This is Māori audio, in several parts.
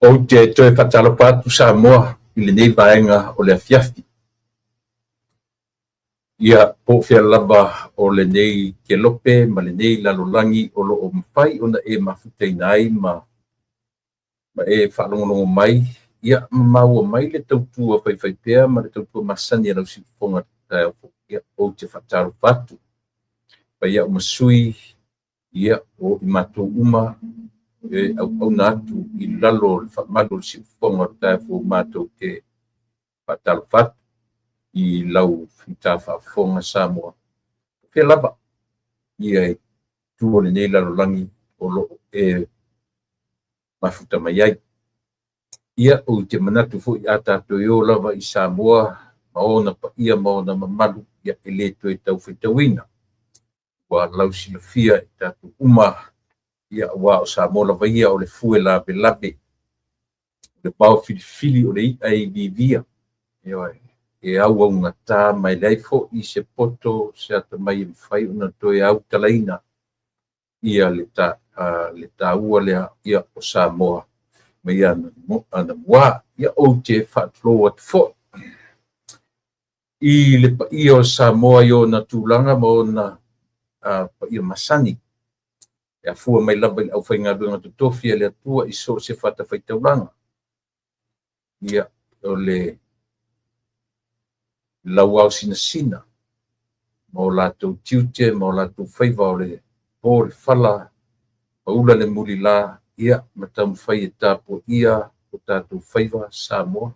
o te toe whatalofa atu Samoa i le nei vaenga o le afiafi. Ia po fia lava o le nei ke lope ma le nei lalolangi o lo o mawhai ona e mawhutaina ai ma e whalongolongo mai. Ia maua mai le tautua whaiwhaipea ma le tautua masani alau si whonga ia o te whatalofa atu. Pa ia o masui ia o i mātou uma au na atu i lalo le whamalo si whonga taifo mātou te whatalofa atu i lau whita whafonga Samoa. Pia lava ia e tuo le nei lalolangi o lo e mafuta mai ai. Ia o te manatu fo i atato i o lava i Samoa maona pa ia maona mamalu ia e le tue tau whitawina. Wa lau silafia i tatu uma ia wa o Samoa lava ia o le fue labe labe. Le pao filifili o le i ai vivia. Ia e au au ngata mai leifo i se poto se ata mai mwhai una toe au talaina ia le ta ua lea ia o Samoa. Mai ana mua ia o te whatlo at fo. I le pa ia o Samoa i o na tūlanga ma o na pa ia masani. Ia fua mai lava i au whainga runga tutofia le atua i so se whata whaitaulanga. Ia o le lau au sina ma o lātou tiute ma o lātou whaiva o le pōre whala ma ula le muli la ia ma tamu whai e tāpo ia o tātou whaiva Samoa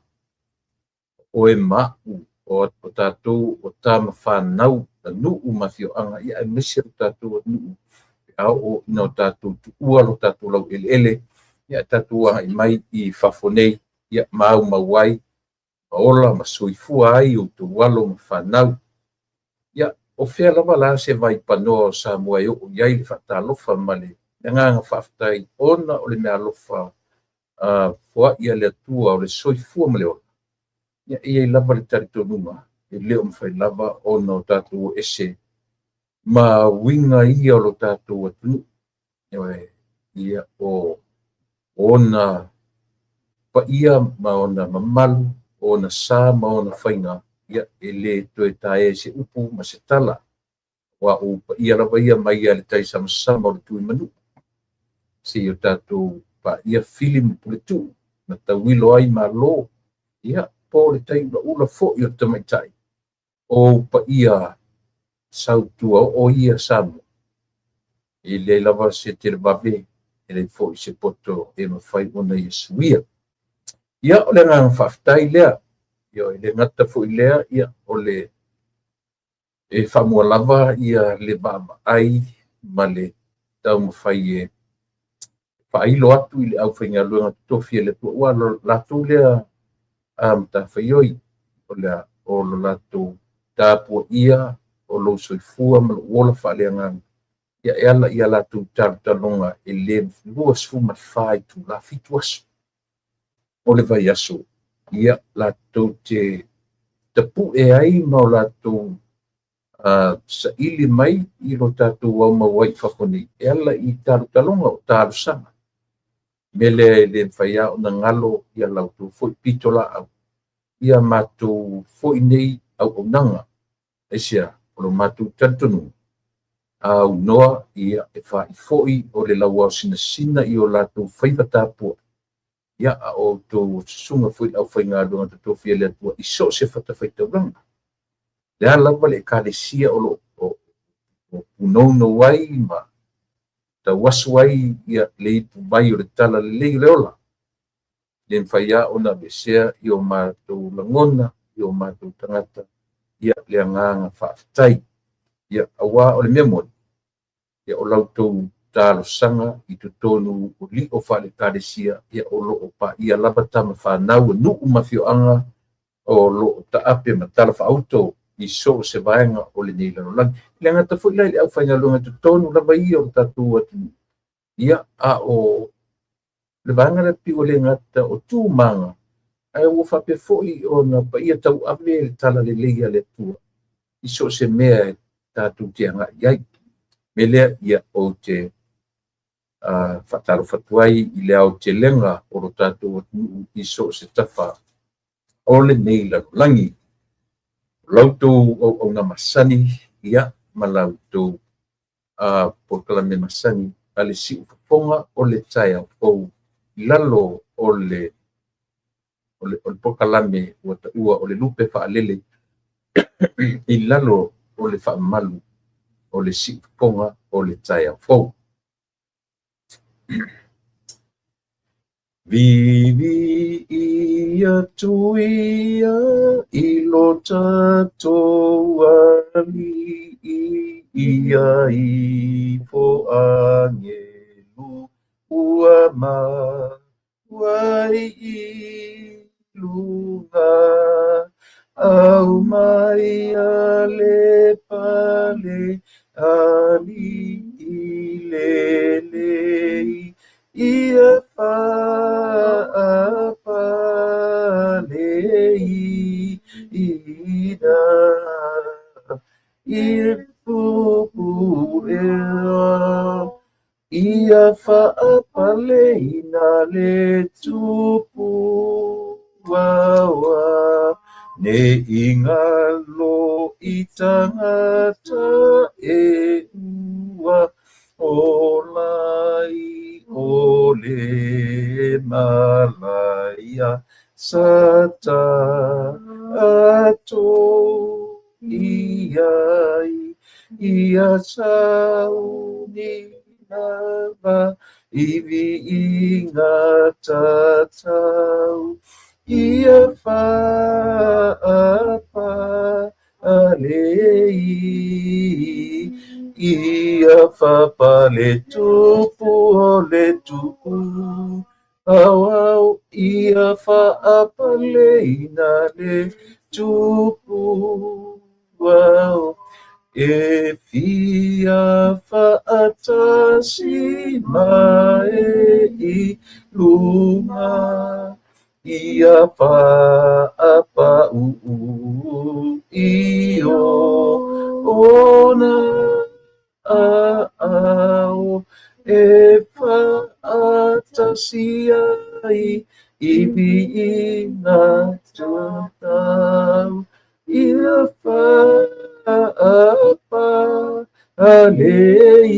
o e mau o tātou o tāma whanau na nuu mawhioanga ia e misir tātou o nuu au o ina o tātou tu ua lo tātou lau ele ia tātou a i mai i whafonei ia mau mawai ola ma soifua ai o tu walo ma whanau. Ia, o whea lava la se vai panoa o Samoa i o iai le whatalofa male. Ia nganga whaftai ona o le mea alofa fua ia le atua o le soifua male ola. Ia iai lava le tarito nunga, e leo mwhai lava ona o tātou ese. Ma winga ia o lo tātou atunu. Ia o ona pa ia ma ona mamalu ona sa ma ona whainga ia e le toe tae se upu ma se tala wa o pa ia lava ia mai ia le tai sama o le tui manu se o tātou pa ia filim pule tu na tawilo ai ma lo ia po le tai ula fo i o tamaitai o pa ia sautua o ia samu i le lava se te babe e le fo i se poto e ma whai ona i suia. Ia o le ngā whaftai lea, ia o le ngata fo i lea, ia o le e whamua lava, ia le baba ai, ma le tau mawhai e whailo atu i le au whainga luenga tofia le tua ua, lato lea ta whaioi, o lo lato tāpua ia, o lo soifua, ma lo ola whalea ngā, ia e ala ia lato talonga e le luas fu ma whai tu la fitu asu. O le vai aso, ia lātou te pu e ai ma o lātou sa ili mai i lo tātou au mawai whakoni. E ala i tāru talonga o tāru sanga. Mele le whaia o na ngalo ia lautou foi pitola au. Ia mātou foi nei au o nanga. Esia, o lo mātou tantonu. Au noa ia e wha i foi o le lau au sina i o lātou whaiva tāpua. Ia o tō sunga fui au whai ngā runga tō whia lea tua i so se whatawhaitauranga. Lea lawa le kālesia o lo o punono wai ma ta wasu wai ia le ipu mai o le tala le lei leola. Le mwhaia o na besea i o mātou langona, i o mātou tangata, ia lea nganga whaafitai. Ia awa o le memori. Ia o lautou talo sanga i tu tonu o li o whale kāresia ia o lo o pa ia laba tama whanau nu umawhioanga o lo o ta ape ma tala whaauto i so se vaenga o le nei lano lang. Ia ngata fo ilai le au whainga lunga tu tonu lava ia o tatu atu. Ia a o le vaenga le pi o le ngata o tū manga. Ai o whape fo i o na pa ia tau ave le tala le leia le tua. I so se mea tatu te anga iai. Melea ia o te whataro whatuai I le au te lenga o ro tātou I so se tafa o le nei langi. Lautou o ngā masani ia ma lautou po kala me masani a le si ufafonga o le tai au fou lalo o le pokalame ua taua o le lupe whaalele I lalo o le whaamalu o le si ufafonga o le tai au fou. Vivi ia tuia I lo tātou ali ia I po angelu ua mawai I lunga au mai a le pale ali I lelei ia whaapalei ina I pupurea ia whaapalei na le tupu wawa ne ingalo I tangata e ua olai o le malaya sata ato ia sau ni lava ivi inga tatau ia whaapa alei ia whapale tupu o le tupu au ia whaapale na le tupu au e fia whaatasi mai I lunga ia whaapa I ona au e whaatasi ai iwi ina tutau ia whaapa alei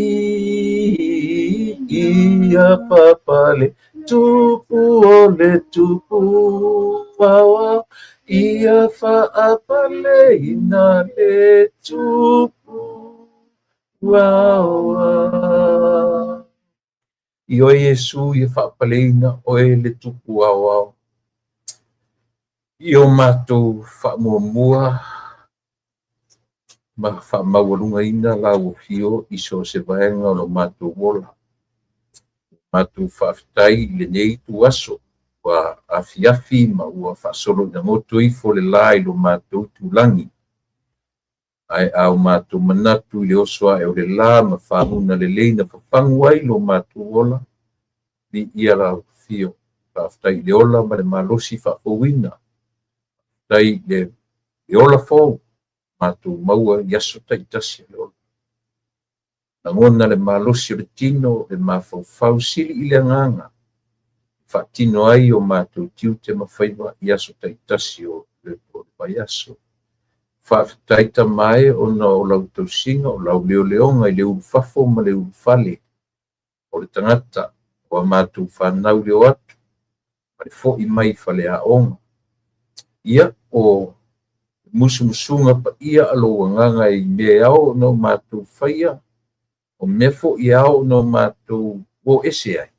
ia whapale tupu o le tupu wawa ia whaapale ina le tupu wawa Io Yesu ia whaapale ina o e le tupu wawa Io mātou whaamuamua ma whaamaualunga ina lau hio iso se vaenga o lo mātou wola Mātou whaafitai le nei tu aso wa afiafi ma ua whaasolo na ngoto I fo le lai lo mātou tulangi. Ai au mātou manatu le osoa e o le la ma whaamuna le leina whapangu ai lo mātou wola Li ia lau fio whaafitai le ola ma le malosi whaafowina. Tai le ola fo mātou maua yaso taitasi le ola. Nangona le malosi o le tino le mafaufau sili I le nganga. Whaatino ai o mātou tiu te mawhaiwa yaso taitasi o le paiaso. Whaafitaita mai o na o lau tausinga o lau leo leonga I le ulufafo ma le ulufale. O le tangata o mātou whanau leo atu. Ma le fo I mai whale a onga. Ia o musumusunga pa ia alo wanganga I mea au no mātou whaia. O mefo I au no mātou o ese ai.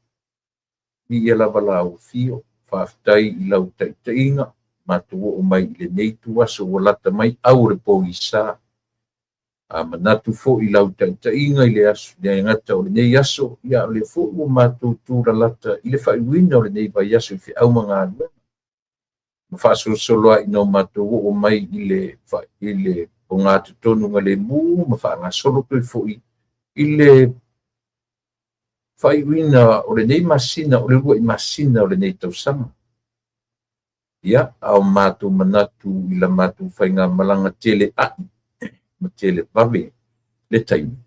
I ia lava lau fio, whaafitai I lau taitainga, mātou o mai I le neitu aso o lata mai au re po I sa. Manatu fo I lau taitainga I le aso, nei ngata o le nei aso, ia le fo o mātou tūra lata, I le whaiwina o le nei vai aso I fi au mga anua. Mawhasolo solo ai no mātou o mai I le o ngā tutonu ngā le mū, mawha ngā solo tui fo I le whaiwina o le nei masina, o le rua I masina o le nei tausanga. Ia, au mātou manatu I la mātou whainga malanga tele ai, ma tele vave, le taimi.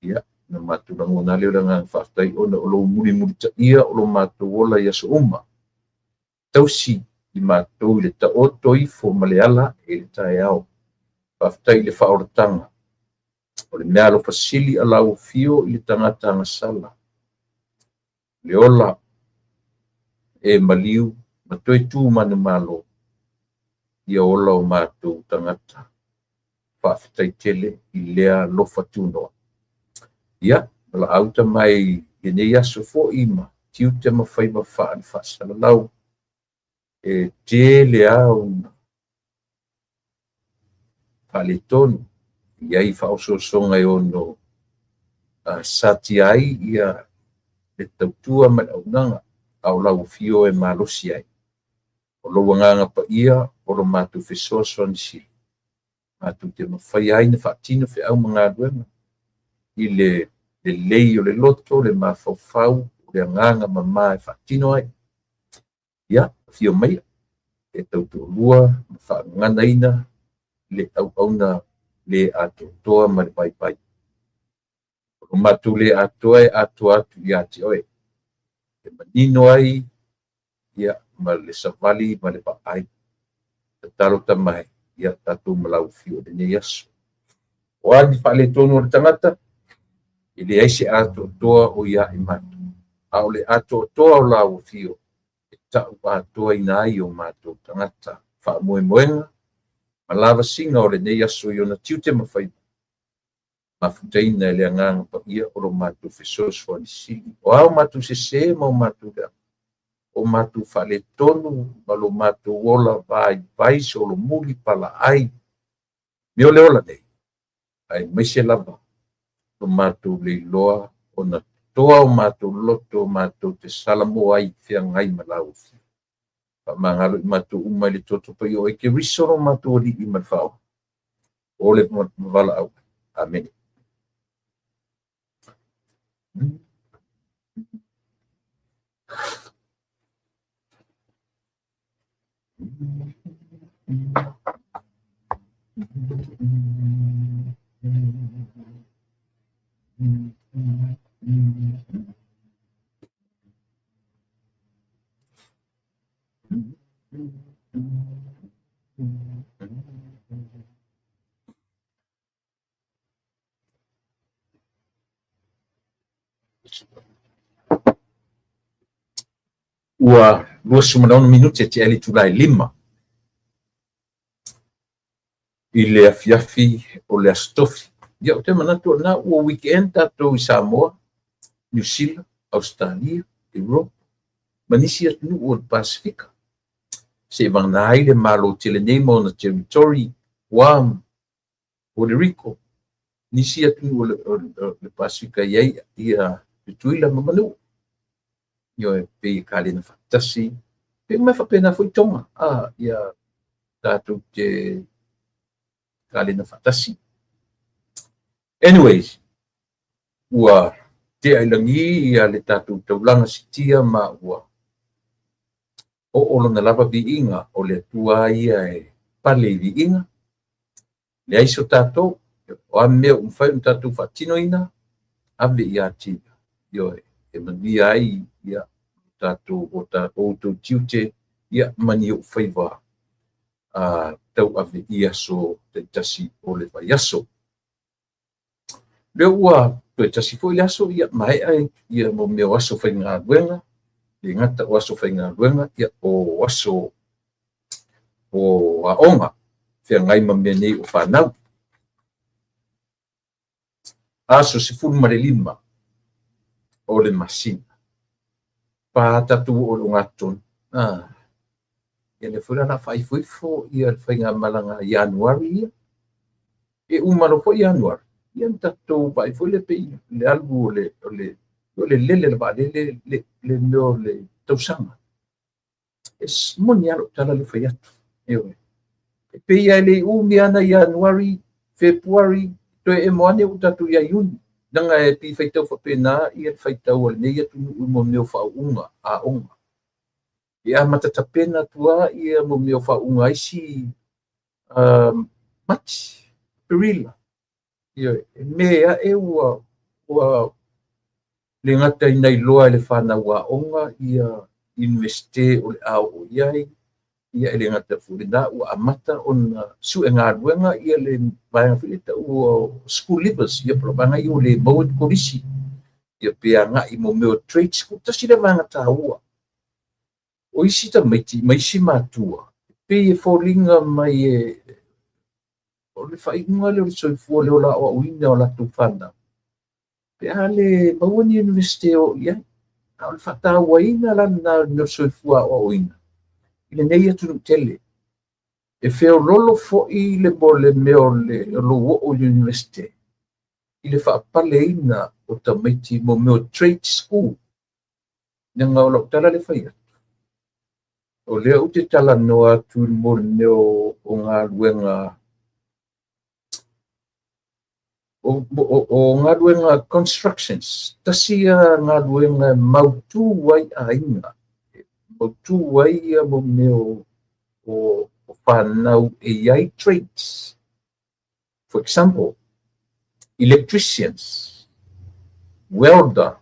Ia, na matulangona leo langa whaatai ona o lo muri ta ia o lo mātou ola ia so uma. Tausi i mātou le ta oto i fo maleala e le tae au. Whaatai le whaoratanga. O le mea lo fasili a lau fio i le tangata angasala. Le ola e maliu ma toi tū manu malo ia ola o mātou tangata. Whaatai tele i lea lofa tūnoa. Ia, la auta mai e nei aso fo ima, tiu te mawhai mawha ni whaasala lau. E te le au pale tonu, iai whaososonga e ono sati ai ia le tautua man au nanga, au lau fio e malosi ai. O lo wanganga pa ia, o lo mātou whesoa soan si. Mātou te mawhai ai na whaatino whi au mga aduenga. I le lei o le loto, le mawhauwhau, le anganga mama e whaatino ai. Ia, fio mai, e tautua lua, whaangana ina, le au le ato toa ma le pai. O matu le atoa e atu i ati oe. E manino ai, ia, ma le savali, ma le paai. Te talo tamai, ia tatu malau fio de ne yasu. O ani whale tonu o le tangata, i le aise ato toa o ia i matu. A o le ato toa o lau fio, e tau atoa ina ai o matu tangata. Wha moenga, ma lava singa o le ne yasu i ona tiute mawhai. Ma futaina e le anganga pa ia o lo matu fesos fo ni sili. O au matu se ma o matu lea. O matu whale tonu, ma lo matu ola vai so lo muli pala ai. Mi o le ola nei. Ai meise lava. O matu le loa o na toa o matu loto o matu te salamo ai fia ngai malau. Pa mangalo i matu umai le toto pa i o eke risoro matu o li i malfao. O le mavala au. Amen. Ua 29 minuti te ali tulai 5 i le afiafi o le astofi. Ia o te manatu na ua weekend tatou i Samoa, New Zealand, Australia, Europe, manisi atu o le Pasifika. Se vangana ai le malo tele nei mo na territory, Guam, Puerto Rico, nisi atu o le Pasifika iai ia tuila mamanu. Io e pe kalina fatasi, pe me fa pena foi tonga, ia tatou te kalina fatasi. Anyways, ua te ailangi ia le tatou taulanga sitia ma ua o olona lava viinga o le tua ia e pale viinga. Le aiso tatou, o a mea umwhai tatou fatino ina, ave ia tia. Io e mania ai ia tatou o tatou tiute ia mani o whaiva tau ave ia so te tasi o le vaiaso. Le ua te tasi fo le aso ia mai ai ia mo mea aso whai ngā luenga, le ngata o aso whai ngā luenga ia o aso o aonga whia ngai ma mea nei o whanau. Aso se furu mare 5 o le masina. Pa tatu o lo ngaton. Ia le fura na whaifuifo ia le whai ngā malanga Januari ia. E umano po Januari. Ia tatu whaifo le pe le albu o le lele le ba le meo le tausanga. E smoni alo tala le whai atu. E pe ia le umiana Januari, Februari, toe e moane o tatu ia Iuni. Nanga e pi whaitau whapena ia whaitau al nei atu mo meo whaunga a onga. Ia matatapena tua ia mo meo whaunga isi mati, perila. Ia mea e ua ua le ngata i nei loa le whanauaonga ia universite o le ao o iai, ia le ngata fulina ua amata ona su e ngā ruenga ia le vaenga whilita ua school livers, ia provanga i o le maua ni korisi, ia pia ngā i mo meo trade school, tasi le vanga tā ua. O isi ta maisi mātua, pe e fōlinga mai o le whainga le o le soifua le o la o uina o la tu whana. Pe a le maua ni universite o ia, a o le whata waina la na meo soifua o uina. Ile nei atu tele. E feo lolo fo i le mo le meo le lo o universite. Ile whaapale ina o tamaiti mo meo trade school. Nanga o lau tala le whaia. O lea ute tala noa tu mo neo o ngā luenga o ngā luenga constructions. Tasia ngā luenga mautu wai a inga. Mautu wai a mo neo o whanau e iai trades. For example, electricians, welder,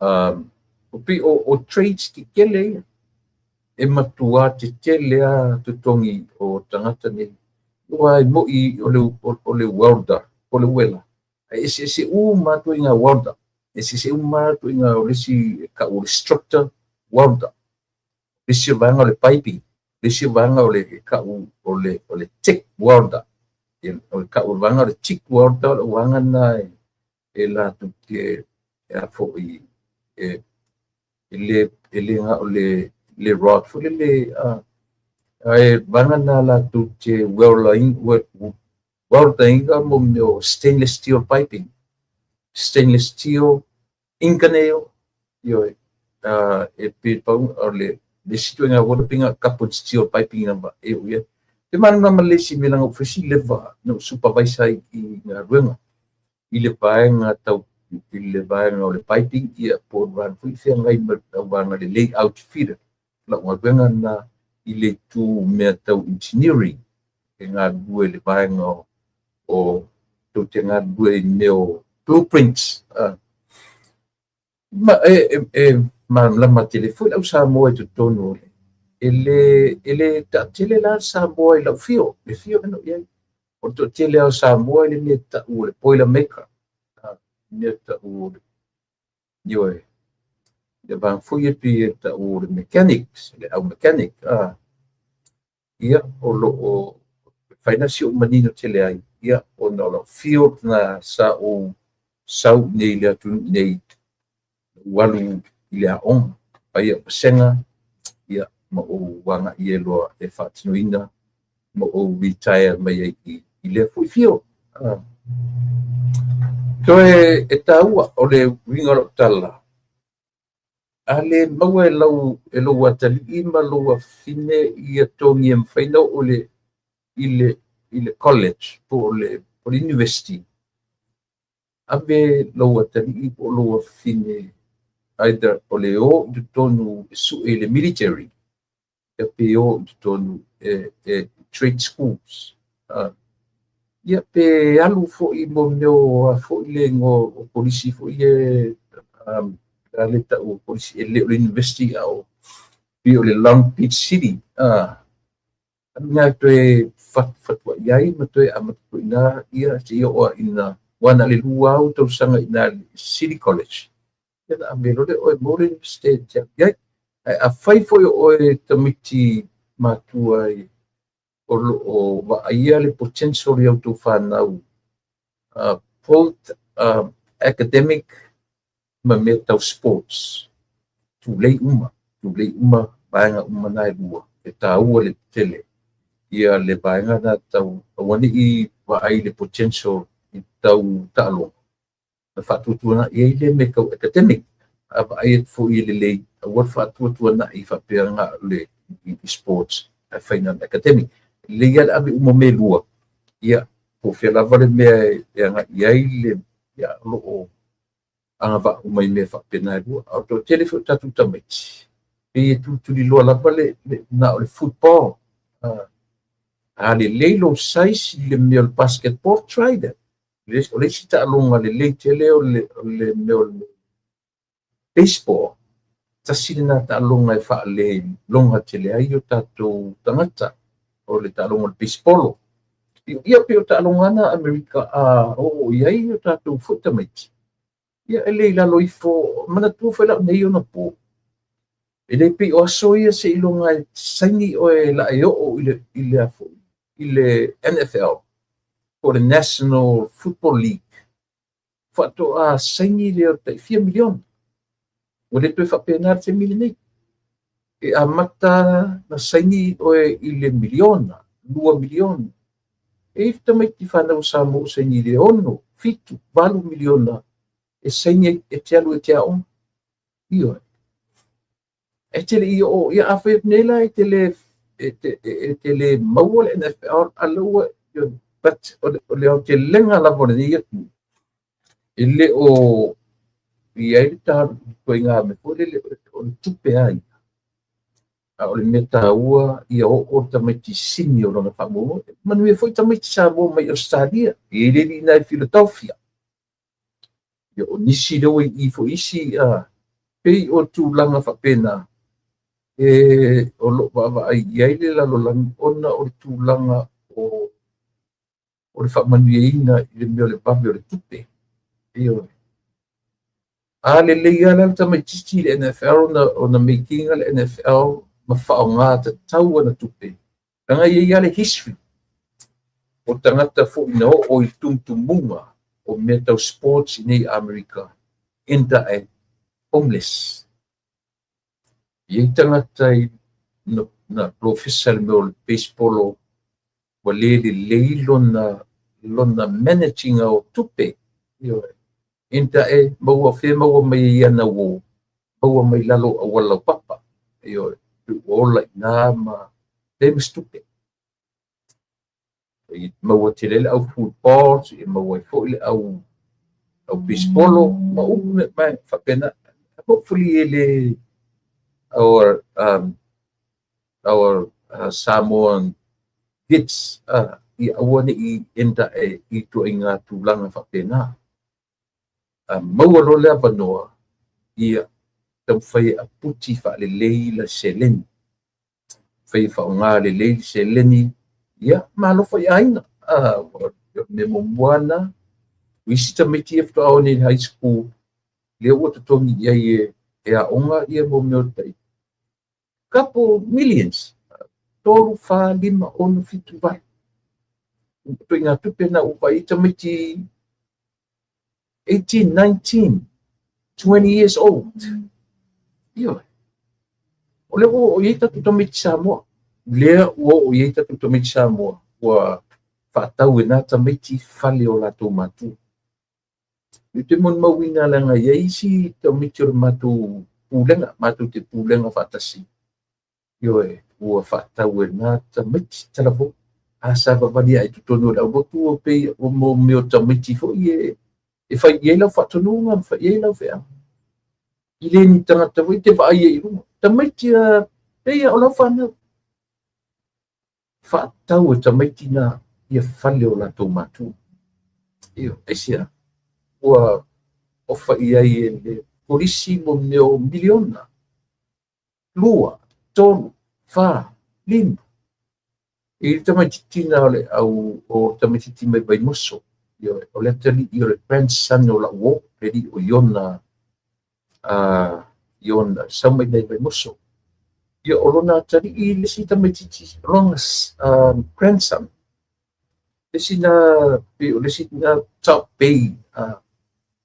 o trades ki kele e matua te telea tutongi o tangata nei. Ua mo i o le welder, o le wela. E se matu inga welder. E se matu inga o lesi ka o le structure welder. Lesi vanga o le piping. Lesi vanga o le ka o le TIG welder. O le ka o vanga o le TIG welder o vanga na e la tu ke e a fo i le nga o le rod fo le ai vanga na la tu te welding mo meo stainless steel piping, stainless steel incaneo yo e pe pau o le situ nga wala pinga carbon steel piping namba e o ye te man na malesi me langa ofisi leva no supervisor i nga ruenga i le paenga tau i le paenga o le piping ia po ran fu fe ngai ma wanga le layout feeder la wa ruenga na i le tu me tau engineering e nga due le paenga o tu te nga due neo blueprints ma lama telefone au sa mo e tono ele ta tele la sa mo e la fio le fio no ia o to tele au sa mo e le ta o le boiler maker ne ta o yo de van foi pi ta o le mechanics le au mechanic ia o lo o financial manino tele ai ia o no lo fio na sa o sau nei le tu nei walu ile on ai senga ia mo o wanga ielo e fatinoina mo o retire mai i le foi fio to e taua o le winga lo tala ale mau e lo watali i ma lo fine ia tongi em faino o le ile college po le university ave lo watali i po lo fine either o le o de tonu su e le military e pe o de tonu trade schools ia pe alu fo i mo neo fo i le ngo o polisi fo i le ta o polisi le university au pi o le Long Beach City nga toe fatwa iai ma toe amatu ina ia se o ina wana le luau tau sanga ina City College ia a melo le o Moreland State ia a fai foi o tamiti matua o va ia le potential ia tu fanau both academic ma mental sports tu lei uma bainga uma nai lua e taua le tele ia le bainga na tau wani i va ai le potential i tau talo na fatutuana ia le medical academic aba ai fo i le wa fatutuana i fa peranga le sports a final academic le ia abi uma me lua ia po fe la vale me ia le ia lo anga va mai me fa pena lua auto telefone tatu tamiti e tu li lo la vale na le football ale leilo sais le mel basketball try that o le si ta'aloga lelei tele o le mea o le baseball tasi lenā ta'aloga e fa'ale loga tele ai o tatou tagata o le ta'aloga o le baseball ia pe o ta'aloga ana Amerika o iai o tatou fo'i tamaiti ia e lei lalo ifo manatua foi la'u nei ona po e lei pei o aso ia se iloga e saini o e la'e o'o i le afo i le NFL o le National Football League fa'ato'a saini le o ta'ifia miliona o le toe fa'apena le 10 miliona nei e amata na saini o i le miliona 2 miliona e tamaiti whanau sa mo saini le ono fitu 8 miliona e saini e te alu e te aon io e te le o ia afe nela e te le maua le NFL alaua but o le o te lenga la vole ia e le o ia i ta koe ngā me fo le o le tupe ai a o le meta ua ia o tamaiti sini o lona whamomo manu e foi tamaiti sa mo mai Australia e le li nai Philadelphia ia o nisi leo i fo isi pei o tūlanga whapena e o lo wa ai ia le lalo lang ona o le tūlanga o le whamanueina i le mea le pame o le tupe io a le leia la tamaiti le NFL ona making le NFL ma whaonga te tau ana tupe tanga ia le history o tangata fo ina o i tumtumunga o metal sports nei Amerika enta e homeless ia tangata i na professor me o baseball o le leilo lona managing o tupe io enta e maua fe maua mai ia na wo maua mai lalo a wala papa io ola ina ma tem stupe i maua tirele au football i maua fo ile au baseball ma ume mai fapena hopefully ele our Samoan kids i awane i enta e i to inga tulanga fapena maua lo le avanoa ia tam fai a puti fa le leila seleni fai fa nga le leila seleni ia malo fai aina me moana wisi tamiti after on in high school le o to tongi ia e a onga ia mo me tai couple millions tolu fa lima ono fitu vai to inga tupe na upai tamiti 18, 19, 20 years old. Io. O le o ieita tu tomiti Samoa. Le o ieita tu tomiti Samoa. Wa whaatau e nā tamiti whale o lato matu. I te mon mawina langa isi tomiti o matu pulenga. Matu te pulenga whaatasi. Io e ua whaatau e nā tamiti talavo. Asa wawani ai tutono la botu o pe o mo meo tamiti fo ie. E fai ia lau whatonunga, fai ia lau whea. I le ni tangata wai te wai e irunga. Tamaiti peia o lau whanau. Whaatau e tamaiti na ia whale o la tō mātu. Io, eisia. Ua ofa ia i le polisi mo neo miliona. Lua, tonu, wha, lima. I tamaiti tina ole au o tamaiti tima i moso. Io o le tali io le grandson o la wo pedi o iona sama nei mai moso io o lona tali I le sita metiti longa grandson le sina top pay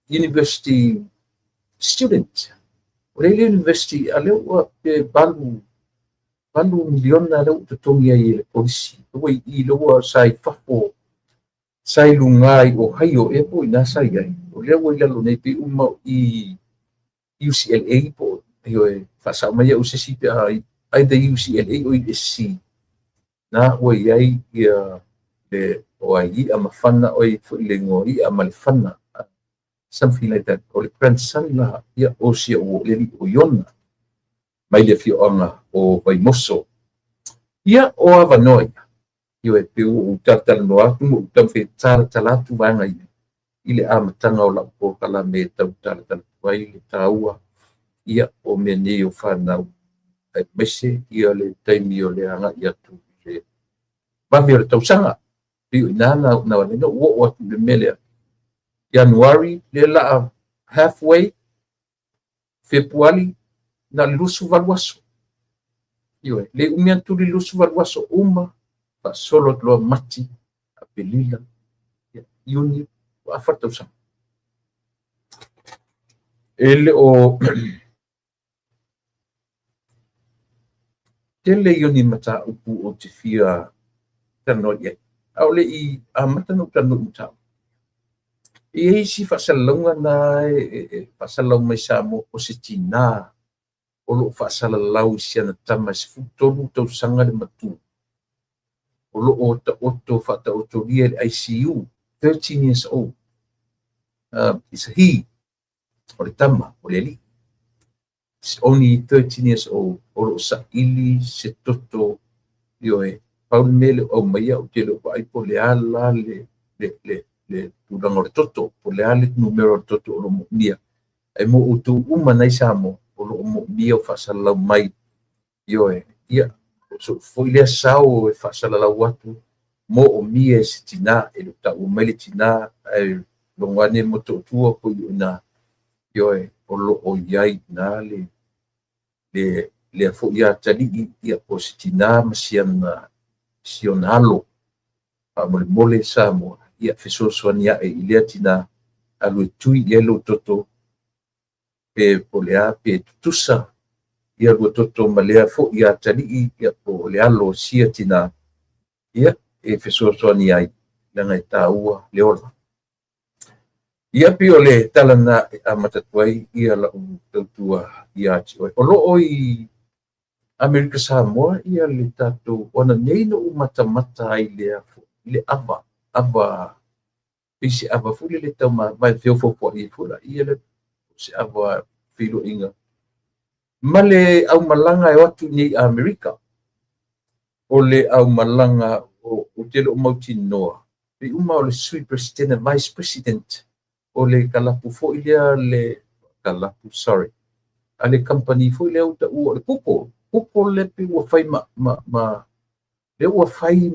university student o le university ale o pe balu miliona le o tongi ai le polisi o I lo sai fafo sai lungai o haio e po ina sai ai o le o lalo nei pe uma I UCLA po io e fa sa mai o se si ai da UCLA o ISC na o ai ia le o ai a mafana o I fo le ngori a malfana something like that o le grandson la ia o si o le o yona mai le fi ona o vai moso ia o avanoi io e pe o tatala no atu mo tam fe tsara talatu vanga I i le amataga o lau po kala me tau talatala ai le taua ia o mea nei o whanau ai mese ia le taimi o le aga'i atu i le vavi o le tausaga pio ina na walena ua atu le mea lea Januari le la'a halfway Februari na lusu valuaso ioe le umea tuli lusu valuaso uma fa'asolo loa mati a pelila iuni o afatausaga ele o tele ioni mataupu o te fia tanoi ai au le'i amatanu tanu matau ia isi fa'asalalauga na fa'asalau mai sa mo o se tinā o lo'o fa'asalalau siana tama se futolu tausaga le matu o lo'o ta'oto fa'ata'otolia le ICU 13 years old is a he o le tama o le ali'i is only 13 years old o lo'o sa'ili se toto ioe paule me le au maia o te lo'o ai po le ala le tulaga o le toto po le ale numero o le toto o lo mo'omia ai mo outou uma nai sa mo o lo'o mo'omia o fa'asalalau mai ioe ia so foi lea sao e fa'asalalau atu mo'omia e se tinā e lo ta'ua mai le tinā ae logoane mo to'atua po ina ioe o lo'o iai na le fo'i ia tali'i ia po se tinā ma siona alo fa'amolemole sa moa ia fesoasoani a'e i lea tinā alu e tui ia lou toto pe po lea pe tutusa ia lua toto ma lea fo'i ia tali'i ia po le alo sia tinā ia e fesoasoani ai langa e tāua le ola ia pio le talana a matatuai ia la'u tautua ia ati o lo'o i Amerika Samoa ia le tatou ona nei no matamata ai lea i le ava isi ava fule le tau mai feo fofo i fula ia le se ava filo inga ma le au malanga e watu nei Amerika o le au malanga o te lo mauti noa pe uma o le sui president vice president o le kalapu fo ilia le kalapu sorry ale company fo ilia uta o le kupo le pe ua fai le ua fai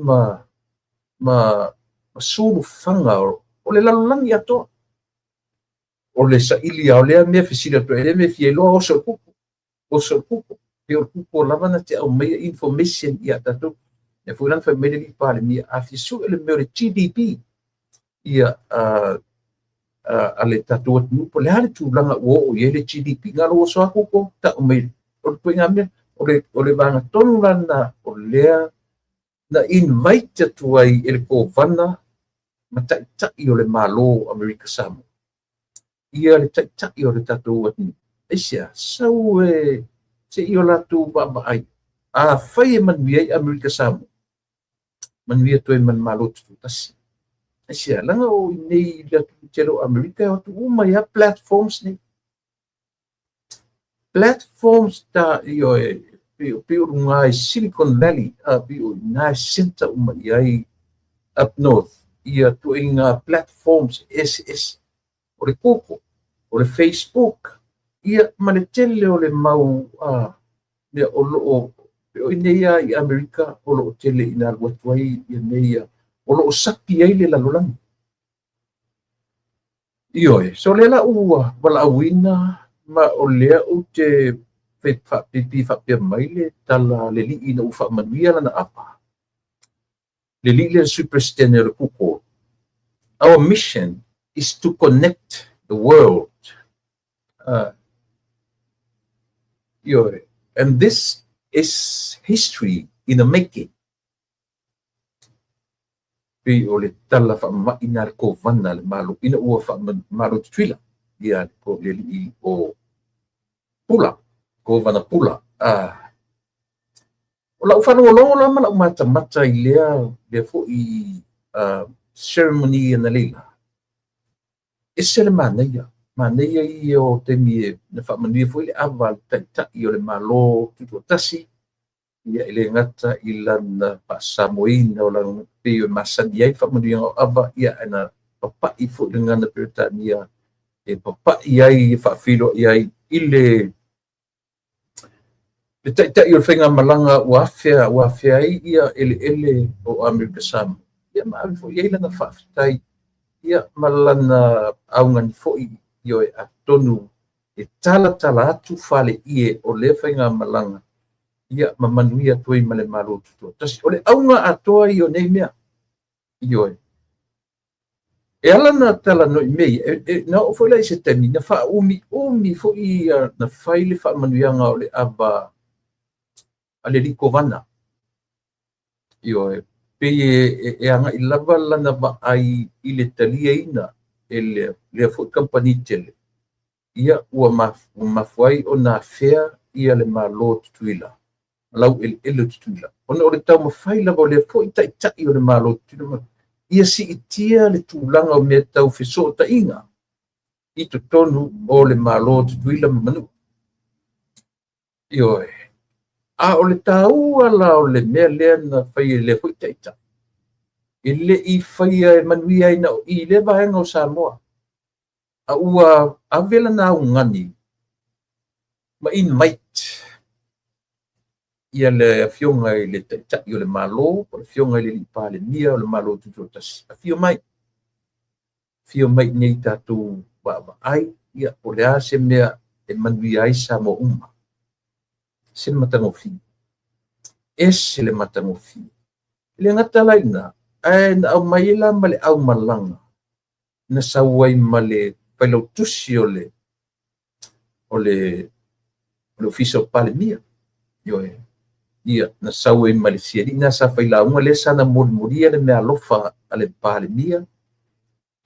ma sulu fanga o le lalolangi atoa o le saili o lea mea fesila to ele me fielo o so kupo pe o kupo lava na te au mai information ia tatou e foi lan fai mele li pale mi afisu ele me o le GDP ia ale tatou atu po le hale tulaga ua o ia le GDP galo so kupo ta o mai o le poinga me o le vanga tonu lana o lea na invite atu ai ele kovana ma taʻitaʻi o le malo Amerika Samoa ia le taʻitaʻi o le tatou atu eisia sau seʻi o latou vaavaai afai e manui ai Amerika Samoa manui atu ai man malo tututasi eisia laga o inei le atu telo Amerika e atu uma ia platforms nei platforms ta ioe pio runga e Silicon Valley pio na center uma iai up north ia tuinga platforms SS o le koko o le Facebook ia manetele o le mau me o loo o ineia i Amerika o loo tele ina watuai i ineia o loo sapi ai le lalolangi ioe so le la ua wala awina ma o lea o te pipi whapea mai le tala le li ina uwha manuia lana apa le li le superstar le kuko. Our mission is to connect the world. And this is history in the making. Pe o le tala whaamaina le ko vana le malo, ina ua whaamalo tuila, ia ko le li o pula, ko vana pula. O lau whanau longo la mana mata i lea fo i ceremony na leila. E sele maneia i o te mie na whamanuia fo i le awa tai o le malo tutu tasi. Ia ele ngata i lana pa Samoina o lang peo masani ai whamanuia o awa ia ana papa'i fo'i le gana Peretania e papa'i ai e fa'afilo i ai i le taʻitaʻi o le faigamalaga ua afe ai ia ele o Amerika Samoa ia ma'awe fo'i ai lana fa'afetai ia ma lana augani fo'i io e atonu e talatala atu fale'ie o le faigamalaga ia mamanuia atu ai ma le malo tutuatasi o le auga atoa i o nei mea io e ala na talano'i mei na o fo'i lai se taimi na fa'aumi fo'i na fai le fa'amanuiaga o le ava a le likovana io pei e aga'i lava lana va'ai i le taliaina e lea fo'i kampani tele ia ua mafu ai ona afea ia le malo tutuila lau ele tutuila ona o le taumafai lava o lea fo'i taʻitaʻi o le malo tutuila ia si'itia le tulaga o mea tau fesootaʻiga i totonu o le malo tutuila mamanuu ioe a o le tāua la o le mea lea na fai e lea fo'i taʻitaʻi e le'i faia e manuia ai na i le vaega o Samoa a ua ave lana augani ma Inuit ia le afioga i le taʻitaʻi o le malo po le afioga i le li'i palemia o le malo tutuatasi afio mai nei tatou va'ava'ai ia o le a se mea e manuia ai sa mo uma se le matagofi ese le matagofi le gatalaina ae na au mai la ma le aumalaga na sau ai ma le failautusi o le ofisa o palemia ioe ia na sau ai ma le siali'i na sa failauga le sa na molimolia le mea alofa a le palemia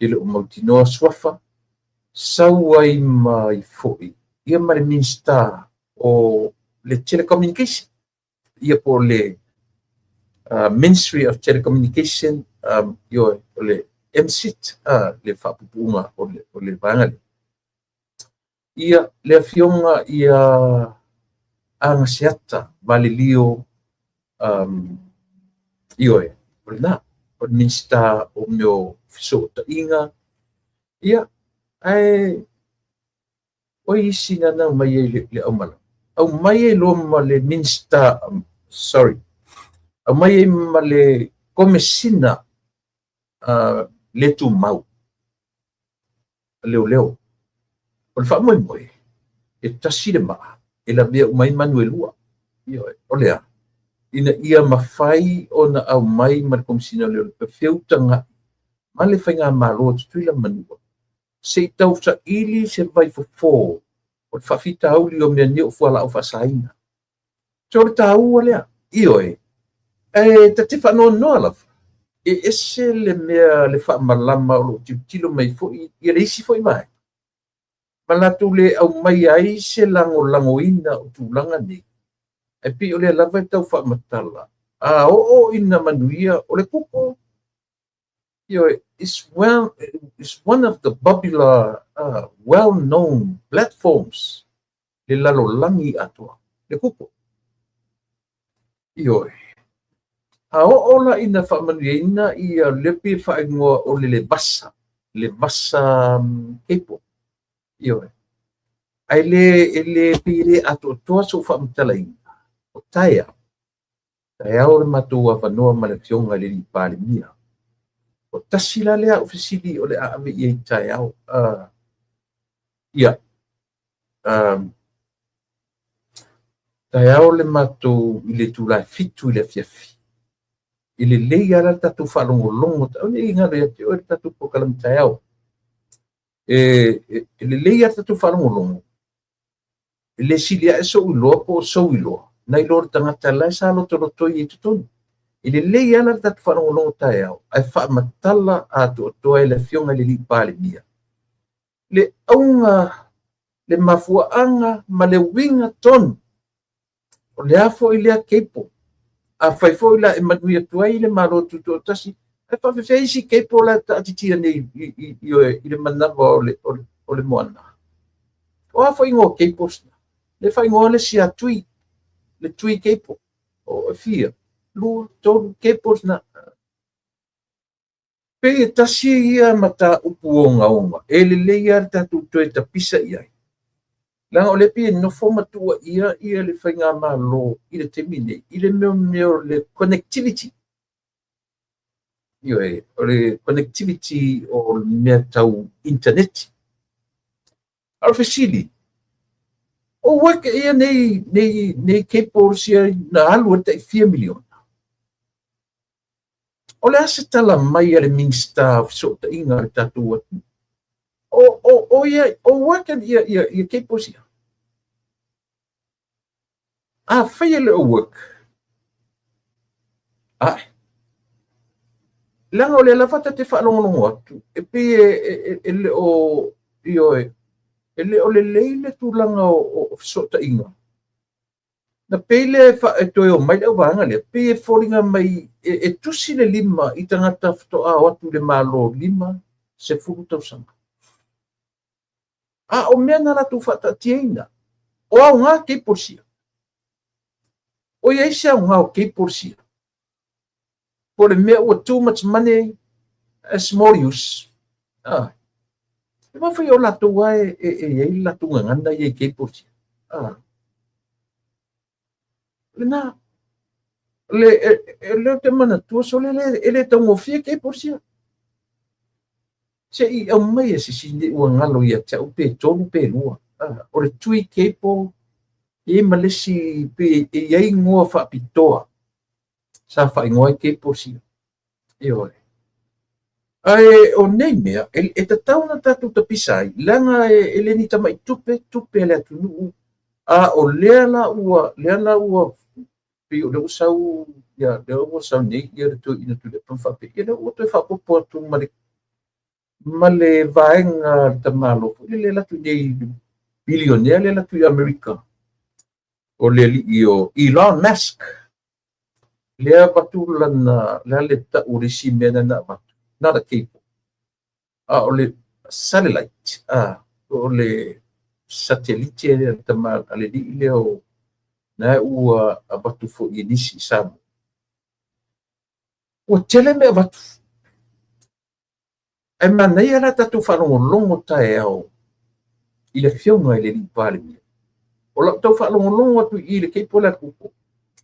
i le o mautinoa suafa sau ai mai fo'i ia ma le minista o le telecommunication ia po le Ministry of Telecommunication ioe o le MSIT le fa'apupu'uga o le vaega le ia le afioga ia agasiata valelio ioe o lenā o le minista o meo fesootaʻiga ia ae oi isi na mai ai le aumalaga au mai ai loa ma le minista au mai ai ma le komesina le tumau leoleo o le fa'amoemoe e tasi le ma'a e lavea umai manuelua ioe o lea ina ia mafai ona au mai ma le komesina le feutaga'i ma le faiga malo tutuila manua se i tausa'ili se vaifofō o le fa'afitauli o mea ni o fuala'o fa'asaina so o le tāua lea ioe tate fa'anoanoa lava e ese le mea le fa'amalama o lo'o tilotilo mai fo'i ia le isi fo'i mai ma latou le au mai ai se lagolagoina o tulaga nei e pei o lea lava e tau fa'amatala a o'oina manuia o le kupu ioe is one of the popular well-known platforms le lalolagi atoa le kupu ioe a o'olaina fa'amanuiaina ia lepi fa'aigoa o le vasa keipo ioe ai le pei lē ato'atoa so fa'amatalaina o taeao le matou avanoa ma le afioga i le li'i palemia o tasi la le a'ofesili o le a'ave'i ai taeao ia taeao le matou i le tulafitu i le afiafi i le lei ala le tatou fa'alogologo ta'u nei galo ia te o le tatou pokalame taeao e le lei ala tatou fa'alogologo e le sili a'e so'u iloa po sou iloa na ilo le tagata lae sa lotolotoi ai totonu i le lei ala le tatou fa'alogologo taeao ae fa'amatala ato'atoa e le afioga i le li'i palemia le auga le mafua'aga ma le uiga tonu o le a fo'i lea keipo a fai fo'i la e manui atu ai le malo tutuatasi e fa'afefea isi keipo la ta'atitia nei i le manava o le moana o a faigoa keipo sina le faigoa le siatui le tui keipo o fia lu tolu keipo sina Pe tasi ia mata upuonga ele leia tatu toe tapisa ia langa ole pi no forma tua ia le fainga malo ile temine ile meu le connectivity io le connectivity o mea tau internet al facili o waka ia nei Cape sia na alu te 4 milion o le asa tala mai ale Minsta so ta inga tatu o ia o waka ia Cape sia fai le work langa o le lafata te whaalongonongo atu e pe e le o io e le o le leile tu langa o sota inga na pele e toi o mai lau vanga le pe e foringa mai e tusi le 5 i tangata ftoa atu le malo 5 se furu tausanga o mea ngana tu whata tiena o au ngā kei porsia o ia isi au ngā o kei porsia po le mea ua too much money small use e mawhai o latou a e latou ngangana i e kei porsia lena le te mana tua so le taungofia kei porsia se i au mai e sisine ua ngalo ia te au pe tonu pe lua o le tui kei po e malesi pe e iai ngoa whaapitoa sa whaingoa kei porsia oi ai o nei mea e tatau na tatu tapisai langa e le ni tamai tupe le atu nuu o lea la ua pe o le usau ia le usau nei ia le tu ina tu le pamfape ia le ua tu whapopo atu male vaenga tamalo le latu nei bilionea le latu i Amerika o le li o Elon Musk lea batu lana le ta urisi mena na batu not a cable o le satellite o le satellite le tamal ale li leo na ua abatu fo inisi samu o tele me abatu e manai ala tatu whalongolongo tae au i le fionga i le li pale mia o la tau whalongolongo atu i le keipola kupo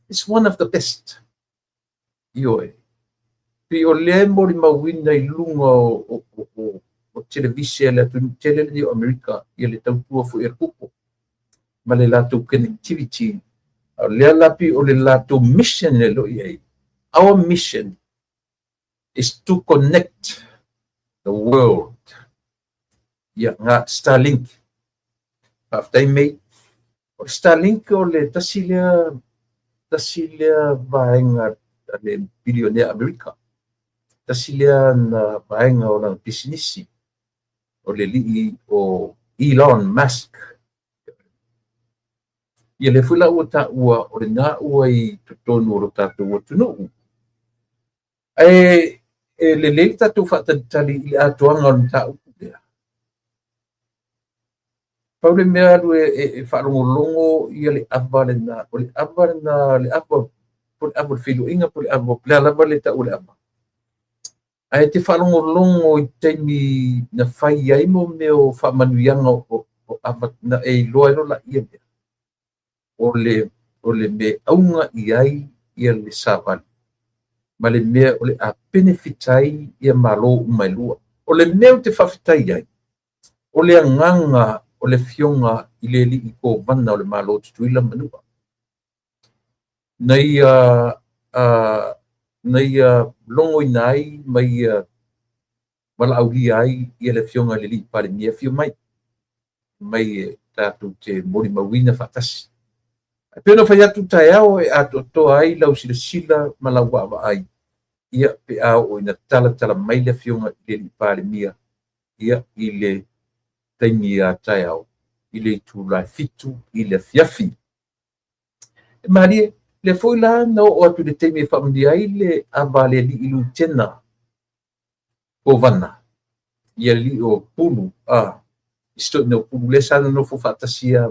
it's one of the best ioe pi o le mori mawina i lunga o televisia le atu tele ni o Amerika i le tautua fu i kupo ma le latou connectivity le lapi o le latou mission le lo i our mission is to connect the world nga Starlink after me Starlink o le tasilia vaenga le bilionea Amerika tasilia na vaenga o na business o le li o Elon Musk ia le fula ua o le nga ua i tutonu o lo tatou ua tunuu e le le tatou whatatali i le atuanga o le taupu lea pau le mea alu e whaalongolongo ia le ava le na o le ava le ava po le ava le whiluinga po le ava le alava le tau le ava ai te whalongolongo i teimi na whai ai mo meo whamanuianga o ava na e loa ero la ia mea o le me aunga i ai ia le savali ma le mea o le a benefitai ia malo umai lua o le mea te whawhitai ai o le anganga o le fionga i le li i ko vana o le malo tutuila manua nei longo i nai mai wala auli ai ia le fionga le li pale mia fio mai tatu te mori mawina fatasi pena fai atu tae ao e ato toa ai lau sila ma lau wawa ai ia pe au o ina tala mai le fionga i le pale mia ia i le taimi a tae au i le tūlai fitu i le fiafi marie le foi la no o atu le taimi e whamdi ai le avale li ilu tena o vana ia li o pulu isto no pulu le sana no fo fatasia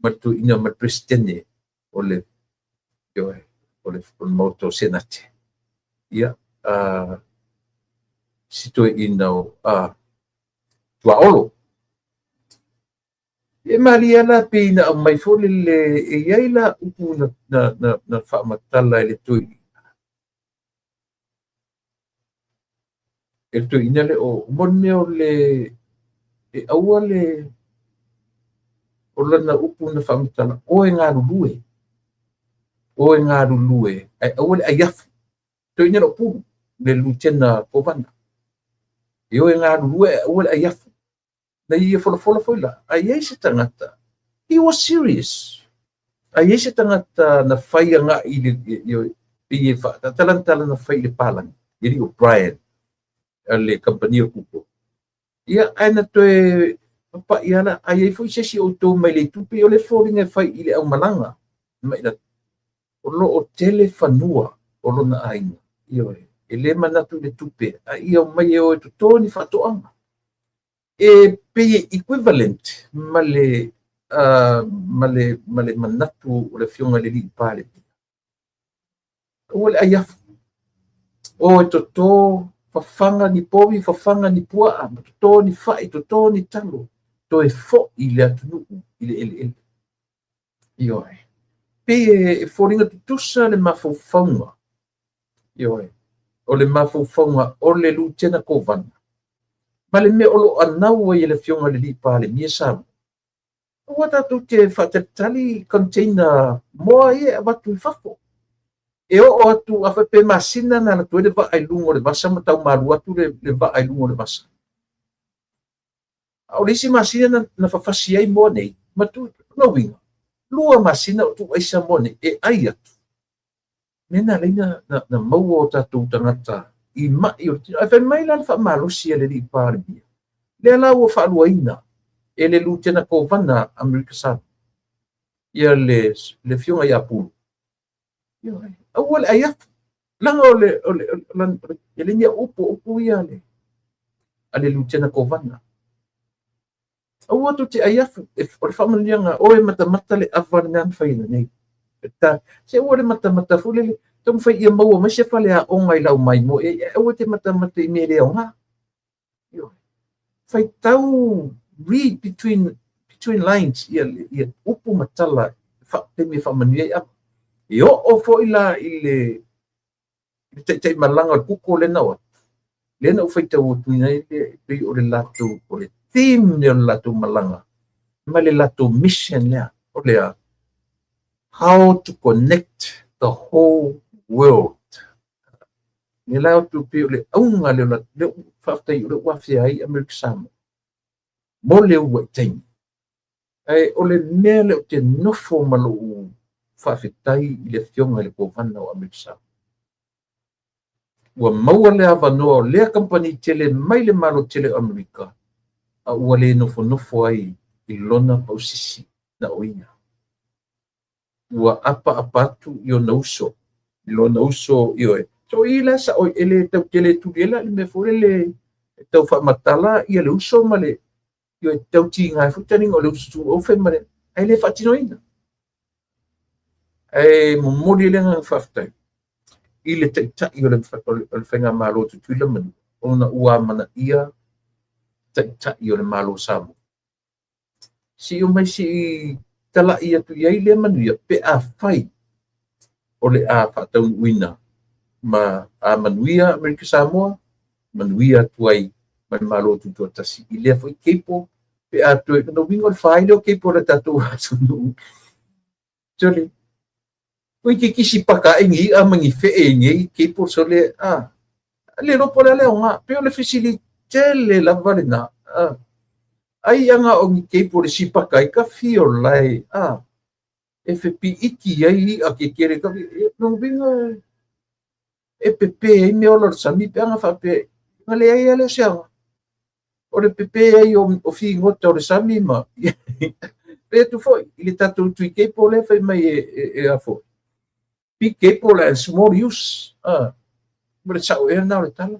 matu ina ma presidente o le moto senate ia sitoe ina o tuaolo. E malia la pina o mai fole le e iai la upu na whaamatala e le tui. E tui ina le o mone o le e aua le o lana upu na whaamatala o e ngā rulue. O e ngā rulue. Ai aua le aiafu. Tui ina lo punu le lutena kovana. E o e ngā rulue e aua le aiafu. Na ia fola foi la. Ai ei se tangata. He was serious. Ai ei se tangata na whaia ngā i le talantala na whai le palang. Iri o Brian. Le company o kupo. Ia aina toe pa ia la ai ei foi sesi o tō mai le tupe o le fōringa whai i le au malanga. Mai na o lo o tele whanua o lo na aina. Ia e le manatu le tupe. A ia o mai e o e tōni whatoanga. E peye equivalent male manatu o le fionga le li pale. O le aiafu. O e tō fafanga ni povi, fafanga ni pua, tō ni whai, tō ni talo. Tō e fo i le atunu i le ele. Ioi. Peye e fōringa tutusa le mafaufaunga. Ioi. O le mafaufaunga o le lutena kovana. Male me olo anau e le fionga le li pale mia samu. Ua tatu te whatatali container moa e watu I whafo. E o atu a pe masina na na tuele va ai lungo le vasa matau maru atu le va ai lungo le vasa. Au lisi masina na whawhasi ai moa nei. Matu no winga. Lua masina o tu aisa moa nei e ai atu. Mena leina na maua o tatu tangata. I mai o tino. Ai mai la wha malosi e le li pare bia. Le ala ua wha aluaina. E le lutena kovana Amerika Sana. Ia le fionga ia pulu. Aua le aiafu. Langa o le nia upu ia le. A le lutena kovana. Aua tu te aiafu. O le whamanianga o e mata le avana whaina nei. Se ua le mata fule le. Tong fai ia maua mai se fale a o ngai lau mai mo. E aua te mata I me leo ngā. Fai tau read between lines ia upu matala te me whamaniai apa. I o fo ila I le te malanga o kuko le nawa. Le na ufai tau o tuina I le o le lato o le theme le o le lato malanga. Ma le lato mission lea o lea how to connect the whole world. Ni lao tu pe o le aunga le whaftai o le wafia ai Amerika Samoa. Mo le ua taimi. Ai o le mea le o te nofo malo u whawhetai I le fionga le kovana o Amerika Samoa. Ua maua le avanoa o lea kampani tele mai le malo tele Amerika. A ua le nofo ai I lona pausisi na oina. Ua apa atu I o nauso. I lona uso I oe. So ila sa o ele tau tele tuliela le me fore le tau whamatala I le uso ma le yo tau ti ngai futani o le usu o fe mare ai le fatino ina ai mo modi le ngai faftai I le ta I le fenga malo tu tuila man ona ua mana ia ta I le malo samu si o mai si tala ia tu ia le manuia pe a fai o le a fatau wina ma a manuia Amerika Samoa manuia tuai man malo tu tu tasi I le foi kepo pe atu no wingo fai lo ke por tatu atu no joli oi ke kisi paka ingi a mangi fe ingi ke por sole le lo por le nga pe le facilite le la valena ai anga o ke por si paka ka fio lai FP iki ai a ke kere ka no wingo EPP me o lo sami pe anga fa pe ngale ai le sia o le pepe ai o fi ngota o le sami ma pe tu foi il est tatu tu ke po le fai mai e a foi pi ke po le small use mo sa o na le tala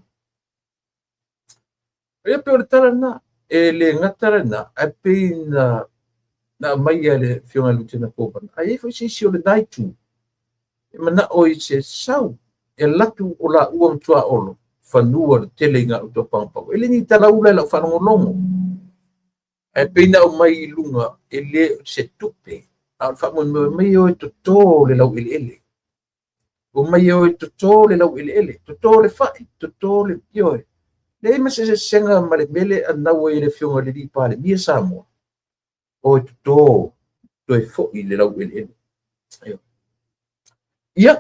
e pe le tala na e le ngata na a pe na mai le fionga lutena kovan ai foi si o le naitu e mana o I se sau e latu o la uam tua olo fanua le tele nga o topangpau ele ni talaula la whanongolongo e peina o mai lunga ele se tupe a whamon mai o to to le lau ele o mai o to to le lau ele to to le fai to to le pioe le ma se senga male mele ana o ele fionga le di pale mi samo o to e fo i le lau ele ia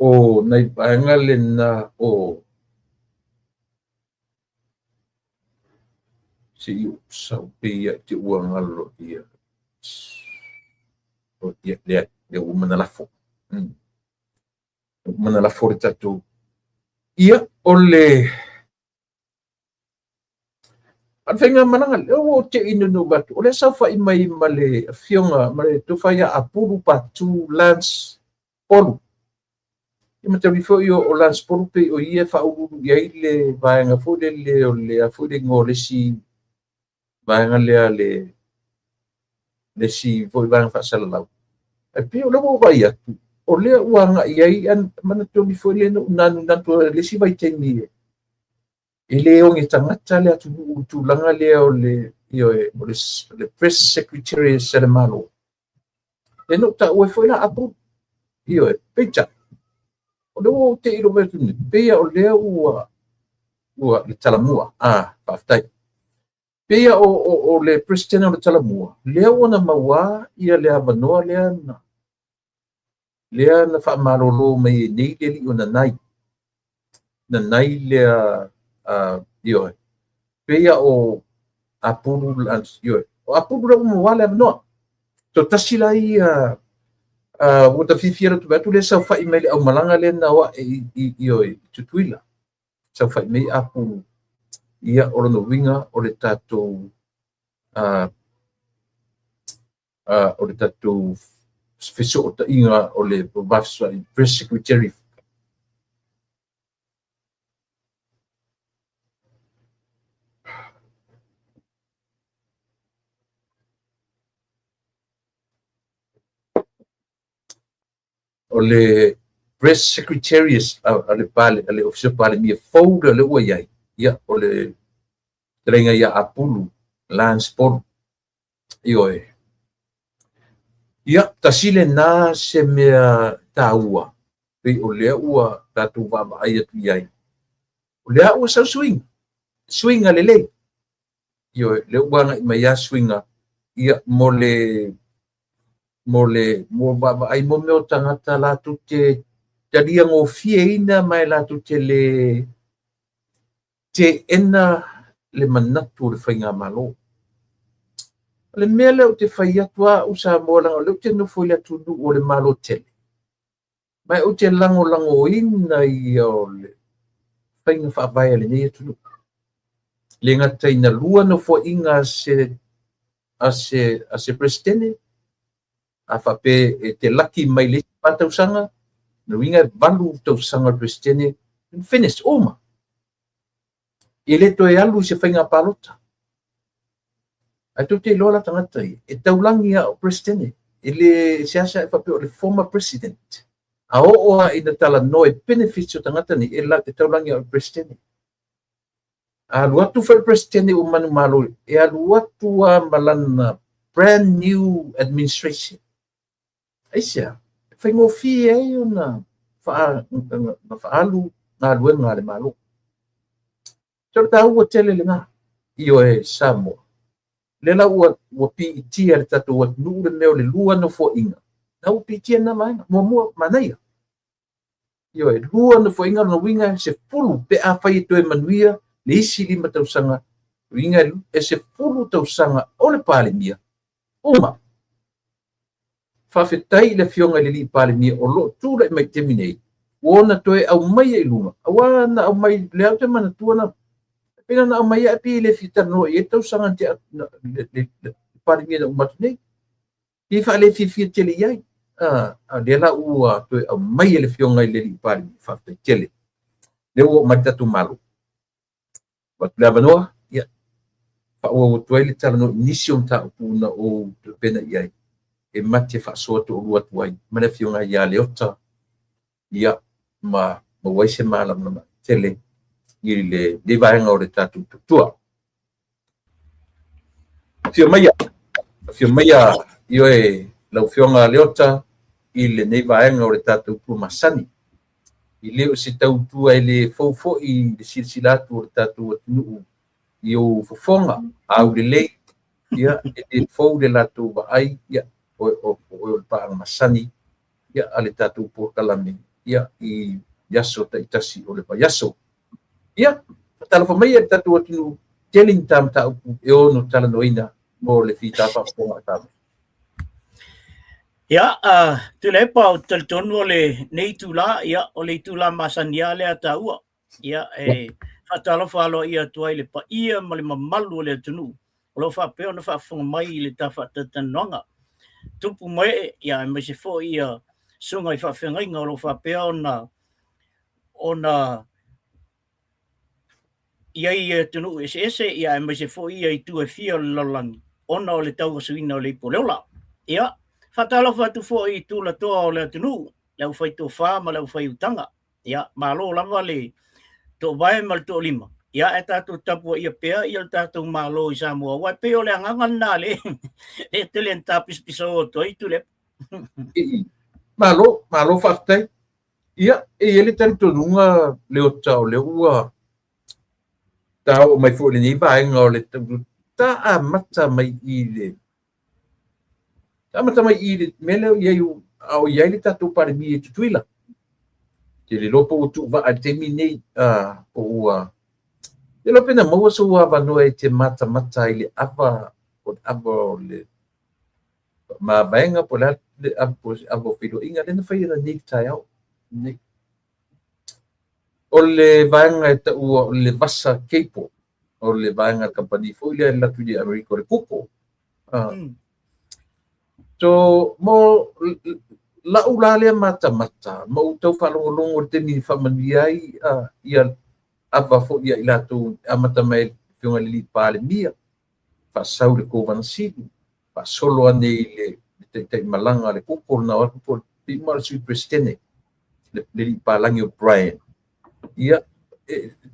o nai paanga le na o si u sau pia te uangalo ia o ia le o mana lafo mana lafo le tatu ia o le an fenga mananga o te inu no batu o le sa fa i mai male fionga male to fa ia apuru patu lance polu i mata bifo io o lance polu pe o ia fa u ia ile vaenga fo le o le fo le ngole si vaenga le si foi vaenga fa sala lau e pe o le mo vai atu o le uanga ia an mana to bifo le no nanu natu le si vai temi ele o nge tangata le atu tu langa le o le io le press secretary Selemalo e no ta o foi la apu io pecha o le o te iro vetu ni peia o le ua le talamua paftai peia o le president o le talamua le ona maua ia le avanoa le na fa malolo mai nei le ona nai le io peia o apuru io o apuru mo wala no to tasila ia o ta fifira tu batu le sa fa email au malanga le na wa io tutuila sa fa mai apuru ia o no winga o le tato o le tato fiso o ta inga o le bafsa press secretary o le press secretariat ale pale ale officer pale mi folder le ua ia o le trenga ia apulu lance port io ia tasile na se mea taua pe o le ua tatu va ai atu iai o le ua sa swing ale le io le ua mai ia swinga ia mo ba ai mo me o tangata la tu te tadia ngo fieina mai la tu te ena le manatu le fainga malo le mele o te faia tua usa mo la le te no foi la tu o le malo tele mai o te lango ina ia o le fainga fa vai le nei tu le ngata ina lua no fo inga se presidente a fa pe te laki mai le pata usanga no inga valu to usanga presidente finish oma ele to e alu se fainga palota atu te lola tangata e taulangi o presidente ele se asa fa pe o le former president a o ina tala no e benefits o tangata ni ela te taulangi o presidente a luatu fa presidente o manu malo e a luatu a malana brand new administration aisia fai ngo fi ai ona fa alu na luenga le malo so ta u tele le nga io e samo le la u pi tia le tatu wa nu le meo le lua no fo inga na u pi tia na mai mo manaia io e lua no fo inga no winga se fulu pe a fai to e manuia le isi lima tau sanga winga e se fulu tau sanga o le pale mia uma fafetai le fionga le li pale mia o lo tu le mai terminate wona to e au mai e lunga awana au mai le au te mana tuana pena na mai api le fita no e tau sanga te le pale mia o matu nei i fa le fifi te le iai de la ua to e au mai le fionga le li pale fafetai tele le o matatu malu wat lava noa ia fa o to le tala no inicio ta puna o pena iai e mate fa so to rua tuai mana fionga ia le ota ia ma waise malam na tele i le vaenga o le tatu tutua. Fia maia io e lau fionga leota i le nei vaenga o le tatu pu masani. I leo se tautua i le fofo i le silsilatu o le tatu atinu i o fofonga au le lei ia e le fou le latu vaai ia o le paanga masani ia a le tatu pu kalame ia i yaso taitasi o le payaso. Ia, tala fa mai e tatu atinu teling tam ta e ono tala noina mo le fita pa fonga tam. Ia, te lepa o taltonu o le nei tula, ia, o le tula masania le ata ua. Ia, whatalo whalo ia tuai le pa ia ma le mamalu o le atunu. O lo whapeo na whafonga mai i le tafa tatanonga. Tupu mai, ia, mai se fo ia sunga i whawhengainga o lo whapeo na ia i atunu ese, ia, mai se fo ia i tua fia o le lalangi. Ona o le tau suina o le ipo leola. Ia, whatalo whatu fo i tūla toa o le atunu, lau whai tō whā ma lau whai utanga. Ia, malo lava le tō vai ma le tō lima. Ia, e tātou tapua ia pēa, ia tātou malo i Samoa. Wai pēo le angangan nā le, e tele en tāpis piso o toi tu le. Malo whaktai. Ia, e ele tari tonunga leo tau leo ua. Tau mai fo le ni vaenga o le tau. Ta a mata mai i le. Tama i le mele iau au iai le tatu pare mi e tutuila. Te le lopo o tu va a terminei o ua. Le lope na maua so ua vanoa e te mata i le apa o le ma vaenga po le abo fido inga le na whaira nik tai au. O le vaenga e ta ua o le vasa keipo. O le vaenga kampani fo ile la tu di Ameriko le kupo. So mo la ulale mata mo tau falongolongo te ni famaniai ia ava fo ia ilato amata mai fionga li pale mia fa saule ko vansidi fa solo ane le te malanga le kupo na wa kupo pi mar su presidente le li palangi o Brian ia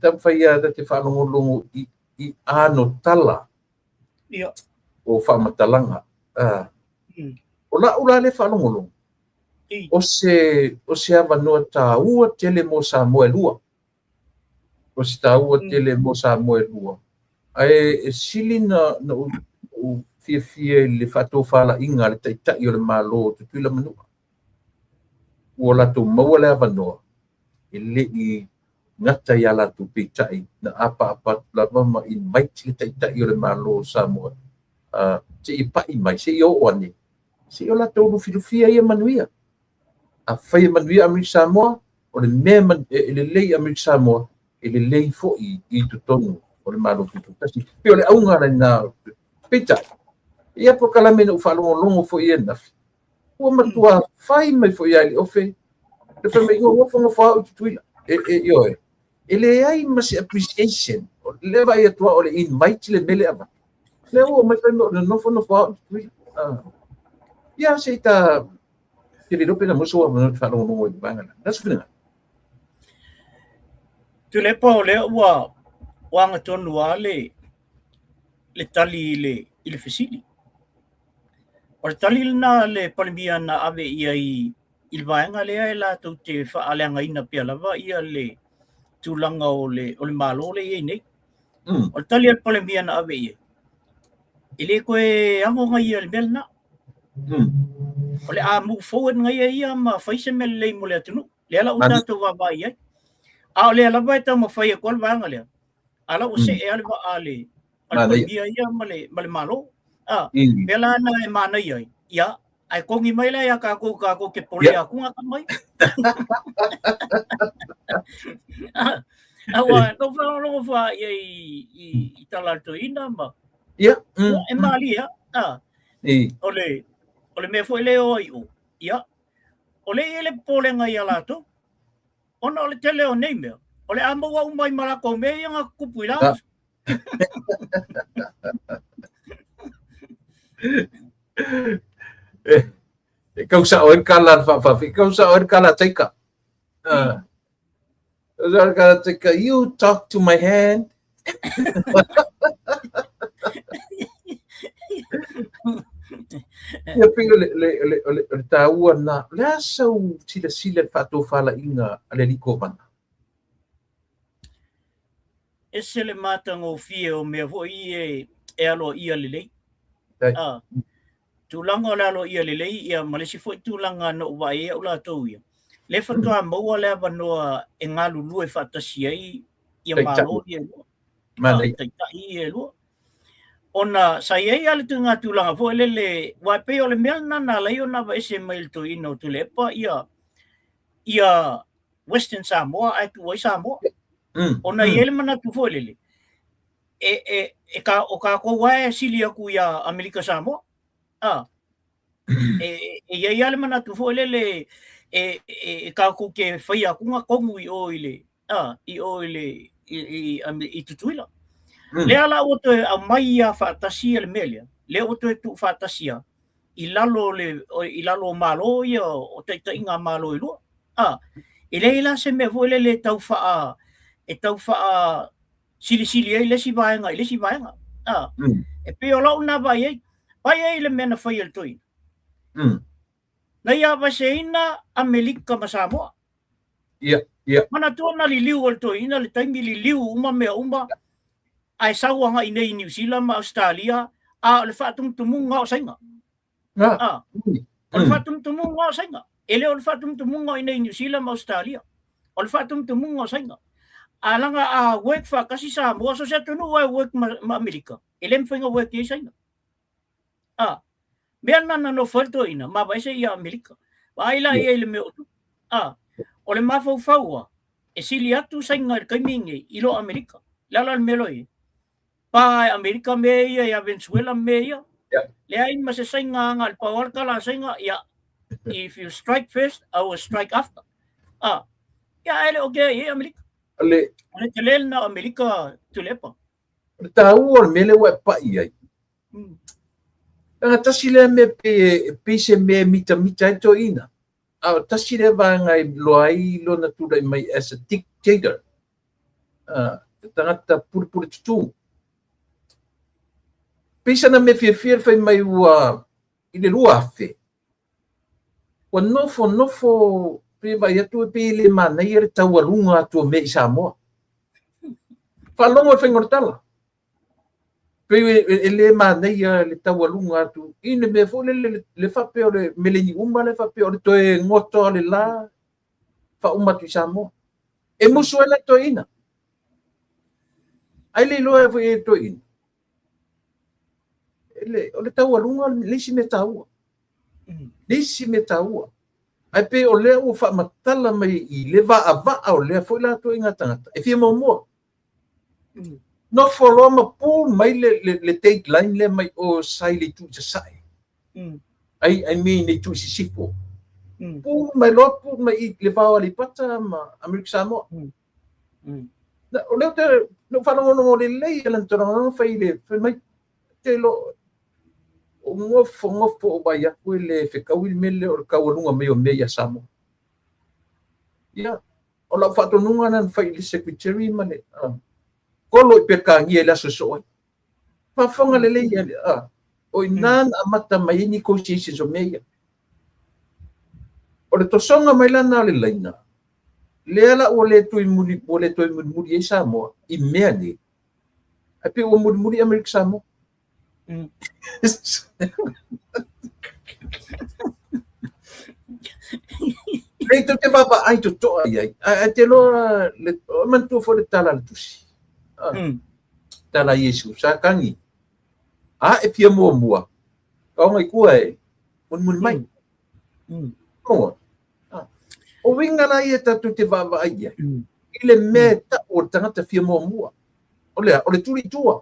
tam fa ia te falongolongo i ano tala ia o fa matalanga o la ula le whanongolo. O se ava noa tā ua tele mo Samoa lua. O se tā ua tele mo Samoa lua. Ai sili na u fia le whato whala inga le taitai o le malo te tuila manua. Ua lato maua le ava noa. E le i ngata ia lato peitai na apa lava ma in maiti le taitai o le malo Samoa. Se i pai mai, se i o oane. Se o la tōru filofia ia manuia. A whai manuia Amerika Samoa, o le mea le lei Amerika Samoa, e le lei fo i tutonu, o le malo pitu. Kasi, pe o le aungara na pita. Ia po kalamena u whalongo fo i enafi. Ua matua whai mai fo i ali ofe. Le whai mai ua whafonga whao i tutuila. Ioe. E le ai masi appreciation. Le vai atua o le in maiti le mele ava. Le ua mai whai mai o le nofo whao i tutuila. Ia se ta te le rope na moso a manu whanongo nongo i bangana. Nasu whina. Tu le pao le ua wanga tonu a le tali i le fesili. O le tali na le palimia na ave ia i le vaenga lea e la tau te whaaleanga ina pia lava ia le tūlanga o le malo le iei nei. O le tali al palimia na ave ia. Ile koe ango ngai ia le mel na. O le a move forward ngai ia ma faise me le mo le atunu. Le ala uta to va vai ai. A le ala vai ta ma fai ko le vanga le. Ala o se e ala va ale. Ala bia ia ma le malo. Bela na e mana ia. Ia ai kongi mai la ia ka ko ke pole aku ngaka mai. Awa no fa i talanto ina ma. Ia. E mali ia. O le me foi leo i o. Ia. O le ele pole ngai ala to. Ona o le tele o nei mea. O le amba wa umai marako me ia ngā kupu i lao. Kau sa oen kala whawhawhi. Kau sa oen kala teika. You talk to my hand. Ia pe le tāua na le asau sila whaatofalainga a le liko mana. E se le matango fie o mea foi e alo ia lelei. Tūlanga o le alo ia lelei, ia malesi foi tūlanga no wai e ula tau ia. Le whatua maua le avanoa e ngā lulu e whaatasi ai, ia malo ia lua. Taitai e lua. Ona sai ai ale tu ngā tūlanga fo le wai pe o le mea nana lai o na wa ese mail to ino tu le pa ia Western Samoa ai tu wai Samoa. Ona ele mana tu fo lele. E ka ko wai sili aku ia Amerika Samoa. Ia ia le mana tu fo lele e ka ko ke fai aku nga kongu i o ile. I tutuila. Le ala o te a mai a whaatasia le melia. Le o te tu whaatasia. I lalo malo ia o te inga malo i lua. I le ila se me voile le tau wha e tau wha sili ai lesi vaenga. E pe o lau na vai ai. Vai ai le mena whai al toi. Na ia vaseina Amerika ma Samoa. Mana tōna li liu al toi. Ina le taimi li liu uma mea uma. Ai sauanga i nei New Zealand ma Australia le whaatumutumunga o sainga. O le whaatumutumunga o sainga. Ele o le whaatumutumunga i nei New Zealand ma Australia. O le whaatumutumunga o sainga. Alanga a work whakasi Samoa so se tunu wai work ma Amerika. Ele mwhinga work i sainga. Mea nana no whalto ina ma waise i Amerika. Waila i ele me otu. O le mawhauwhaua e sili atu sainga kaimingi i lo Amerika. Lala le meloi. Pa Amerika meia ia Venezuela meia. Le ai ma se sainga anga le power kala sainga ia if you strike first I will strike after. Ia ele okay e Amerika. Ale tele na Amerika tulepa. Tau o mele wa pa ia. Nga tasile me pe se me mita to ina. Tasile va ngai loai lo na tu mai as a dictator. Tangata pur tu. Pisa na me fia fai mai ua i le rua afe. Wa nofo pe vai atu pe le mana i re tau alunga atu me i Samoa. Whalongo e whaingortala. Pe le mana i le tau alunga atu. Ine me fo le whape o le meleni uma le whape o le toe ngoto le la. Wha umatu i Samoa. E musu ele to ina. Ai le loa e to ina. O le tau alunga lisi me taua. Ai pe o lea o whaamatala mai i le va o lea foi la to inga tangata. E fia mua. No follow ma pu mai le take line le mai o sai le tu sai. Ai me ne tu sifo. Pu mai lo pu mai le va ali pata ma Amerika Samoa. O lea te no whanongono le lei e lantoranga fai mai te lo ngofo o vai aku le whekauil mele o le kaualunga meo mea Samoa. Ia, o la whatonunga nan whai le secretary mane. Kolo i pekangi e laso soa. Whawhanga le leia le o i nan amata mai negotiations o mea. O le tosonga mai lana le laina. Le ala o le tui muri e Samoa i mea ni. Ape o muri Amerika Samoa. Nei to te baba ai to ai te lo le man tu fo le tala le tusi tala Yesu sa kangi e pia mua o ngai kua e mun mai o winga na ia tatu te baba ai ile me ta o tangata fia mua o le turi tua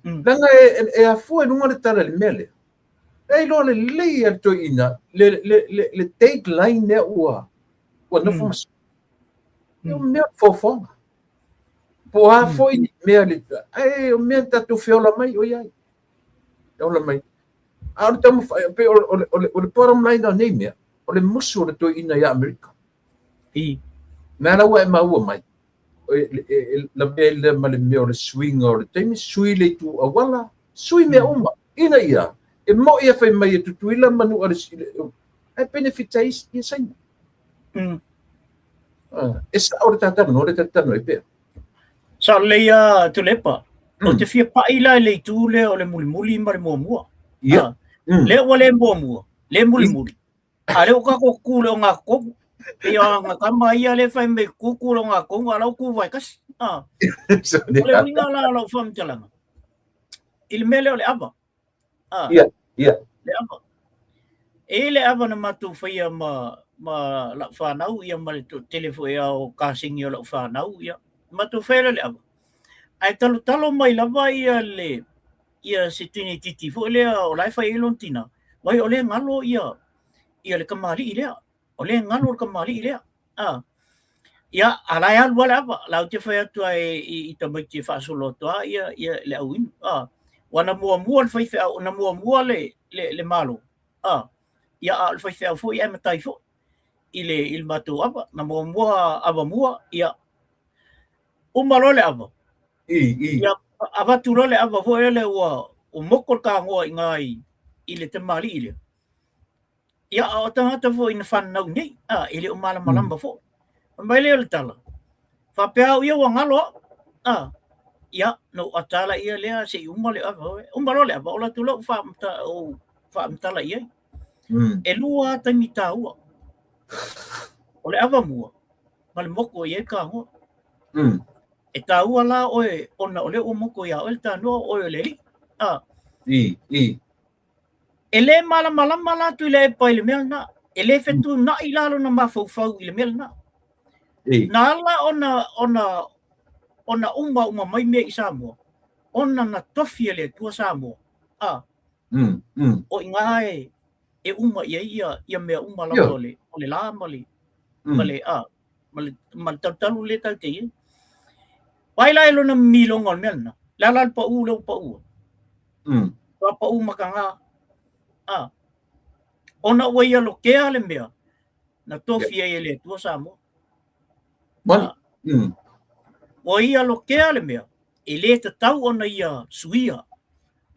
Langa a fu e nunga le tala le mele. Ei lo le lei al to ina le take line ne ua. Wa no fu mas. Eu me fofonga. Po a foi me le. Ei o me ta tu fiola mai o ia. Ola mai. A tam pe o le bottom line da nei me. O le musu le to ina ya Amerika. I. Nana wa mau mai. La belle ma le meo le swing o le temi sui le tu awala. Sui me uma. Ina ia. E mo ia fai mai tu tuila manu ala sile. Ai benefitais ia sai. Esa ora tatano e pe. Sa leia tu lepa. O te fia paila le tu le o le muli ma le mua. Ia. Le o le mua. Le muli. Ale o ka ko ku le o ngā koku. Ia ngā kama ia le whai me kuku le o ngā koku. Alau ku vai kasi. Le winga la alau whamtalanga. Il mele o le ava. Ia. Le ava. E le ava na matu whaia ma la whanau ia ma le telefo ia o kāsingi o la whanau ia. Matu whaia le ava. Ai talo mai lava ia le ia se tini titi fo lea o lai whai ilon tina. Wai o le ngalo ia le kamali i lea. O le ngalo kamali i lea. Ia alai alu wale apa. Lau te whai atua i tamai te whaasolo toa ia le au inu. Wana mua le whai whai na mua le malo. Ia al whai whai fo ia matai fo. I le matu apa. Na mua ava mua ia. Umalo le apa. Ia avatu le ava fo ele o moko ka ngoa i ngai i le te mali i le. Ia o tangata fo ina whanau nei. Ele o malama fo. Mai le tala. Whapea ia wa ngalo. Ia no atala ia lea se umale ava. Umalo le ava o la tula o whaamtala ia. E lua taimita ua. O le ava mua. Ma le moko ia ka ngoa. E tā ua la oe ona ole o moko ia oe tā noa oe le li. E le malama la tu le pa i le mea na. E le fetu na i lalo na mawhau i le mea na. Na ala ona uma mai mea i Samoa. Ona na tofi le tua Samoa. O i ngā e uma ia mea uma la o le la mali. Male tautalu le tau te ia. Paila elo na milonga mea na. Lala pa u leo pa u. Pa u makanga. Ona ua ia lo kea le mea. Na tofi e le tua Samoa. Ua ia lo kea le mea. E le te tau ona ia suia.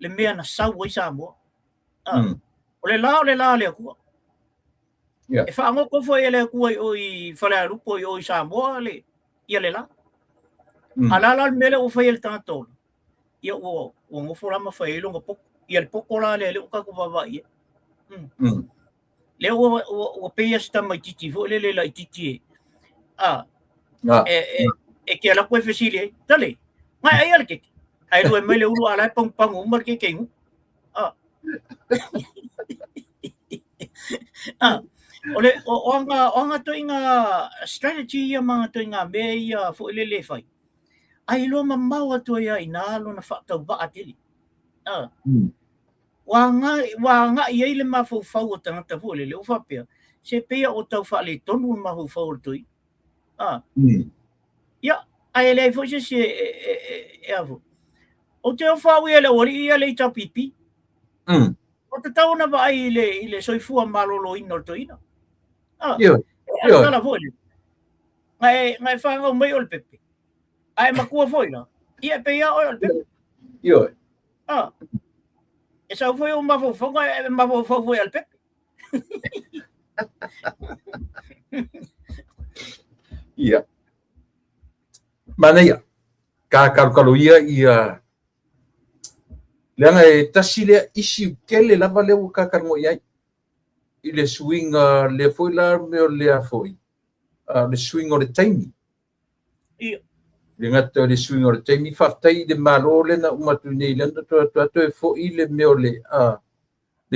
Le mea na sau i Samoa. O le la le akua. E whaangoko fo e le akua i whalea rupo i Samoa le. Ia le la. Alala mele o whai el tātou. Ia o ngofo rama whai longa poko. Ia le poko la le o kako wawa ia. Le o peia sta mai titi fo le la i titi e ke ala koe whesili e. Tale. Ngai ai ala keke. Ai lua mai le uru alai pang umar ke kengu. O anga to inga strategy ia mga to inga me ia fo le whai. Ai lo mamau atu ia ina lo na whakatau wa atili. Wanga ia ile mawhau o tangata fo le o whapea. Se pea o tau whale tonu mawhau o tui. Ia, ai le fo se e avu. O te o whau ia le ori ia le tapipi. O te tau na wa ai le soifua malolo ino to ina. Ia. Tala fo le. Ngai whanga o mai o le pepe. Ai makua foi la. Ia pe ia o pepe. Ia. E sa foi o mafo foi al pepe. Ia. Mana ia. Ka karu ia. Leanga e tasi lea isi kele lava leo ka karango iai. I le swing le foi la meo lea foi. Le swing o le taimi. Ia. Le ngata le swing o le taimi whaftai de malo le na umatu nei lenda to e foi le meo le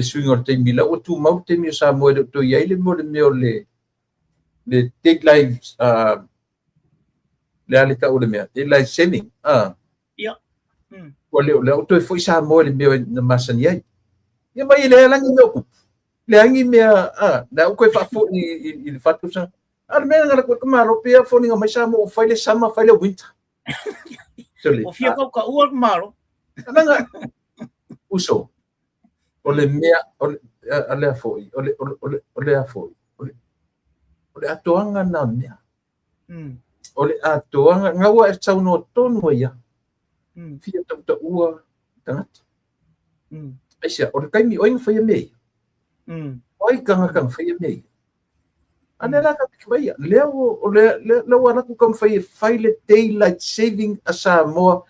swing o le taimi la o tu mau te meo sa moe to iai le meo le deadline le ale ka o le mea. Deadline saving. Ia. O le o to foi sa moe le meo na masani ai. Ia mai le langi meo ku. Le angi mea na o koe whafo i le fatu sa. Ar mea ngara koe kamaro pia fo ni ngamai sa mo o whaile sama whaile winter. O fia kau ka ua kamaro. Nanga uso. O le mea o le afoi. O le afoi. o le atoanga na mea. O le atoanga ngaua e tau no tonu ia. Fia tau ua tangata. Aisia, o le kaimi oinga whaia mei. Oi kanga whaia mei. Ane la ka pikiwaia. Leo o leo alaku kam whaile daylight saving a Samoa.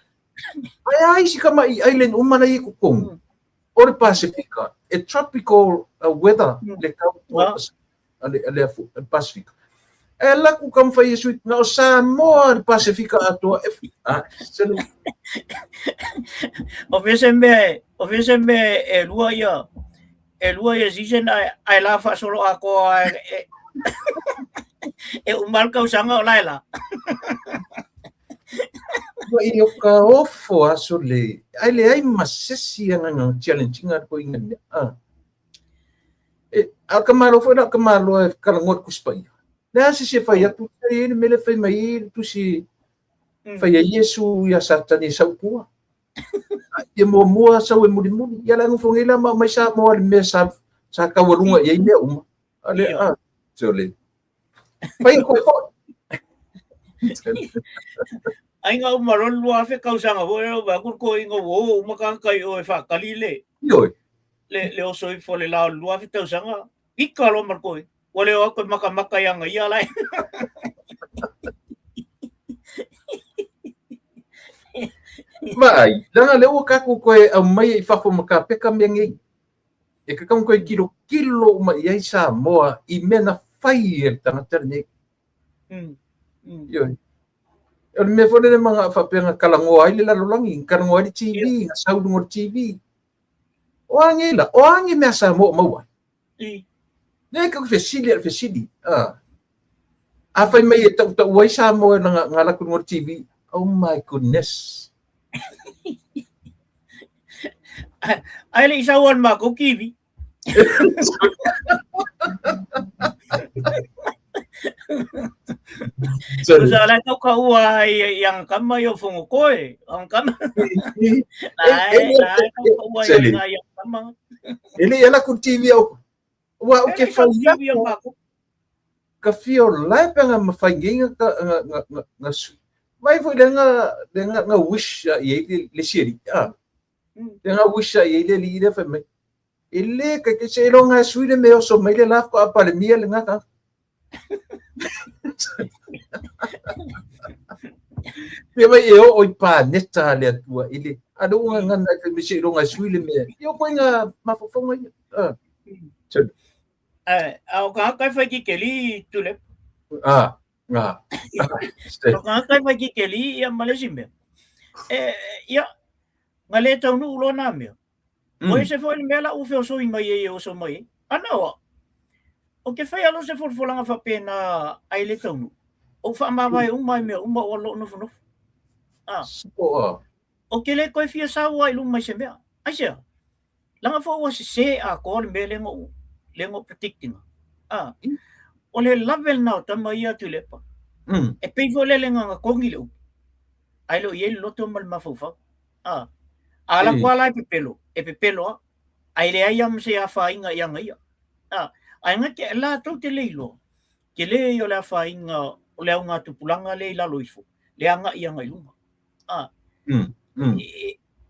Ai si kama i island umana i kukong. O le Pasifika. E tropical weather le kau le Pasifika. E laku kam whaia sui na o Samoa le Pasifika atua. O fese me e lua ia season ai la fa solo ako e umal ka usanga o laila. I o ka ofo aso le ai le ai masesi nga challenging ko inga a kamalo fo na kamalo e kalangot kuspai na se fai atu e mele fai mai tu si fai Yesu ya satani sauku e mo sa we muri ya la ngofongela mai sa mo le mesa sa ka warunga ye me ale jole fai ko ai nga umaron lua fe kausanga ho ba ko ingo wo makang kai o fa kalile le o soi fo le la lua fe tausanga ikalo marko ole o ko maka yang ia lai mai langa le o ka ko e mai fa fo maka peka mengi e ka kam ko kilo mai ai sa mo I mena fai e tangata ni yo me fo le mga fapenga kalango ai le lalolangi kalango ai TV nga saudu ngor TV o angi me sa mo mau ne ka fesili a fai mai e tau ai sa mo nga la ngor TV oh my goodness ai le isawan ma ko kiwi Usala kau kaua yang kama yo fungo koe, ang kama. Lai kau kaua yang kama. Ele ela ku TV au. Wa o ke fai ka fio lai panga mafanginga nga mai foi nga wish ye le seri nga wish ye le li fa mai ele ka ke se lo nga suide me o so mai le laf ko apa le mia le nga ka Pia mai e o pa neta le atua ile ado nga na ke me se lo nga suide me yo ko nga mafofonga au ka kai fa ki keli tule nga kai fa ki keli ya malesimbe ya ngale tau nu lo na me o se foi mela u fe so mai e o so mai ana o ke fai alo se folanga fa pena ai le tau nu o fa ma vai mai me uma o lo no no o ke le ko fia sa wa lu mai se me ai se langa fo wa se a ko le mele ngo predicting o le level now tama ia tu le pa e pe vo le nga kongi le ai lo ye lo to mal mafufa ala kwala e pepelo ai le ayam se a fa inga yang ia ai nga ke la to te leilo ke le yo la fa inga o le nga tu pulanga le la loifo le anga ia nga ilunga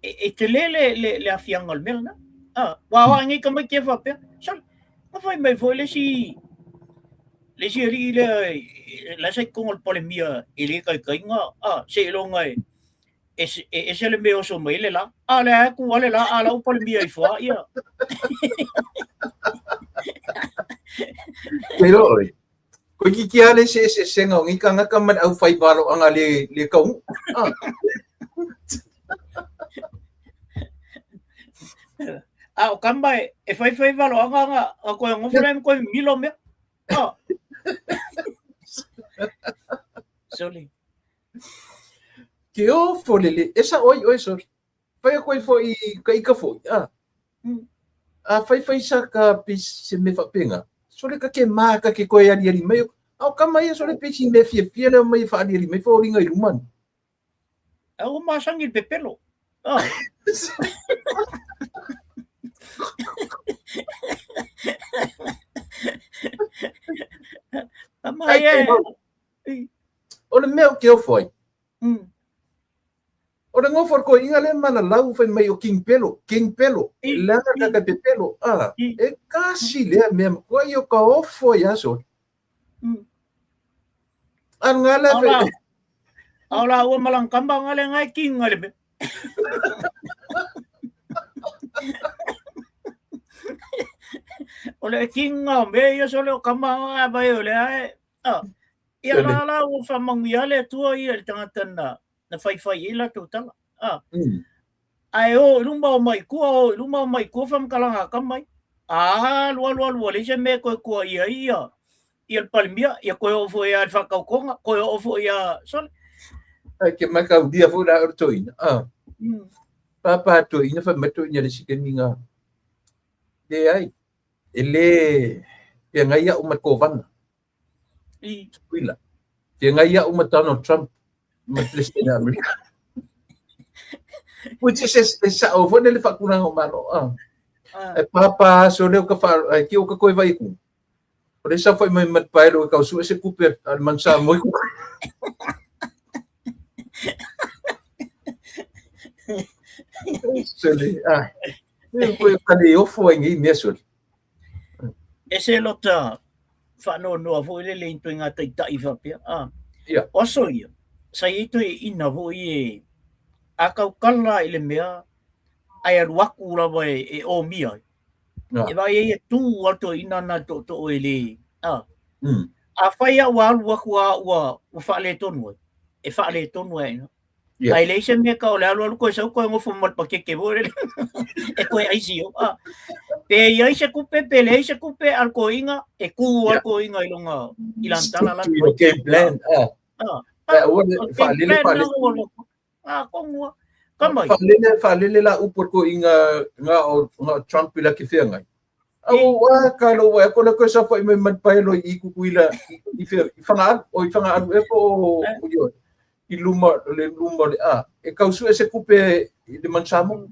e te le afianga al melna wa ngi ka mai ke fa pe sal ma fai mai foi le si ri le la sai con el polemia ile kai nga se lo ngai ese le meo so mai le la ale ku ale la ala u polemia I fa ia pero ko ki ale se senga ngi ka nga ka man au fai balo anga le ka o kamba e fai valo anga ko ngo frame ko milo me Soli que o folele esa oi so fai ko foi kai ka foi fai sa ka pis se me fa penga sole ka ke ma ka ke ko ya ni mai au kama ia sole pis me fia le mai fa ni mai fo ringa iluman au ma sangi pepelo Mai O le mea o ke o foi. O le ngofo ko inga le mana lau fai mai o King Pelo. Le ka te pelo. E kasi le mea ko i o ka ofo ya so. An ngale fe. Ala o malang kambang ngale ngai king ngale be. Ole king ngombe yo solo kambang ba yo le ai. Ia la o fa mangia le tua i le tangata na fai ila tu tala. Ai o lumba mai ku fam kalanga kamai. Lua le se me ko ia ia el palmia ia ko o foi al fa konga ko o foi ia sol. Ai ke maka dia fu da ortoina. Papa to ina fa meto ina le sikeninga. De ai. Ele pe ngai o makovana. Wila. Pe ngai o Donald Trump. Ma presidente Amerika. Which is sa o fo le fa kuna o mano. Papa so le ka fa ki o ka koi vai ku. Por eso foi mai mat pai lo ka su ese kuper al mansa moi ku. Sele foi ka le o foi ngi meso. Ese lota fa no foi le into nga tai fa pia. Oso ia. Sa ito ina voi akau kala ile mea ai waku la vai o mia. E vai e tu alto ina na to ele. A fai a wa fa le tonu. E fa le tonu ai no. Ai le se me ka o le alu ko sa ko ngo fu mat pa ke bore. E ko ai sio. Pe ia se kupe pele se kupe al ko inga e ku al ko inga ilonga ilantala la. Game plan. Fa le la upor ko inga nga Trump ila ki fia ngai. Wa kalo wa ko le ko sa fa me man pa lo I ku ila I fanga e ko yo I luma le e ka su ese kupe de mansamo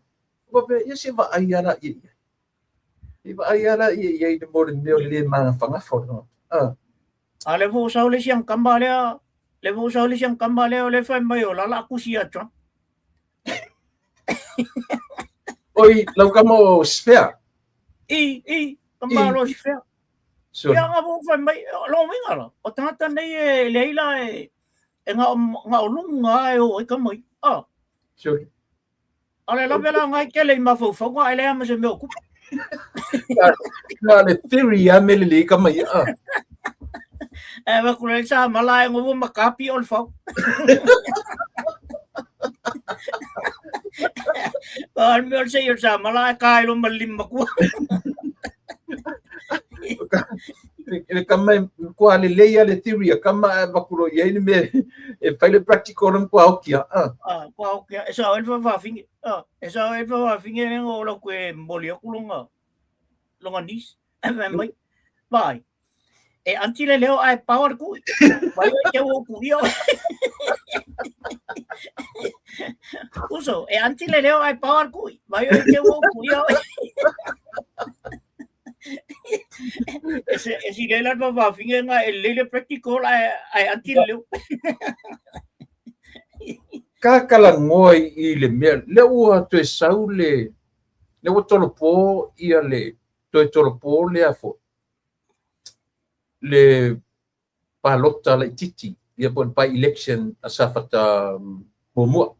ko pe ye se va ayala I va ayala I de mo le ma fanga fo no ale vo sa le siang kambale le vo sa le siang kambale le fa mai o la ku sia Trump. Oi, lau ka mo spare. Kambalo spare. Ia nga mo fa mai lo minga la. O tata nei leila nga o lunga o ka mai. Sure. Ale la bela nga ke le ma fo nga ele ma se me ku. Na le theory a me le ka mai. Ba ku le sa malai ngo ma kapi ol fo. Al mio se io sa malai kai lo malim ku. Kama ko ale leia le theory kama bakuro ye ni me e file practical ko aukia ko aukia esa el fa finge esa el fa finge ngo lo ko molio kulunga longa nis mai vai e anti le leo ai power ku vai ke wo ku yo uso e anti le leo ai power ku vai ke wo ku yo ese le la va finge nga el le practical ai anti le ka kala ngoi I le me le ua to saule le o tolo po ia le to tolo po le afo le palota le titi ia pon pa election asafata mo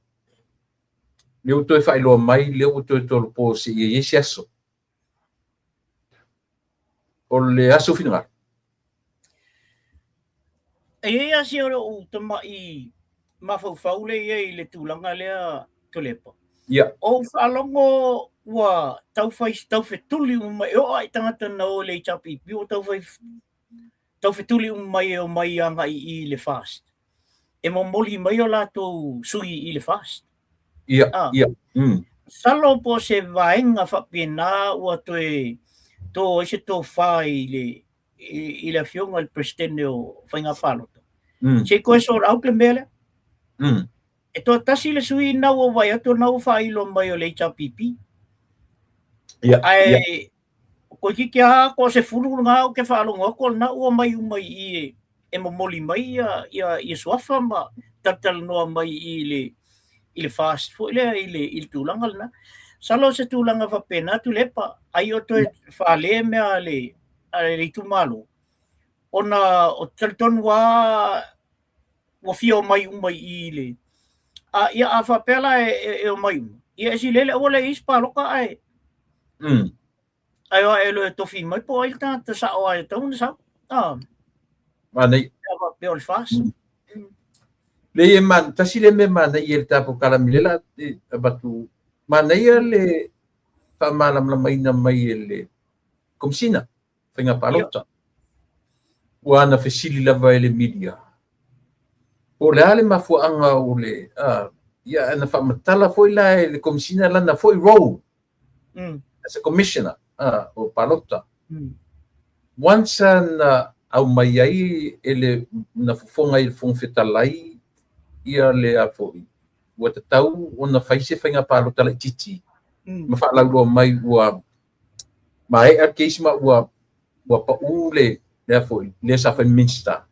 le o to fa lo mai le o to tolo po si ye siaso o le aso final. E asi o tama I mafau le I le tulanga lea tolepa. O falongo wa tau fetuli mai o ai tangata na o le chapi pi o tau fetuli mai o mai anga I le fast. E momoli mai o lato sui I le fast. Salo po se vaenga fapina o to ese to fai I le fionga il presidente o fainga palota. Se ko so au le mele. E to tasi le sui na o vai ato na o fai lo mai o le chapipi. Ai ko ki kia ko se fulu nga o ke falo ngo ko na o mai I e momoli mai ia suafa ma tatalanoa mai i le fast food i le tulaga lana salo se tulaga faapena atu lepa ai o toe faale mea le itumalo ona o talitonu ua fia o mai uma i le ia a faapela e o mai uma ia e silele ua le isi paloka ae ai e lo tofi mai po ai ta sao ai tau na sao manei pe o le fast le e man tasi le me manei e le tapo kalamilela batu manei le faamalamamaina mai le komisina faiga palota ua ana fesili lava e le media o le ale mafuaaga o le ia ana faamatala foi la e le komisina lana foi role as a commissioner o palota once na au mai ai ele na fofonga i fongfetalai ia le a foi ua tatau ona faise faiga palota lai titi ma faalau mai ua mai a case ma ua pau le a foi le sa minsta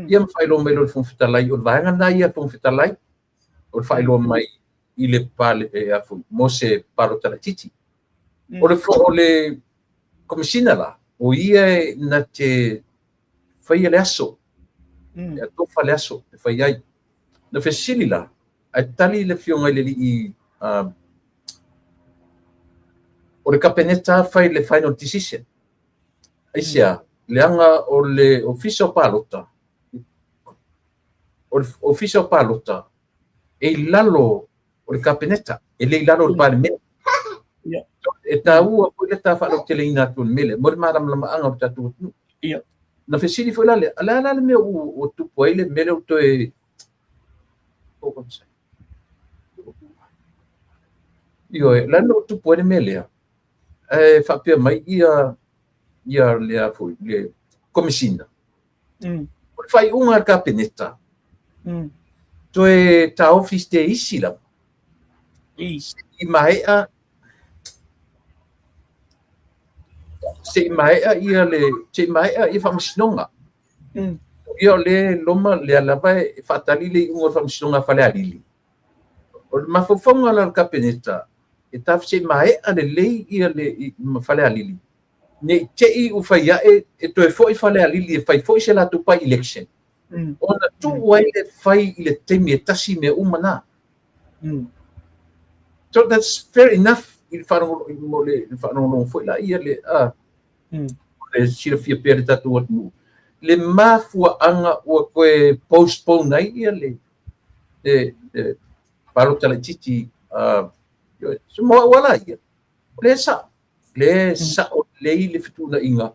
ia ma failo mai lo fongfetalai o vaenga na ia fongfetalai o failo mai i le pale e a foi mo se palota lai titi o le komisina la o ia na te fai le aso e tofa le aso e fai ai na fesili la ai tali le fionga le i o le kapeneta fai le final decision ai sia leanga o le official palota o le official palota e lalo o le kapeneta e le lalo le parlemento e tau a pule ta fa lo tele ina tu mele mo maram lama anga ta tu na fesili foi la le me o tu poile mele o to e o como se la no tu poile mele fa pe mai ia le a foi le komisina o fai unha kapeneta to e ta office de isila i mai a se mai ia le se mai ia famsinonga ia le loma le lava fatali le un famsinonga fale alili o mafofonga la kapeneta e taf se mai ale le ia le fale alili ne te i u faia e to e foi fale alili e fai foi se la tu pa election ona tu wai le fai le temi tasi me umana so that's fair enough il faro no foi la ia le le sila fia pere tatu atu le mafua anga o koe postpone ai ia le palota la titi so mo wala ia le sa o le fituna inga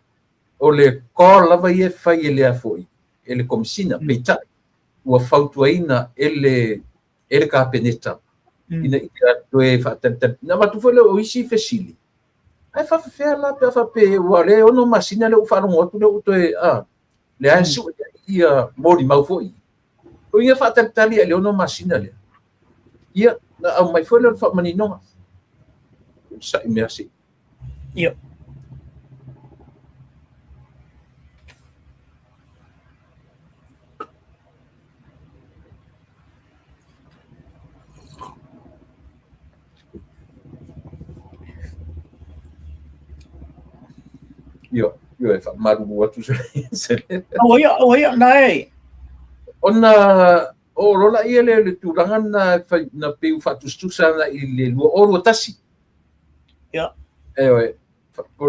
o le call lava ia fai ele a foi ele komisina peta ua fautuaina ele kapeneta ina ia toe faatata na matu foi le o isi fesili ai fa fea la pe fa pe wale ono masina le ufa no tu le toe le ai su ia mori mau foi o ia fa tali le ono masina le ia na mai foi le fa mani no sa merci ia io e fa maru atu se o ia nai ona o rola ia le turanga na peu fatustusa na i le lua oro tasi ia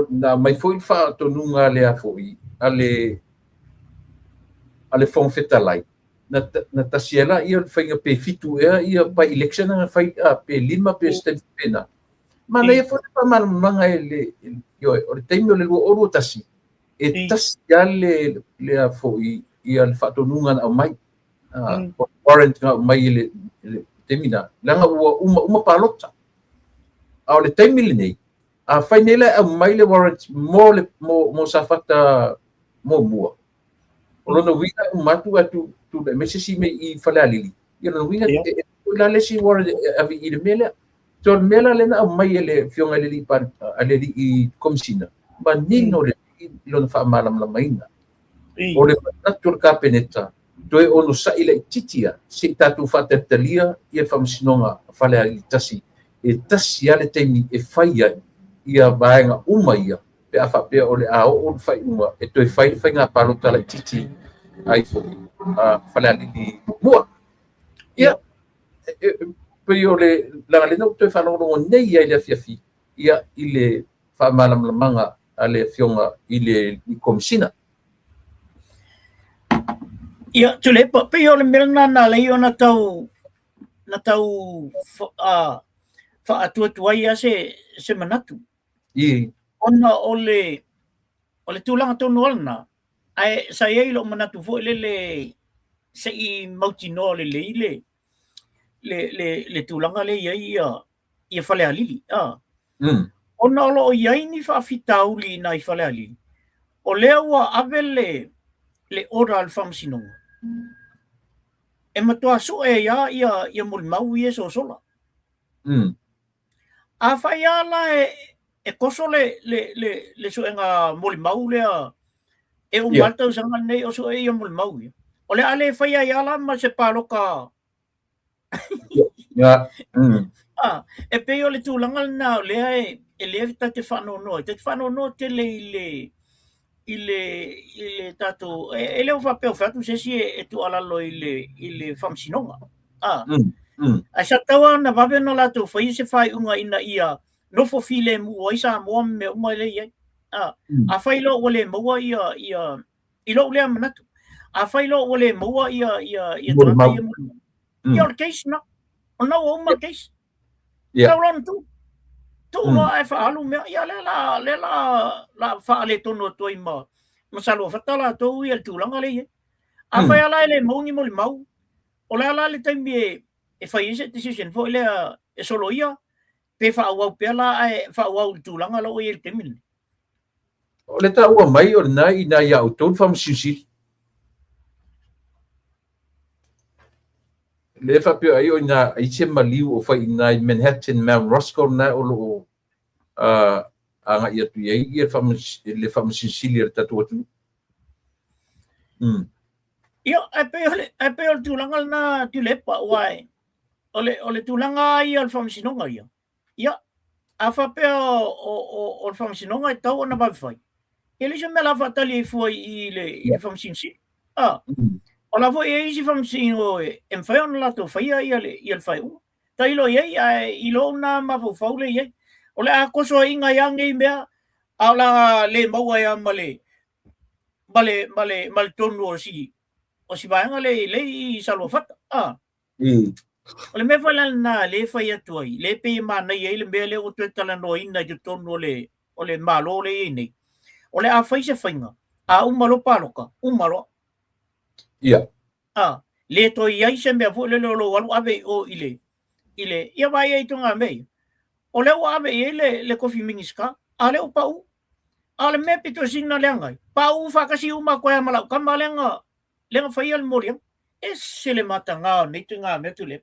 na mai foi fa tonunga le a foi ale fongfetalai na tasiela ia fainga pe fitu ia pa election na fai pe lima pe stepena mana ia foi pa manga ele o le taimi o le lua oro tasi e tasi le a foi ia le fatonunga na mai warrant mai le temina langa uma palota au le taimi le nei a fai nela a mai le warrant mo safata mo mua o lona wina umatu atu tu le mesesi me i fale alili ia lona wina la lesi warrant avi i le mele so le mela lena mai le fionga le li par ale i komisina ma nino le lona fa malam la maina o le manatu le kapeneta toe ono saʻi leʻi titia seʻi tatou faatatalia ia faamasinoga faleali tasi e tasi a le taimi e fai ai ia vaega uma ia pe a faapea o le a oo le faiʻuga e toe fai le faiga palota leʻi titi ai foʻi falealili mua ia pei o le lagalena o toe faalogologo nei ai le afiafi ia i le faamalamalamaga a le afioga i le komisina. Ia tule pe o le melna na le ona tau fa atu ai se manatu I ona ole tulanga tonu ona ai sa ye lo manatu fo le se I mautino le tulanga le ia fale alili ona o ia ni fa fitauli na I fale alili o le wa avele le ora al famsinonga e matua su e ia mulmau ia so sola a fai ala e koso le so enga mulmau lea e umalta usanga nei o so e ia mulmau ia o le ale fai ala ma se paloka e pe o le tulanga na le e le te whano no te le I le tato e le fa pe fa tu se si e tu ala lo I le famsinonga a sa tawa na va no la tu foi se fai unga ina ia no fo file mu o isa mo me mo le ia a fai lo ole mo ia I lo le manatu a fai lo ole mo ia trata ia o case na no o ma case ia tu lo e fa alu me ia le la fa le tono to ima masalo fatala to ia tu langa le a fa ala le mo ni mo le mau o la le taimi e fa ise decision fo le e solo ia pe fa wa pe la e fa wa tu langa lo ia taimi o le ta ua mai o na ina ia o ton fam sisi le fa pe ai o na I se maliu o fa ina Manhattan Mount Roscoe na o lo anga ia tu ia le fam sisi le tatu atu ia e pe o tu langa na tu le pa wai ole tu langa ia al fam sinonga ia a fa pe o fam sinonga e tau na ba fai ele se me la fatali foi I le fam sinsi o la foi e si fam sin o en fai on la to fai ia le fai tai lo ia I lo na ma fo faule ia o le a koso inga yang I mea ala le maua ia male tonu o si vaenga le I salofata o le me fala na le fai atu ai le pe mana ia le mea le o te tala no ina ju tonu o le malo le nei o le a fai se fainga a umalo paloka umalo ia le to ia se mea fo le lo walu ave o ile ia vai ai tonga mei o le wa ave le kofi mingiska a le o pau a le me pito sina le ngai pau fa kasi uma ko ya mala kamalenga lenga fai al moriang e se le matanga nei tunga me tu le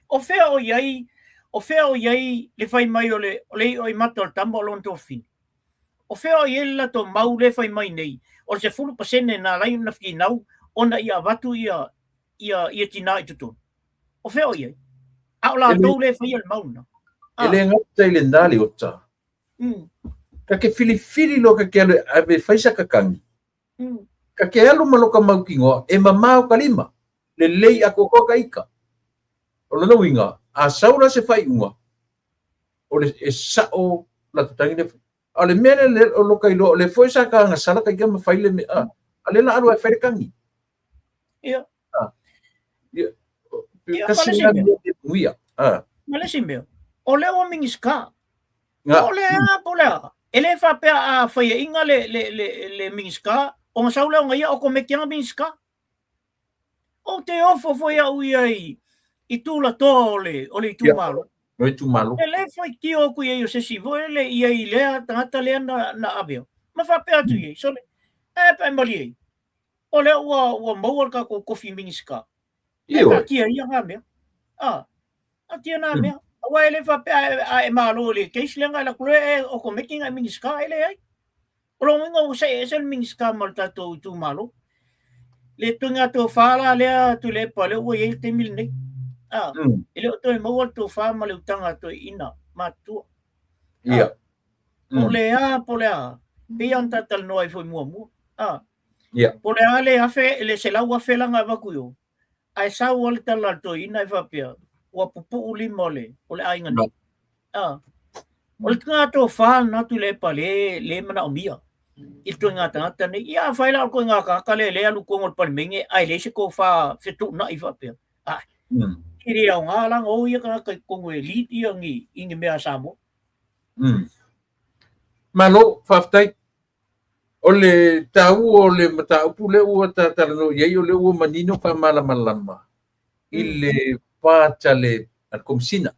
o fe o iai le fai mai o le o I matal tambo lon to fin o fe o iai la to mau le fai mai nei o se fulu pasene na lai na finau ona ia watu ia tina I tutu o fe o iai a la to le fai al mauna ele ngata ile ndali ota ka ke fili lo ka ke ave faisa ka kangi ka ke alu maloka maukingo e mamao kalima le lei akoko ka ika o lo winga a saula se fai unga o le e sao la tutangi le ale mele le o lo kai lo le foi sa ka nga sala ka ke ma fai le me ale la alu e fai kangi ia ka singa le muia male simbeo o le o mingiska o le a pole ele fa pe a fai inga le mingiska o saula o ia o ko me kia mingiska o te ofo foi a ui I tu la tole o le tu malo no tu malo ele foi ki o ku ia se si vole ia I le tata le na avio ma fa pe atu ia so le e pe mali o le o mo ka ko kofi mingiska ia ki ia nga me a tia na me wa ele fa pe a malo le ke slenga la kule o ko making a mingiska ele ai o lo mingo se el mingiska malta tu malo le tunga to fala le tu le pale o ye te mil nei ele to e mo to fa ma le tanga to ina matu ia pole a pian tatal no ai foi mo ia pole a le afe le se la wa fe langa va kuyo ai sa wal tal to ina fa pia wa pupu uli mole ole ai ngani ole tunga to fa na tu le pale le mana omia itu ngata ngata ni ia fa la ko ngaka ka le alu ko ngol palmenge ai le se ko fa fitu na i fa pia iri au ngalang o ia ka ko ngwe li ia ngi ingi mea samo malo faftai ole tau ole mata pule o ta no ye ole o manino fa mala malama ile pachale al komsina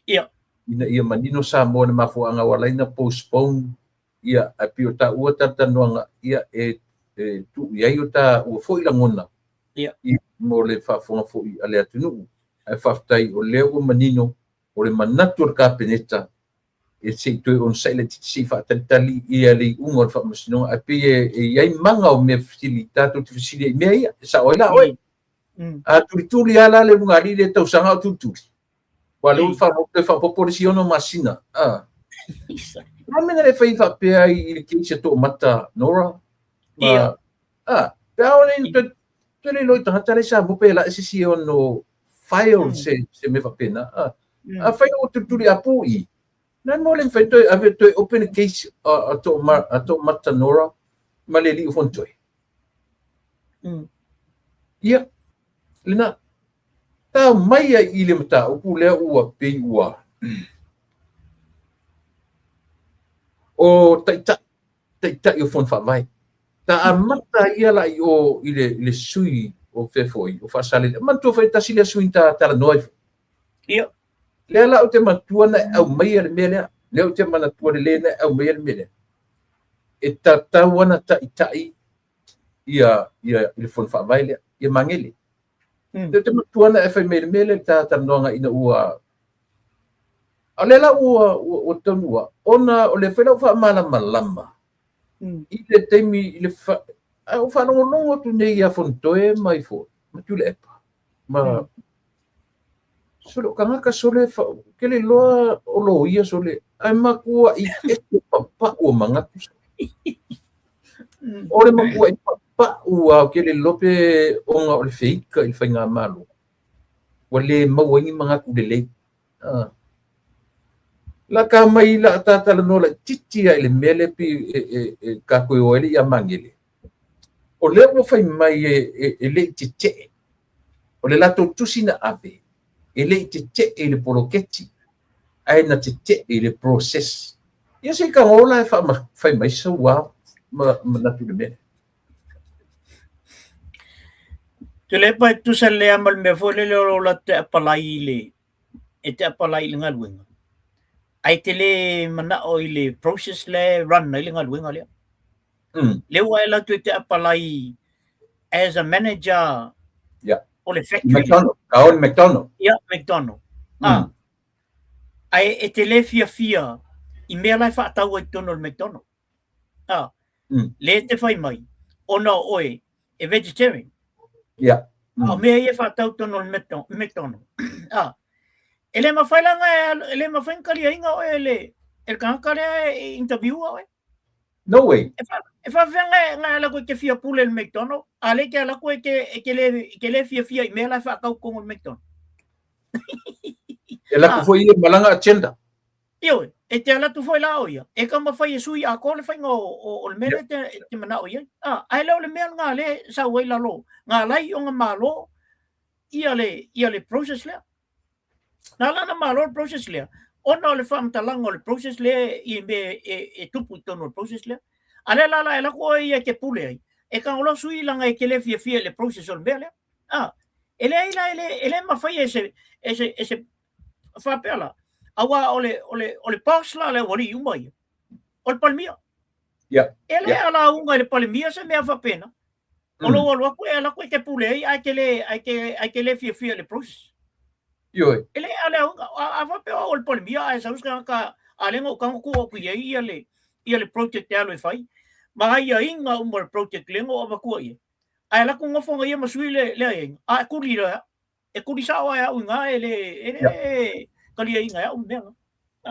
ia manino samo na mafu anga wala ina postpone ia apio ta ua tatanuanga ia tu ia ta ua foi la ngona ia mo le fa fonga foi ale atunu ai faftai o le o manino o le manatu ka peneta e se tu on sai le si fa tali ia le ungo fa masino api ia manga o me facilitato tu facilite me ia sa oila oi a tu ala le ngali le tau sanga tu wala fa mo te fa proporciono masina Ramena le fai fa pe ai i ke se to mata Nora. Ia. Pao le te le loi tanga tare sa mo pe la si ono file se me fa pena. Fai o tu apu i. Na mo le fai to ave to open case to mata Nora ma le li o fontoi. Ia. Lena ta mai i le mata o ku le ua pe ua. O ta i fon fa vai ta amata ia la o ile sui o fefoi o fa sale man to fa ta sile sui ta noi ia le la o te matua na au mai le mele le o te mana tua le na au mai le mele e ta wana ta ia ile fon fa vai le ia mangele le te matua na fa mele ta noanga ina ua alela o tonua ona o le fela fa malama i le temi i le fa o fa no tu nei a fontoe mai fo ma tu le ma solo kanga ka sole fa ke le lo o lo ia sole ai ma ku i e papa o manga o le ma ku i papa o ke le lope onga o le feika il fa nga malo o le mawangi manga ku le la ka mai la tata la no la titi ai le mele pi ka ko o ele ya mangele o le mo fai mai le titi o le lato tusina ape ele titi ele poloketi ai na titi ele process ia se ka ola fa fai mai so wa na tu le mele tu le pa tu sa le amal me fo le lo la te apalai le e te apalai le ngalwenga ai te le mana o ile process le run le ngalwenga le le wa la tu te apalai as a manager o le factory McDonald McDonald ai e te le fia i mea lai fa tau ai tono le McDonald le te fai mai ona oe e vegetarian mea ia fa tau tono le McDonald ele mafai kali inga o ele kan kali interview o no way e fa venga la ko ke fia pule el McDonald ale ke la ko ke le fia me la fa ka ko el McDonald ela ko foi malanga agenda yo e te ala tu foi la o ia e ka mafai sui a ko le fa o le mele te mana o ia ai le me nga le sa wai la lo nga lai o nga malo ia le process le na malo process le ona le fam talango le process le i me e tupu tono process le ale la ko ia ke pule ai e ka ola sui langa e ke le fia le process o bele ele ma fai ese fa pela awa ole pass la le wali umai ol palmia ele ala unga le palmia se me fa pena olo ko ala ko ke pule ai ke le fia le process ele ale ava pe o polmia ai sa uska ka ale ngo kan ku ku ia le project ya lo fai ma ia inga project le ngo ava ku ia ai la ku ngofo ia masui le a ku lira e ku sa wa ya unga ele kalia inga ya umbe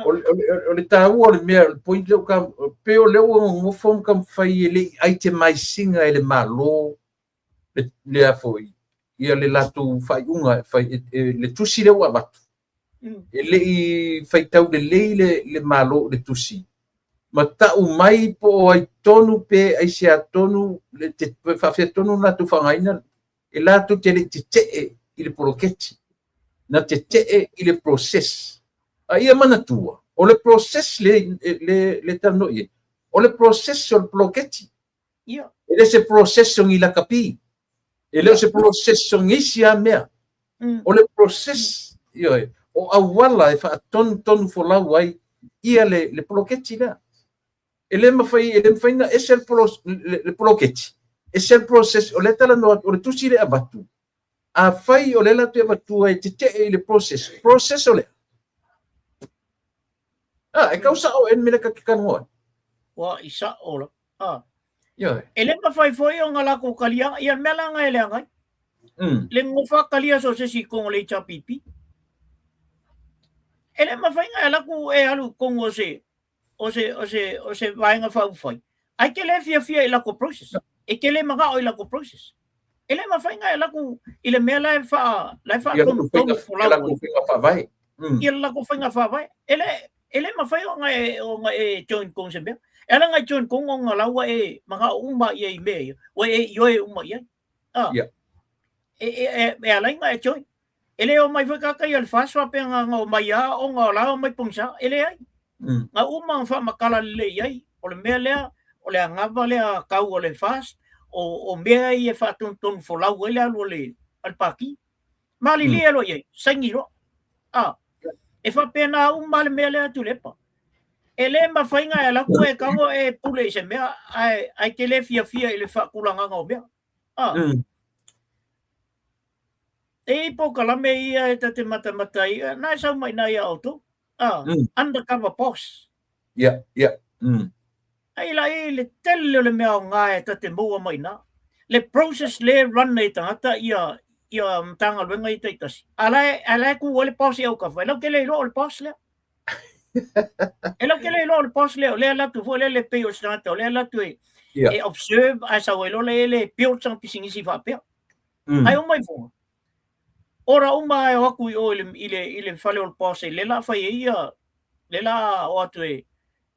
o le tāua o le mea point leo ka pe o leo o fom kam fai ele ai te mai singa ele malo le afoi ia le latu fai unga fai le tusi leo abatu ele i fai tau le malo le tusi ma tau mai po ai tonu pe ai se tonu le te fa fe tonu na tu fangaina e latu te te i le proketi na te i le process ia manatua o le process le tano ye o le process o le proketi ia ele se process ngi la kapi ele se process ngi sia mea o le process ia o awala e fa ton fo la wai ia le proketi la ele mafai na esel le proketi esel process o le tala no o le tusi le abatu a fai o le la te abatu e te le process o le e causa o en mele ka kangoa wa isa ola ia ele mafai foi o ngala ko kalia ia mela nga ele ngai le ngofa kalia so se si ko le chapipi ele mafai nga la ku e alu ko se vai nga fa fai ai ke le fia ila ko process e ke le maga o ila ko process ele mafai nga la ku ile mela fa ton fo la ku fa vai ia la ko fa vai ele mafai o nga join kong se be ela nga join kong nga lawa e mga uma ye me o yo uma ye ela nga join ele o mai foi ka ia fa pe nga mai ya o nga la mai pungsa ele ai nga uma fa makala le ai o le mele o le nga vale ka o le fast o me ai fa ton fo la ele le al paki mali le lo ye sangiro e fa pena uma le mele tu lepa ele mafai nga ela ku e kango e pule se mea ai ke le fia ele fa kulanga nga mea e po kala me ia e te mata ia na sa mai na ia auto undercover boss ai la le tele le mea nga e te mua mai na le process le run nei tangata ia mtanga luenga i teitasi ala ku ole boss ia ka fa lo ke le lo le boss le ela ke le lo pos le la tu vole le pe o stata le la tu e observe as a welo le pio sang pising si va pe ai o mai vo ora uma e aku o ile fale o pos le la fa ia le la o tu e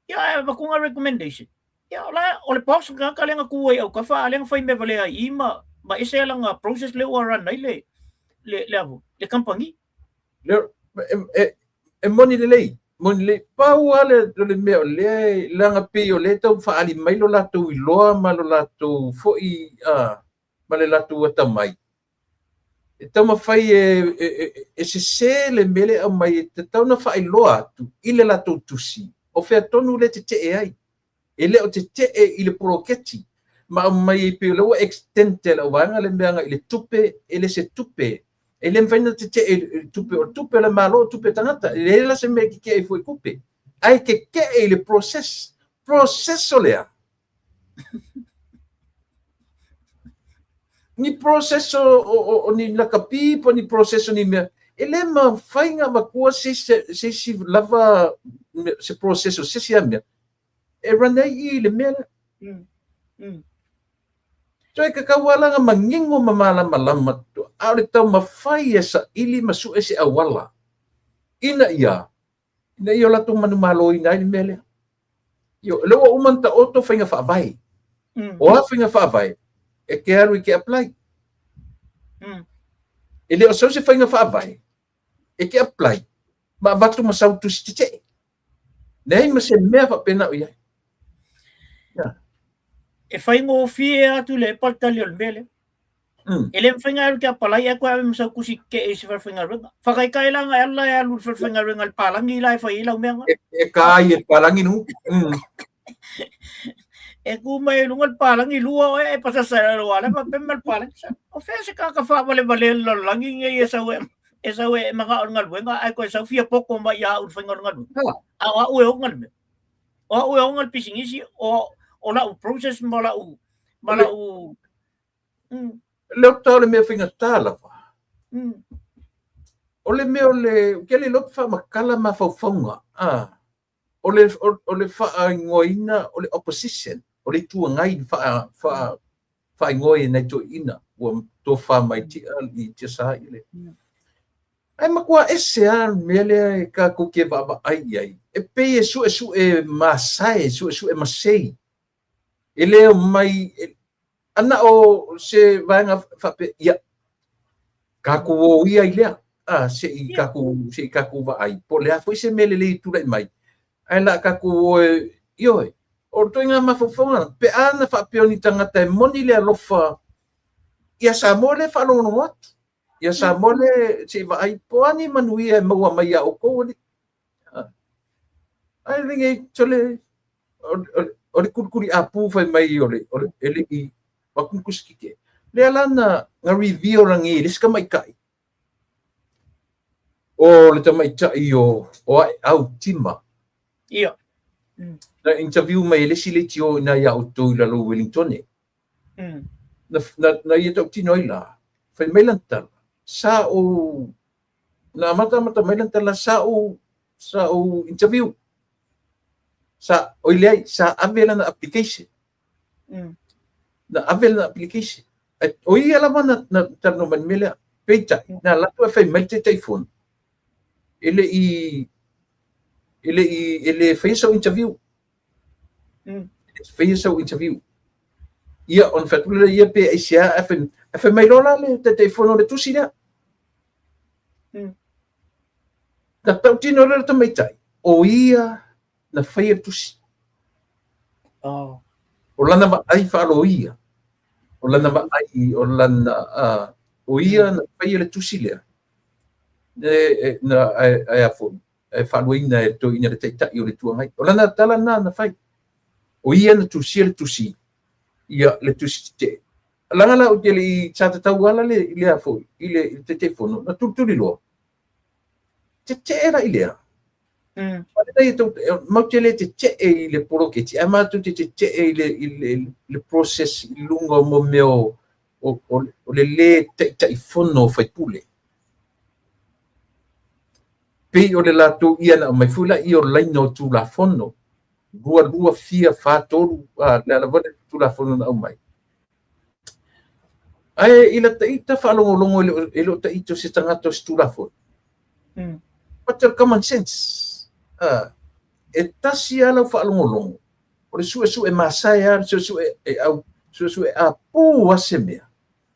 ia va com a recommendation ia la o le pos ka le ku e o ka fa le fa me vale ai ma ese la nga process le o ran le company le moni le lei mon le pau ale le mea le langa pe o le tau faali mai lo latu i loa ma lo latu foi ma le latu ata mai e tau mawhai se le mele au mai te tau na whai loa atu i le latu tusi o whea tonu le te e ai e le o te i le proketi ma au mai e pe o lewa extente la wanga le meanga i le tupe e le se tupe e le mfaina te tupe la malo tupe tangata le la se me ke e foi kupe ai ke e le process o lea ni process o ni la kapi po ni process ni me ele ma fainga ma kua se lava se process o se me e ranai le me so e kakawala nga mangingo malama tu ale tau mawhai esa ili masu ese awala ina ia la tu manu malo ina ni mele yo lewa umanta oto fainga whaavai o a fainga whaavai e ke aru i ke apply ele o se fainga whaavai e ke apply ma batu masau tu stite nei ma se mea whapena o ia e fai ngo fie atu le paltali ol mele ele mfinga ke palai ko am sa kusi ke e se finga runga fakai kai la nga alla ya lu finga runga al palangi la fai la menga e kai e palangi nu e ku mai lu al palangi lu e pasa sa lo ala pa pemel palangi o fe se ka fa vale lo langi nge esa we manga ngal wenga ai ko sa fia poko ma ya ul finga runga a o ngal pisingisi o la process mala u Leo tau le mea whinga tālawa. O le mea o le, kia le lopi wha makala ma whauwhaunga. O le wha ingoina, o le opposition, o le tua ngai wha ingoi nei to ina, ua tō wha mai tia I tia sa I le. Ai makua ese a mea lea e ka kuke wa ai. E pei e su e masai, su e masei. E leo mai, ana o se vanga whape, ia, kaku o ia I lea. Se I kaku wa ai. Po lea fwoi se mele le tulai mai. Ai la kaku o ioi. O toi ngā mawhawhonga. Pe ana whapeo ni tangata e moni lea lofa. Ia sa mole whalongono watu. Ia sa mole se wa ai. Po ani manuia e maua mai a o kou ni. Ai ringe tole. O le kurikuri a pūwhai mai o le. Ele I wakunkuskike. Lea lana ngā review rangi. Leska mai kai. O le tamai tai o au tima. Ia. Na interview mai le sile tio na ia o to la lo Wellington. Na ia tau tino ila. Fai mai lantala. Sa o na mata mai lantala sa o interview. Sa o ile sa avela na application. Na avela na application. O ia la mana na tano man mele peita. Na la tu fai mai te telefone. Ele fez o interview. Fez o interview. Ia on fatula ia pe isia afen mai lola le te telefono le tusi la. Na tau tino le to mai tai. O ia na fai tusi. O lana ma ai falo ia. O lana ma ai o lana o ia na fai le tusi le. Na ai afo e faluina e to ina te tai o le tua ngai o lana tala na fai o ia na tusi le tusi ia le tusi te langa la o te li tata tau ala le afo ile te telefono na tu lo te era ile ale dai to ma te le te ile poroketi ama tu te ile process lungo mo meo o le te fono fai pule pe o le lato ia na mai fula I o laino tu la fono rua fia fa tolu la vone tu la fono na mai ai ila ta fa longo ele ta ito se tanga to tu la fono but common sense e tasi ala fa longo o le su e masaya su e a pu asemea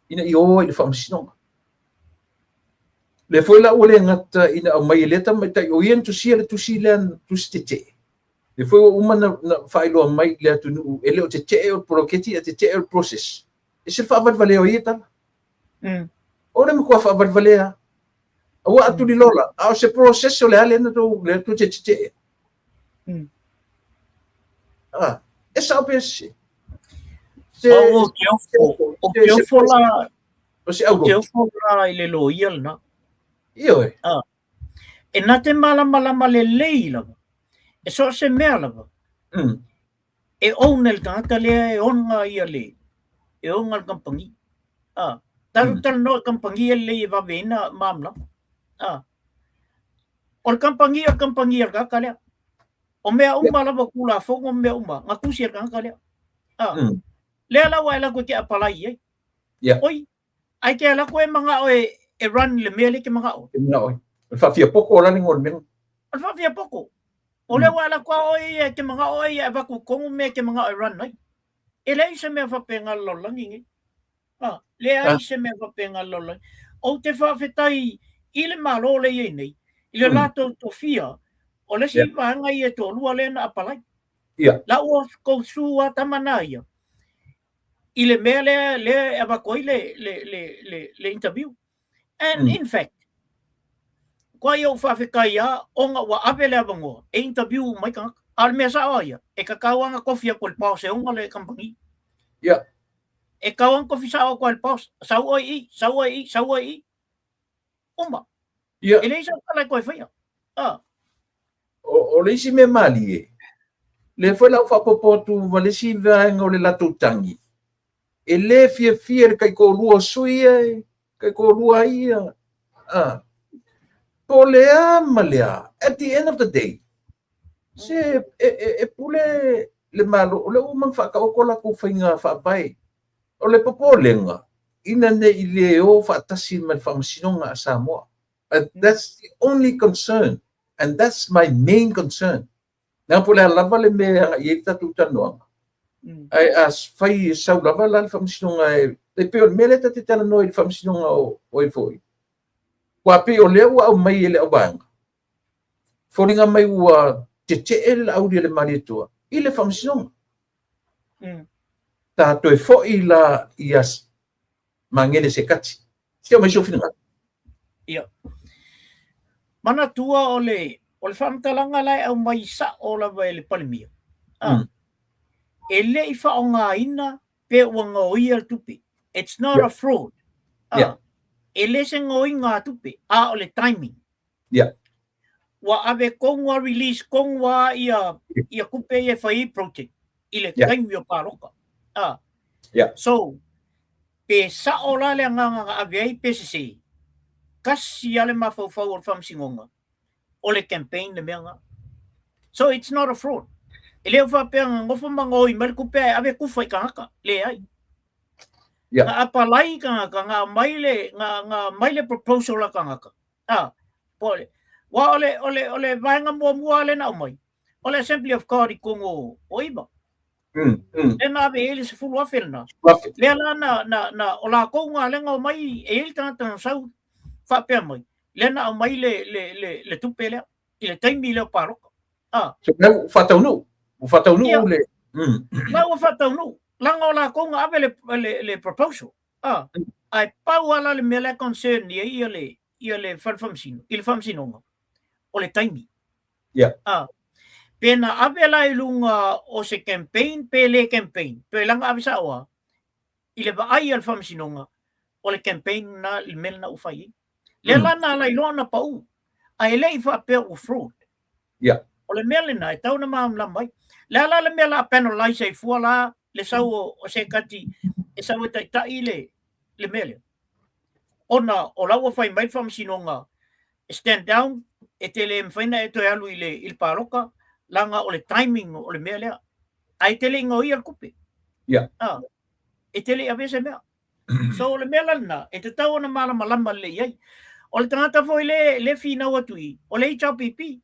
ina I o ile fa msinonga le foi la ole ngata ina mai leta mai tai o ien tu silen tu stete le foi uma na failo mai le tu ele o te o proketi te o process e se fa vale o ita ora me ko fa vale a wa tu li lola a se process o le ale na tu te essa opesi se o que fola o se o fola ile lo iel na Io e na te malama le lei lava. E so se mea lava. E ona le tangata lea e onga ia le. E onga le kampangi. Taru no kampangi e le va vena mamla. O le kampangi al kaka lea. O mea uma lava kula fongo mea uma. Nga kusi al kaka lea. Lea lawa e lako ke apalai ai. Oi. Ai ke lako e mga oe e run le mele ke mga o. Fa fia poko la ngol men. Fa fia poko. O le wala kwa o e ke mga o e va ku kongu me ke mga o run ai. E le se me fa penga lo langi. Le ai se me fa penga lo langi. O te fa fetai ile malo le ye nei. Ile lato to fia. O le si vanga i e to lua le na apalai. La o ko sua tamanaia. Ile mele le ava ko le interview. And in fact, kwa yo fa fikaia onga wa avele abango e interview mai ka al mesa oia e ka kawanga kofia kol pause onga le kampangi e kawang kofi sa o kol pause sa oi uma ele sa kala ko fia o le si me mali le foi la fa popo tu le si va ngole la tutangi e le fia kai ko lua sui ai, kai ko lua ia. Po lea ma lea, at the end of the day, se e pule le malo, o le umang whakaokola ko whainga whaapai, o le popolenga, ina ne I leo whaatasi man whamasinonga a Samoa. And that's the only concern, and that's my main concern. Nā pule a lava le mea I tatu tanoanga. Ai as whai sau lava la le whamasinonga e, te peo mele ta te tala noi le whamasinonga o e foi. Wa pe o leo au mai ele au banga. Foringa mai ua te ele au le maritua. I le whamasinonga. Ta toi fo I la ias mangene se kati. Sia mai sofinanga. Ia. Mana tua o le whamatalanga lai au mai sa o la vai le palimia. Ele I whaonga ina pe ua ngoi al tupi. It's not a fraud. Ele se ngoi ngā tupi. A o le timing. Wa ave kongwa release kongwa ia kupe ia whai project. I le kaimi o paroka. So, pe sa o la le nganga ave ai pe se kasi ale mawhauwhau o whamsingonga. O le campaign le mea ngā. So, it's not a fraud. E leo whapea ngofa mangoi mele kupe ave kufa I kangaka. Le ai. Ngā apalai kangaka, ngā maile proposal la kangaka. Pole. Wa ole vaenga mua le na umai. Ole Assembly of God I kongo o iba. E na ave ele se fulu awhena. Lea la na o la konga lenga o mai e ele tangata sau whapea mai. Lea na o mai le tupe lea. I le taimi leo paroka. So now whataunu. Whataunu o le. Nau whataunu. Langa o la konga ave le proposal. Ai pau ala le mea le concern ia le whamsino. I le whamsinonga. O le taimi. Pena ave la ilunga o se campaign, pe le campaign. Pe langa ave sa oa. I le vaai al whamsinonga. O le campaign na le mele na ufai. Le lana la iloa na pau. Ai le I whapea o fraud. O le mele na e tau na maamla mai. Le ala le mele a penalize I fua la le sau o se kati e sau e taitai le mele. Ona o laua whai mai whamsinonga stand down e te le mwhaina e toi alu I le paroka langa o le timing o le mea lea. Ai te le ngoi al kupe. E te le avese mea. So o le mea lana e te tau ona malama le iai. O le tangata foi le whina atui o le HRPP.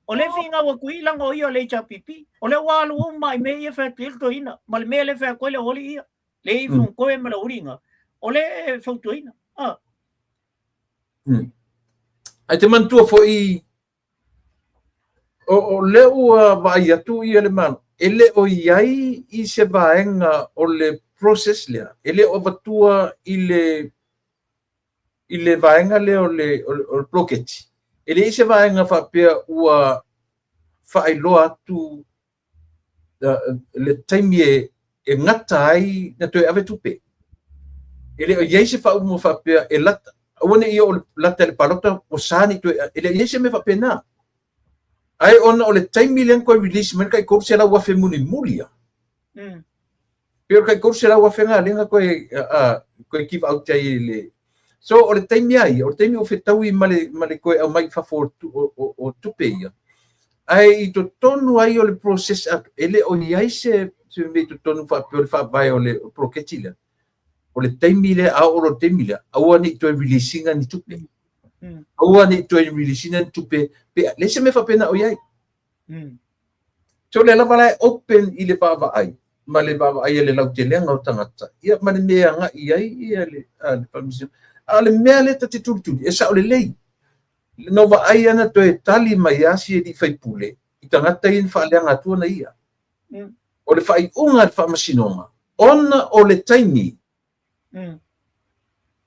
O le whina wakui langa o ia le HRPP. O le walu o mai me ia whai pilto ina. Ma le mea le whai koe le holi ia. Le I fun koe ma la uringa. O le whautu ina. Ai te mantua foi o leo vai atu I le mano. Ele o iai I se vaenga o le process lea. Ele o vatua I le vaenga lea o le bloketi. Ele I se vaenga whapea ua whaailoa atu le taimi e ngata ai na toi ave tupe. Ele o iai se whaumu whapea e lata. Awane I o lata le palota o sani toi. Ele iai se me whapea nā. Ai ona o le taimi leang koe release man kai koutu se la wafe muli ya. Pero kai koutu se la wafe ngā lenga koe kiva au tai le. So o le taimi ai, o le taimi o whetaui male koe au mai whafo o tupe ia. Ai I to tonu ai o le process ele o iai se me to tonu whapea o le whawai o le proketi lea. O le taimi le a o lo taimi lea. Aua ni toi releasinga ni tupe. Aua ni toi releasinga ni tupe. Pe le se me whapena o iai. So le lava lai open I le baba ai. Ma le baba ai le lau te lenga o tangata. Ia ma le mea nga iai ia le pamisio. A le mea le ta te turuturi. E sa o le lei. Le nova ai ana to e tali mai asi e di whaipule. I tangata I whaaleanga atua na ia. O le whai unga le whamasinonga. Ona o le taimi.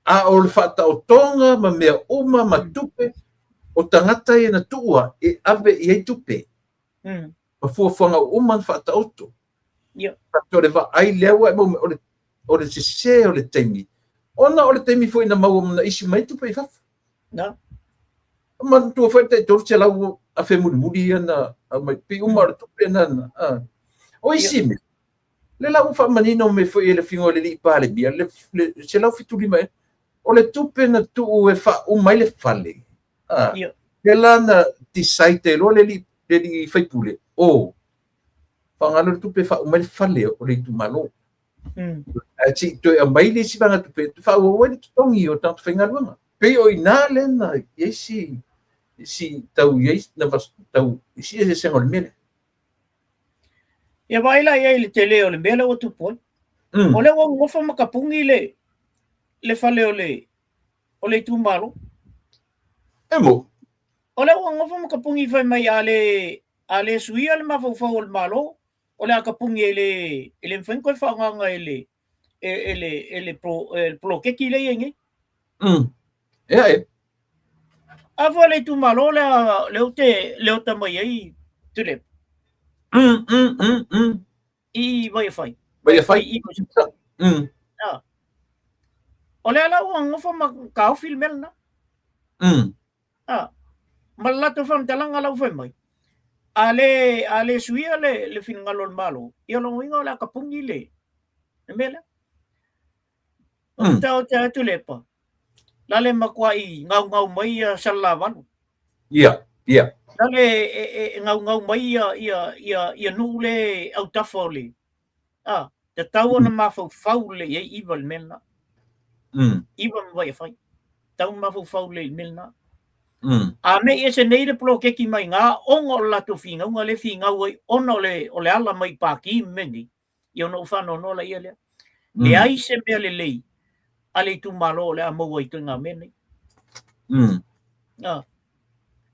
A o le whata o tonga ma mea uma ma tupe. O tangata I na tua e ave I ei tupe. Ma fuafuanga uma na whata oto. Pato le wa ai lewa o le se o le taimi. Ona o le taimi foi na mau na isi mai tupe I fafu. Ma tua foi te torche lau a fe muri ana mai pi uma o le tupe na. O isi me. le la ufa manino me foi le fingo le pa le bia le se la fitu lima o le tupe na tu e fa o mai le fale Ia. le la na ti saite lo le li fai pule o fangalo le tupe fa o mai le fale o le tu malo a ti to e mai le si vanga tupe fa o wani tongi o tanto finga luanga pe o ina le na yesi si tau yesi na tau si e se ngol mele Ia vai la ia le tele o le mele o tu poi. O le o ngofa makapungi le fale o le tu malo. Emo. O le o ngofa makapungi fai mai ale suia le mafau o le malo. O le akapungi ele mfenko fa nganga ele pro keki le yengi. Ia Ava le tu malo le o te mai ai tule. I vai fai. Vai fai i ko. O le ala o ngofa makau filmel na. Malato fam talanga lau fai mai. Ale suia le fingalol malo. Ia lo winga la kapungi le. Mela. O tau tu lepa. Lale makwai ngau mai salavan. Ia. Lale ngau mai ia nule au tafole. Te tau na mafau le ia ival melna. Ival vai fai. Tau mafau le melna. A me e se nei le plo keki mai ngā ongo la tu finga unga le finga ui ono le ala mai paki meni i ono whano no la ia lea le ai se mea le lei ale tu malo le a maua i tu ngā meni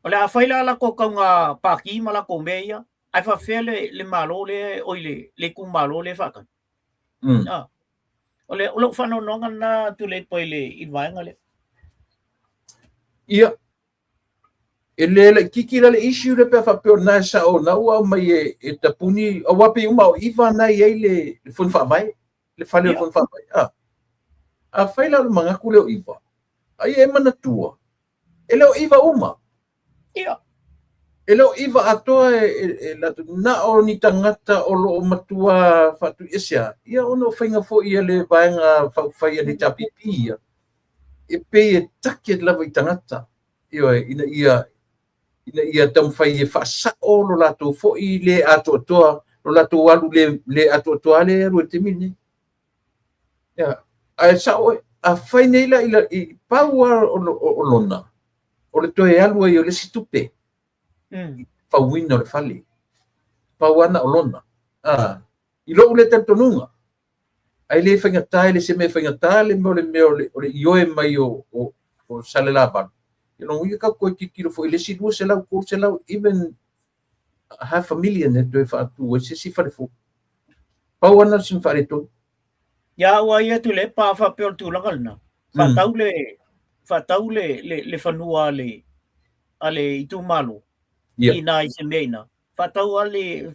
o le a whaila ala ko kaunga paki ma la ko mea ia ai whawhea le malo le oi le ku malo le whakan o le whano nonga na tu le poi le i vaenga le ia ele kikira le issue le pe fa pe na sa o na wa mai e tapuni o wa pe uma o iva na ye le fun fa vai le fa le fun fa vai a faila le manga ku le o iva ai e mana tua ele o iva uma ia ele o iva atoa e la na o ni tangata o lo matua fa tu isia ia ono fainga fo ia le vaenga fa fa ia ni tapipi e pe e take la vai tangata ia tam fai e fa sa o lo lato fo i le ato toa lo lato walu le ato toa le ro te mini ya ai sa o a fai nei la i power o lona o le toe alu e o le situpe fa wino le fali pa wana o lona i lo le tantonunga ai le fai ngata le se me fai ngata le mo le ioe mai o sale lava you know you ka ko kikiro fo ile si se la even half a million do fa tu se fa fo pa wana sin fa to ya wa ia tu le pa fa pe tu langal na fa tau le fanua ale i tu malo i na i se meina fa tau ale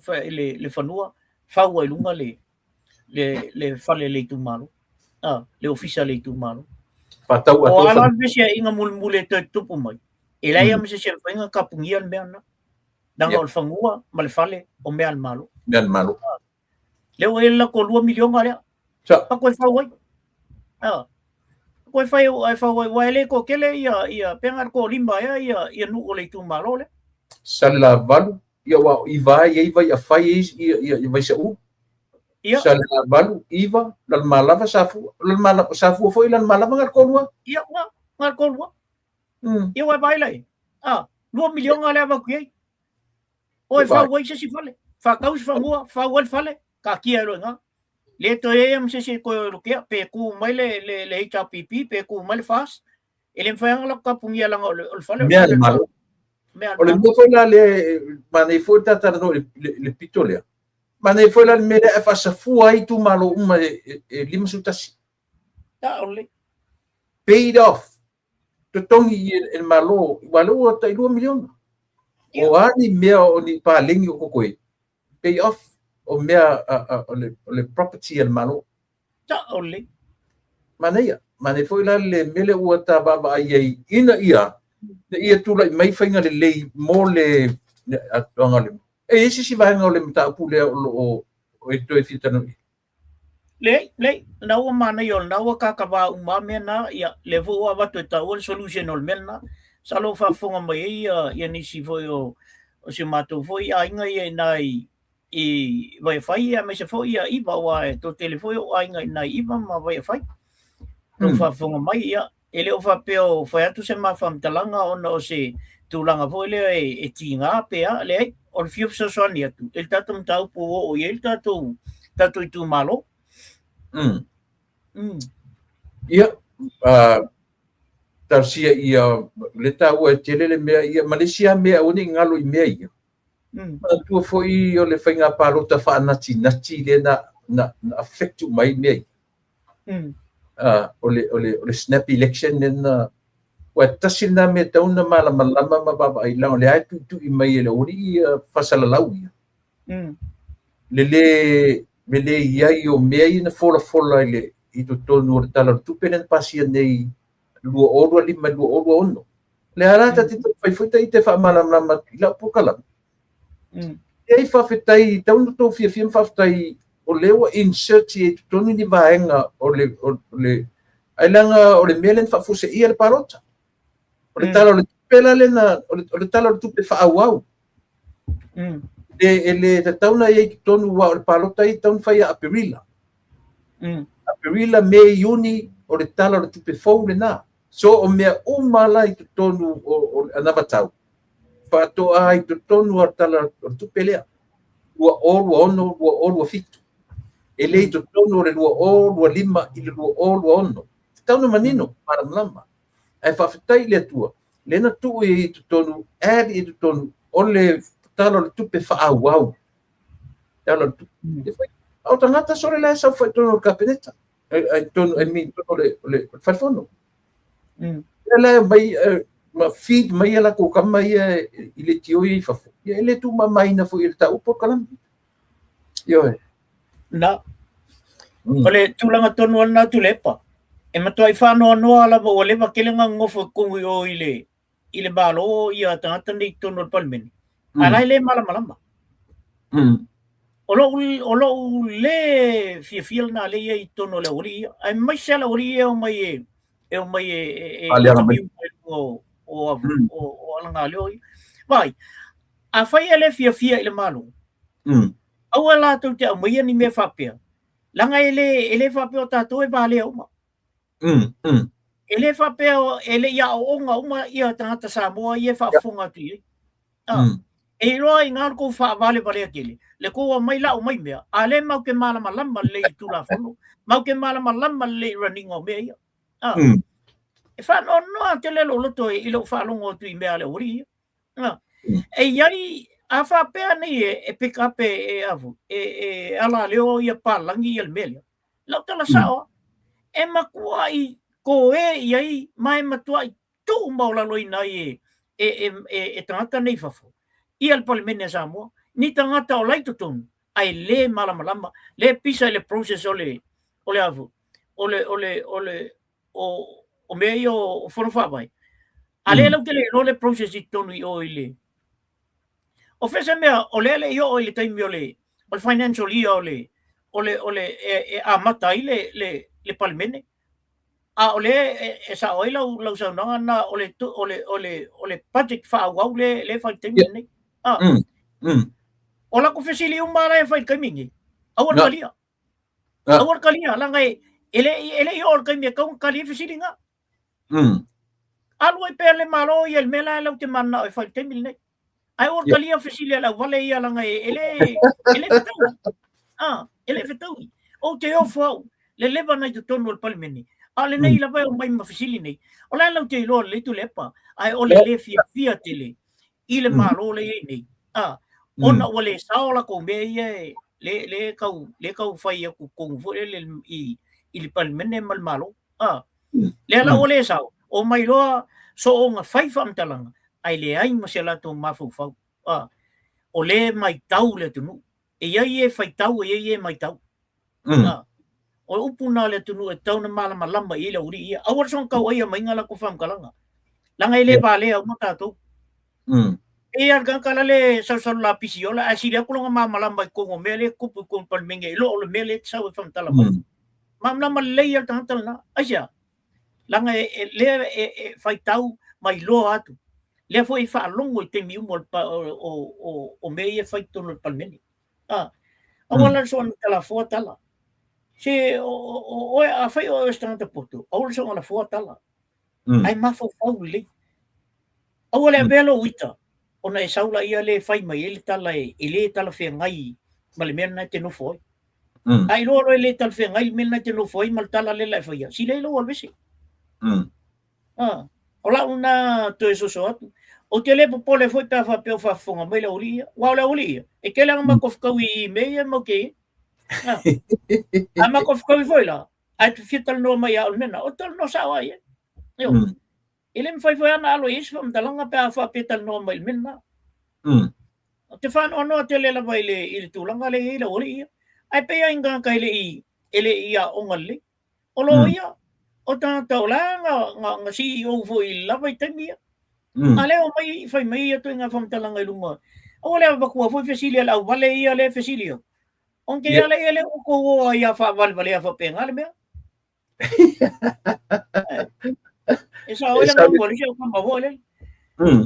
le fanua fa wa lunga le fale le tu malo le official le tu malo patau o ala besia inga mule te tupu mai e lai am se fainga kapungia meana danga o fangua ma le fale o mea malo leo e la ko 2 milion ale pa ko fa wai ko fa wai le ko kele ia pengar ko limba ia nu o le tu malo le sala valu ia wa i vai a fai ia vai se u sala valu iva lan malava safu foi lan malava ngal kolua ia ngal kolua ia wa vai lai 2 milion ale va ki oi fa wai se si fale fa kaus fa ngua fa wal fale ka kia ro nga le to e am se ko ro kia pe ku mai le HPP pe ku mai fas ele fa ngala ka pungia lang o fale o le mo foi la le mane foi tata no le pitolea mane foi la me e fa sa fu ai tu malo uma e lima sutasi ole paid off to tongi el malo o tai 2 milion o ani mea o ni pa lengi o koe pay off o mea o le property el malo ole mane foi la le mele ua ta baba ai ina ia tu lai mai fainga le lei mo le atonga le isi si vai ngole mta pule o e to e fitano le na o mana yo na o kakava uma mena ia le vo wa to ta o solution ol mena salo fa fonga mai ia ni si vo o se mato vo ia inga ia nai i vai fai ia me se fo ia i ba wa to telefone o inga nai i ba ma vai fai to fa fonga mai ia ele o fa peo fa atu se ma fam talanga ona o se tulanga vo le e tinga pe a le o fiu so so ni atu el tatum tau po o el tatu tu malo. Ia, tarsia ia le tau e tele le mea ia Malaysia mea uni ngalo i mea ia. Tua foi o le whainga palota whaanati nati le na affectu mai mea ia. O le snap election na wa tasina me tauna malama ma baba ai lao le ai tu i mai le uri fasalalau ia. Le ia i o mea ina fola le i to tonu o tala tupenen pasia nei lua orua lima lua orua ono. Le harata te whaifuta i te whaamalama i lau pokalam. Ia i whawhetai, taunu tō fia whawhetai o lewa insert i to tonu ni vaenga o le ailanga o le melen whafuse ia le parota. O le tala o le tupela le na, o le tala o le tupe whaawau. Le tauna ia ki tonu wa o le palota i taun whai a Perila. Perila me iuni o le tala o le tupe fau le nā. So o mea umala i tonu o anavatau. Whatoa i tonu o tala o le tupe lea. Lua orua ono, lua orua fitu. E le i tonu o le lua orua lima i le lua orua ono. Tauna manino, maramlama. Ai whawhetai le atua. Lena tu i tonu, ad i tonu o le tala o le tupe whaawau. Tala o le tupe. Au tangata sore la sa foi tono kapineta. Ai tono le falfono. Ela mai ma feed mai ela ko kama ia i le tio i fa. Ia ele tu mai na foi ta upo kalam. Yo. Na. Ole tulanga tono na tulepa. E matoi fa no ala bo le ba kelenga ngofo ko o ile balo ia tangata ni tono palmen. Ala ile malama. Olo le fiel na le i tono le ori ai mai sala ori o mai o alanga le oi vai a fai ele fia ile malo au ala tu te mai ni me fapia langa ele fapia ta to e vale uma ele fapia ele ia uma ia tata sa mo ia fa funga tu e roi ngar ko fa vale akele le ko mai la o mai mea ale mau ke malama lama le tula fono mau ke malama lama le running o mea e fa no te le lo to i lo fa longo tu mea le ori e yai a fa pe ani e pick up e avu e ala le o ia palangi el melia lo tala sao e makua i ko e yai mai matua i tu maula loina e tangata nei fafo ia le palemene Samoa ni tangata o lai tutonu ai le malama le pisa le process ole avu o me o fonofa vai ale lo que le process i tonu i o ile o fese mea o le o ile taimi o financial year ole a mata ile le palemene a ole sa oila lo sa na ole budget fa au le fa taimi nei ola ko fesili umara e fai kamingi awar kalia la ngai ele yo kami ka kali fesili nga alwai pele malo y el mela la te manna e fai temil ne ai or kalia fesili la vale ya la ngai ele fetou o te ofo le leva na tu tono el palmeni ale nei la vai o mai ma fesili nei ola la te lo le tu lepa ai ole le fia tele ile malo le nei ona wale saola ko me le kau fai ku kong vo le i palmene mal malo le la wale sao o mai lo so nga fai fam talanga ai le ai masela to mafu fa o le mai tau le tunu e ia fai tau e mai tau o upuna le tunu e tau na mala malamba i le uri ia awar son kau ia mai ngala ku fam kalanga langa ile vale o mata to Ia gan kala le sa la pisiola asilia ko nga mamala mai ko mele ko ko palmenge lo mele sa fam tala mo mamla malay tan tal na asia langa le fai tau mai lo atu le foi fa longo te mi mo o me e fai to no palmenge awala son tala fo tala se o a fai o estanta poto awala son na fo tala ai ma fo le awala belo wita ona e saula ia le fai mai ele tala ele tala fe ngai male mena te no foi ai lo le tala fe ngai mena te no foi mal tala le la foi si le lo volvese ola una to eso so o te le po le foi pa fa pe fa fonga mai la olia wa la olia e ke la ma kof kawi me mo ke ama kof kawi foi la ai tu fital no mai al mena o tal no sa wa ye yo ele me foi ana alo is fam talanga pa fa petal no mai mena te fan ono te le la baile il tulanga le ile ori ai pe inga kai le ele ia ongalle olo ia o ta taulanga nga si o foi la vai temia ale o mai fai mai to nga fam talanga lunga o le ba ko foi fesilia la vale ia le fesilio onke ia le ele ko ia fa val vale fa pengal me esa o le ko le ko ma vole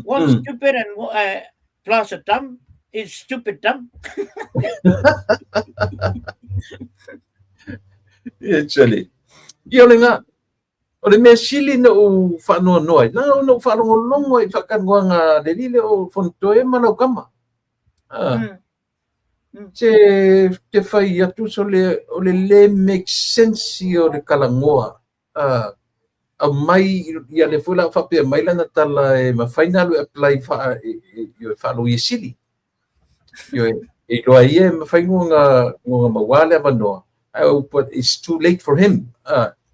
one stupid and plus a dumb is stupid dumb. Actually, ia le nga o le mea sili na o whanua noai na o whanua longo i whakangoa ngā lelile o whantoe manau kama te whai atu so o le make sense o le kalangoa a mai ia le fula whapea mai lana tala e mawhaina lu apply i whanau i sili e loa ia mawhaingo ngā mawale avanoa but it's too late for him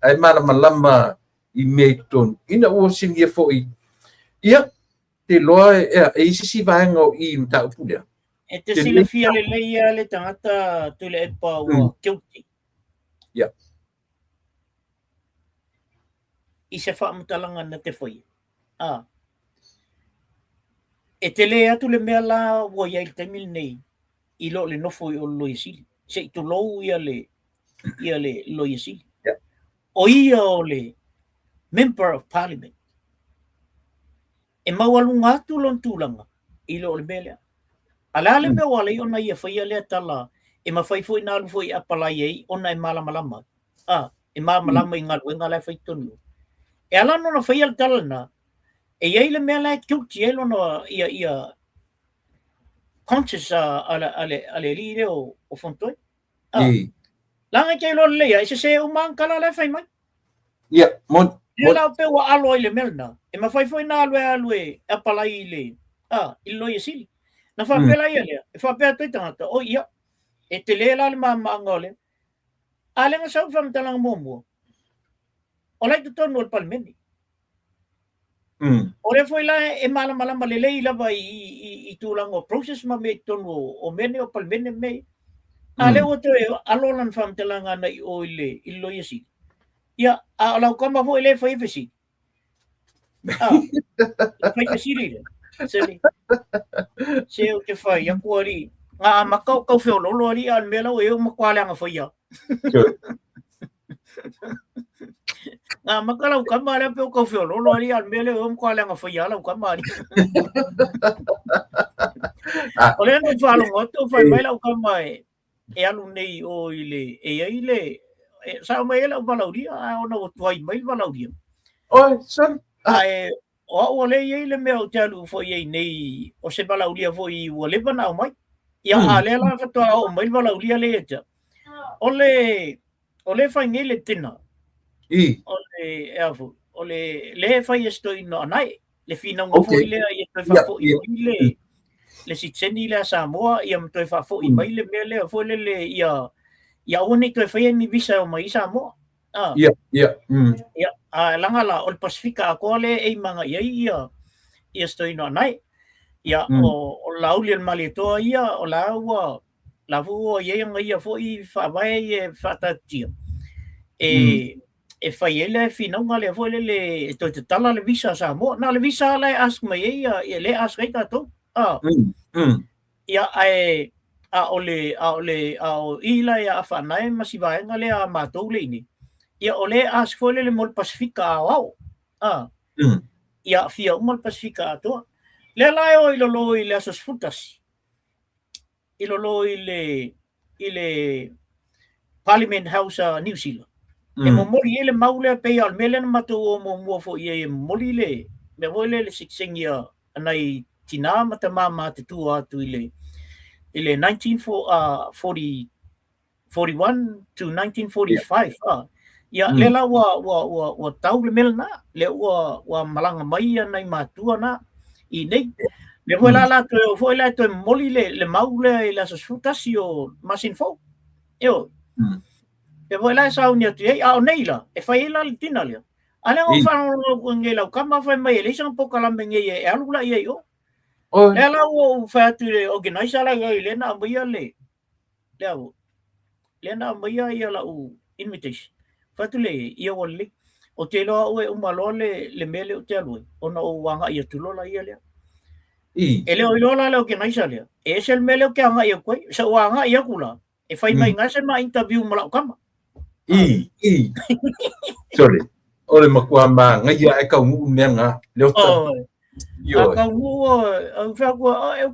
ai mara malama i mei ton ina o singia foi ia te loa e isi vaenga i mta upulia e te sila fia le leia le tangata tu le epa o kiuti ia i se whaamutalanga na te foi e te lea tu le mea la wa ia il temil nei i lo le nofo i o lo isili se i tu lou ia le lo isili o ia o le member of parliament e mawalunga atu lon tulanga i lo le mea ala le mea wale i ona ia whaia lea tala e mawhai foi na alu foi apalai ei ona e malamalama e malamalama i ngā ruenga lai whai tonu e ala nona whaia le tala na e iei le mea lai kiuti e lona ia conscious ale li reo o fontoi langa kei lo lea e se umang kala lai whai mai ia mon ia la pe wa alo ile melna e mawhai foi na alue apalai le i lo ia sili na whapela ia lea e whapea tui tangata o ia e te lea la le maangole ale nga sau whamtalanga momo o lai tu tonu al palmeni o le foi la e malama le lei lava i tūlanga process ma me tonu o mene o palmene me ale o te alolan whamtalanga na i o ile i lo ia sili ia a lau kama fo ele fai fesi fai fesi rile se o te fai a kuari nga makau kau feo lolo ali al mela o e o makwale anga fai a nga makalau kama ale pe o kau feo lolo ali al mela o makwale anga fai a lau kama ali o le no falo ngoto fai mai lau kama e alu nei o ile sa mai la valauria ona o tuai mai valauria oi son ai o le ye le me o talu fo ye nei o se valauria fo i o le bana mai ia ale la to o mai valauria le eta o le fa ngele tina o le fa esto no nai le fina ngo fo ile ia to fa fo ile le sitseni le Samoa ia to fa fo i mai le mele fo le ia one to fa ni visa o mai Samoa ia langa la o Pasifika ko le e manga ia stoi no nai ia o lauli el malito ia o la fu ia nga ia fo i fa vai e fatatia e fa ele fina ngale fo le to te tala le visa Samoa na le visa le ask mai ia le ask ai to ia ai a ole ila ia whanai masivaenga le a mātou le ini. Ia ole a skole le mol Pasifika au. Ia fia mol Pasifika atoa. Le lai o ilolo i le asos futasi. Ilolo i le Parliament House New Zealand. E mo mori ele maule pe al mele na matou o mo mo fo ie mori le me vole le siksingia anai tina mata mama te tu atu ile 1941 to 1945 ya lela wa tau le mele na le wa malanga mai anai matua na I nei le vola la to foi la to mori le maule la sosfutasio masinfo yo e voi la sa unia tu ai au nei la e fai la tina le ale o fa no ngela kama fa mai le sa poka la mengi e alu la ye yo le la o fa tu le organizer la le na mai le na mai ya la o invitation fa tu le ia o le o te lo o malo le mele o te alu o no wanga ia tu lo la ia le ele o lo la le organizer le e se el mele ke anga ia ko sa wanga ia kula e fai mai ngase ma interview mala kama sorry ole makuama ngai ai ka ngu menga le o yo ka ngu o fa ko o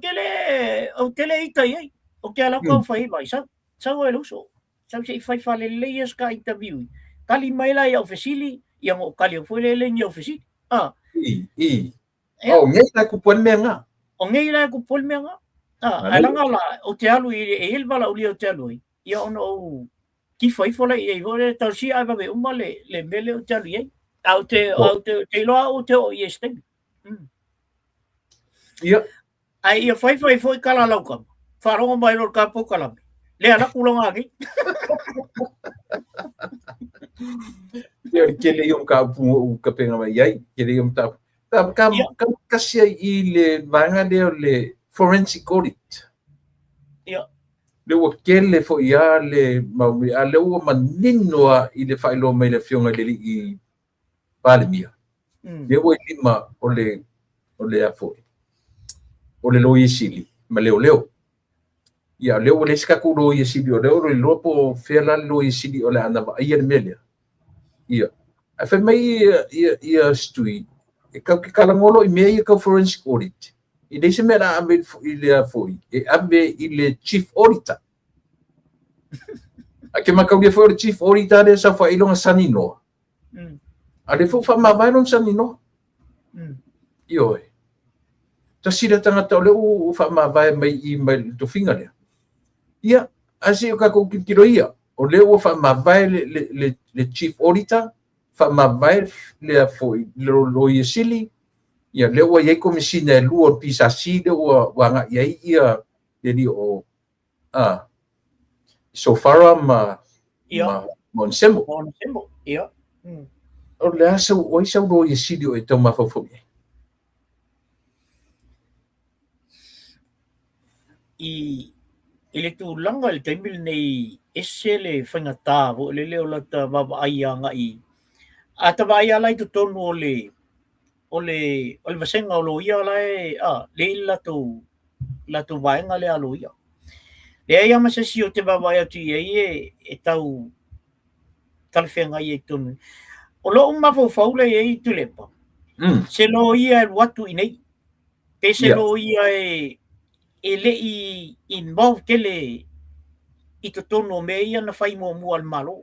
kele ita ye o ke ala ko fai vai sa o lo so sa se fai fale le yes ka interview kali mai la ya ofisili yang o kali foi le ni ofisili ngai la ku pon menga ala ngala o te alu e bala uli o te alu ia ono ki fai fola e vole tau si ai va be le mele o te alu ye au te lo o te o este ai ia fai foi kala lauka farongo mai lo ka po kala le ala kulonga ki ke le yung ka pu ka penga mai ai ke le yung ta kasi I le vanga le forensic audit le wakele fo ia le maui a le ua maninoa I le whaelo mai le fionga le I palemia le ua lima o le afoi o le loi sili ma leo ia leo le ska ku loi sili o leo le lopo fela loi sili o le ana ia le mele ia a fe mai ia stui e ka kalangolo I mea ka forensic audit I dei se mera ambe I le afoi e ambe I le chief auditor a ke makaulia foi le chief auditor le sa fa ilonga sanino a le fo fa mavailon sanino io ta sira tangata le u fa mavai mai I mai to finga le ia asi o ka ko kitiro ia o le u fa mavai le chief auditor fa mavai le afoi lo sili ia le ua ye komisina lua pisa si le ua wanga ia le di o so far ma Monsemo ia o le asa o isa lo ye si o tau mafofo I le tu langa le taimil nei ese le whaingata o le leo lata wawaia ngai a ta waia lai tu tonu o le vasenga o lo ia lai le latu vaenga le alo ia le ia masasi o te wawaia tu ia e tau talwhenga ia tonu o lo mafofau le ia tu lepa se lo ia watu inei pe se lo ia e le I involve kele I to tono me ia na fai mo al malo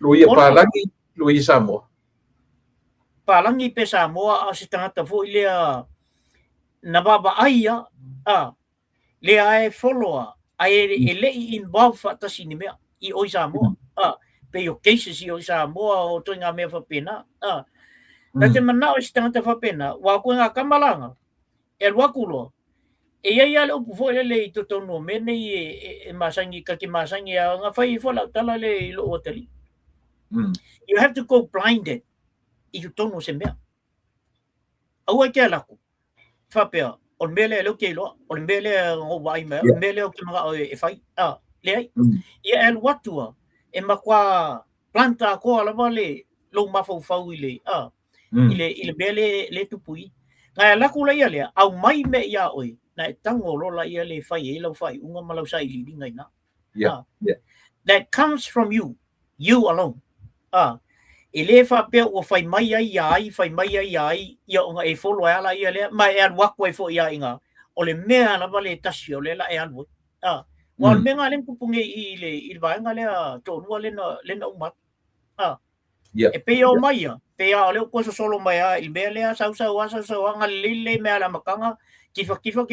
lo ia palangi lo ia Samoa palangi pe Samoa a se tangata fo lea na baba aia le ai follow e le I involve fata sini mea I oi Samoa pe yo cases I oi Samoa o to nga me fa pena na te mana o se tangata fa pena wa ko nga kamalanga el wakulo e ia le upu foi le to tono me nei e masangi ka ki masangi nga fai fo la tala le lo hoteli you have to go blinded I you tono se mea au ke ala ku fa pe o mele lo ke lo o mele o vai me o mele o ki ma e fai le ai ia el watua e makwa planta ko ala vale lo mafau fau ile ile bele le tupui Ngai la kula ia le au mai me ia oi. Na tango rola ia le fai e lau fai unga malau sai li ngai na. Yeah. That comes from you alone. E le fa pe o fai mai ai ia o e folo ala ia le mai e wako e fo ia inga. O le mea na vale tasi o le la e anu. Wa le menga le pupunge i le vaenga le tonua le na umat. E pe o mai ia. Pe o le ko solo mai il be le sa anga le mea la makanga kifa kifa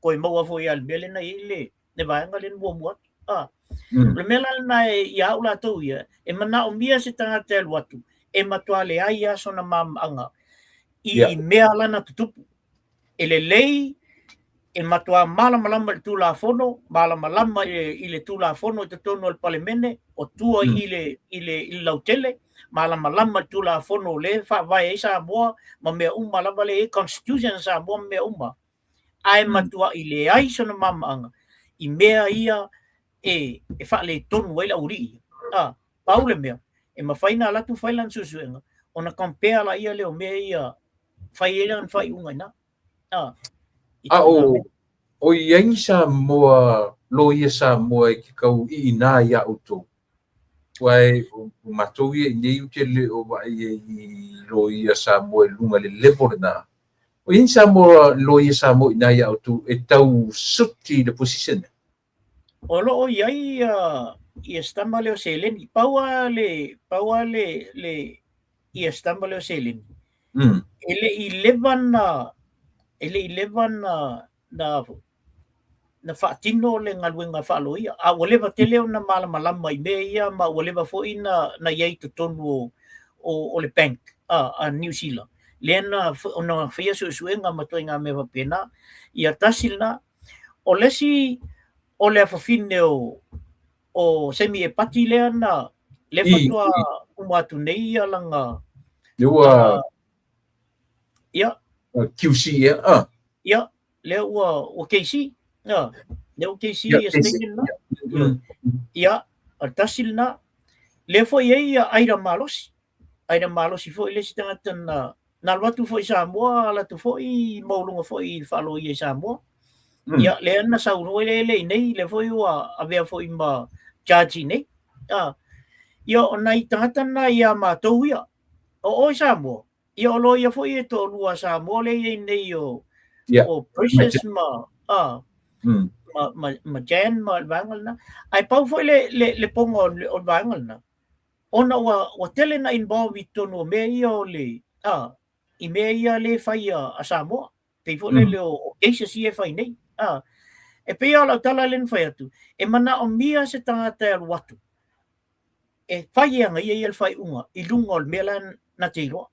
ko e mau fo ia le be le na ile ne vaenga le mo le mela na ia ula tu ia e mana o mia se tanga te watu e matua le ai so na mam anga i mea lana tutupu e le lei e matua malama tu la fono malama i le tu la fono te tono al palemene o tua i le lautele malama tu la fono le fa vai sa boa ma me uma lava le constitution sa boa me uma ai matua i le ai so na mam anga i mea ia e fa le tonu ai la uri paule mea e mafaina la tu failan susuenga ona compare la ia le o mea ia fai elan fai unga na o iai sa moa lo ia sa moa ki kau i na ia auto wai o matou ia nei u te le o vai i lo ia sa moa lunga le level na o in sa moa lo ia sa moa na ia auto e tau suti the position o lo iai i estamba le o seleni paua le i estamba le o seleni ele 11 na fatino le ngaluenga faloia a o leva tele na malama i me ia ma o leva fo ina na iai to tonu o le bank a New Zealand lena ona fia suenga matoinga me va pena ia tasilna o lesi o le afafine o semi e pati lea na le fatua umatu nei alanga ia QC ia le o KC le o KC statement na ia tasilna le foi ia aira malosi foi le stangata na watu foi Samoa la tu foi maulunga foi falo ia Samoa ia le ana sa uro le nei le foi wa avea foi ma charge nei ia ona i tangata na ia matou ia o Samoa ia o lo ia foi e to lua Samoa le nei o precious ma jan ma vangal na ai pau foi le pongo o vangal na ona wa tele na involve tono me ia o le i me ia le fai a Samoa te foi le o ACC fai nei e pe ala tala len fai atu e mana o mia se tangata al watu e fai anga ia il fai unga i lunga o melan na te roa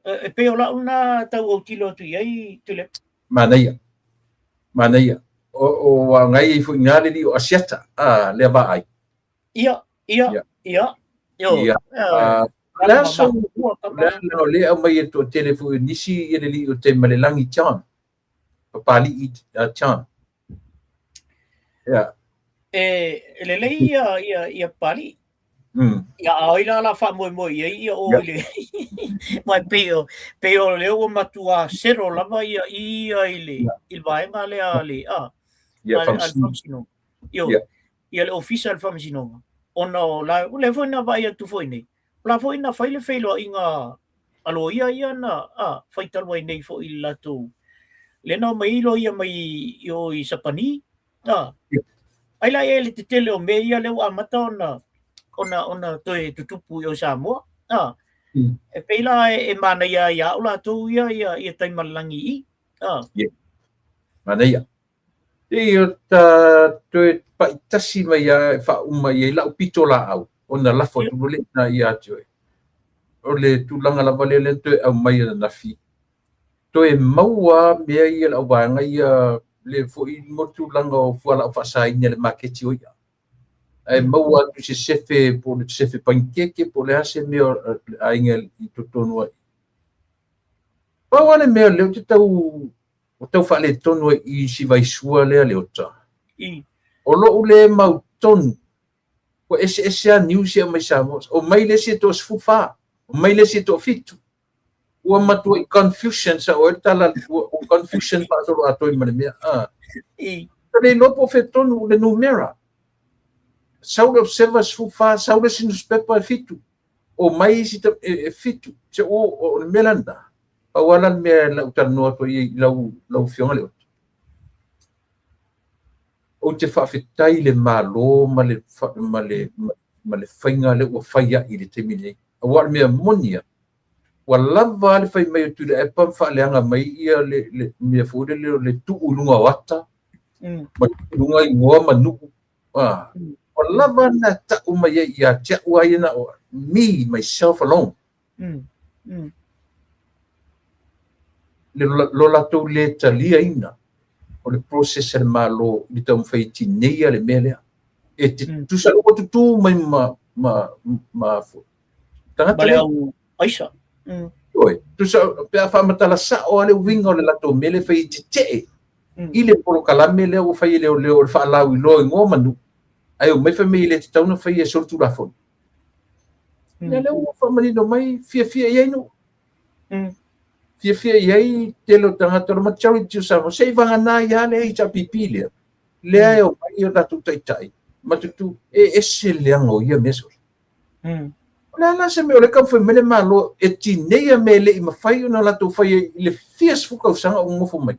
e pe ola una tau o tilo tu iai tule mana ia o ngai fu ngale di o asiata le ba ai ia la so le mai to telefone nisi ele li o te malelangi chan pali i chan le le ia pali ia oila la fa mo ia o le mai peo le o matua sero lava ia ile il vaenga le ali Alfonsino ia le official Alfonsino ona la le foi na vai tu foi nei la foi na fai le felo inga alo ia na fai tal vai nei foi la tu le no mai lo ia mai yo i sapani ai la ele te tele o me ia le o amata ona toe tutupu o Samoa e peila e mana ia ula tu ia tai malangi i mana ia e ta toe pa tasi mai ia fa uma ia la pitola au ona la fo tu le na ia joe o le tulanga la vale le toe au mai na fi toe maua me ia la wanga ia le fo i motu langa o fuala fa sai le maketi o ia ai maua tu se sefe po le sefe pankeke po le ase me a ingel i totonu ai pa wana me le te tau fa le tonu i si vai sua le ota o lo le mau tonu ko ese a news ia mai Samoa o mai le se to sfufa o mai le se to fitu ua matua i confusion sa o tala o confusion pa so ato i mane I. le lopo fe tonu le numera saule observa su fa saule sinus pepa fitu o mai si fitu se o melanda awalan me la utano to i lau fiona le o te whawhetai le malo ma le whainga le ua whaia i le temine. A wale mea monia. Wa lava le whai mai o tu le epa whaaleanga mai ia le mea fuure le tu ulunga wata. Ma ulunga i ngoa manuku. O lava na ta umai ia tia ua ina o me, myself alone. Le lolato le talia ina. O le process le malo i tau mwhaiti neia le mea lea. E te tusa o tutu mai ma fu. Tangata le au aisa. Oi, tusa pea whamatala sa o ale winga o le lato mele whaiti te. I le polo kalame lea o whai leo le whaalau i loa i ngō manu. Ai o mai whamei le te tauna whai e sortu rafon. Ia leo o whamarino mai fia iai no. Fia iai telo tangata ma charity sa sei vanga na ia le i ta pipile le o mai o tatu tai matutu e se le ngo ia meso la se me o le ka foi mele malo e ti nei me le i mafai ona la tu fai le fies fu ka sanga o ngofo mai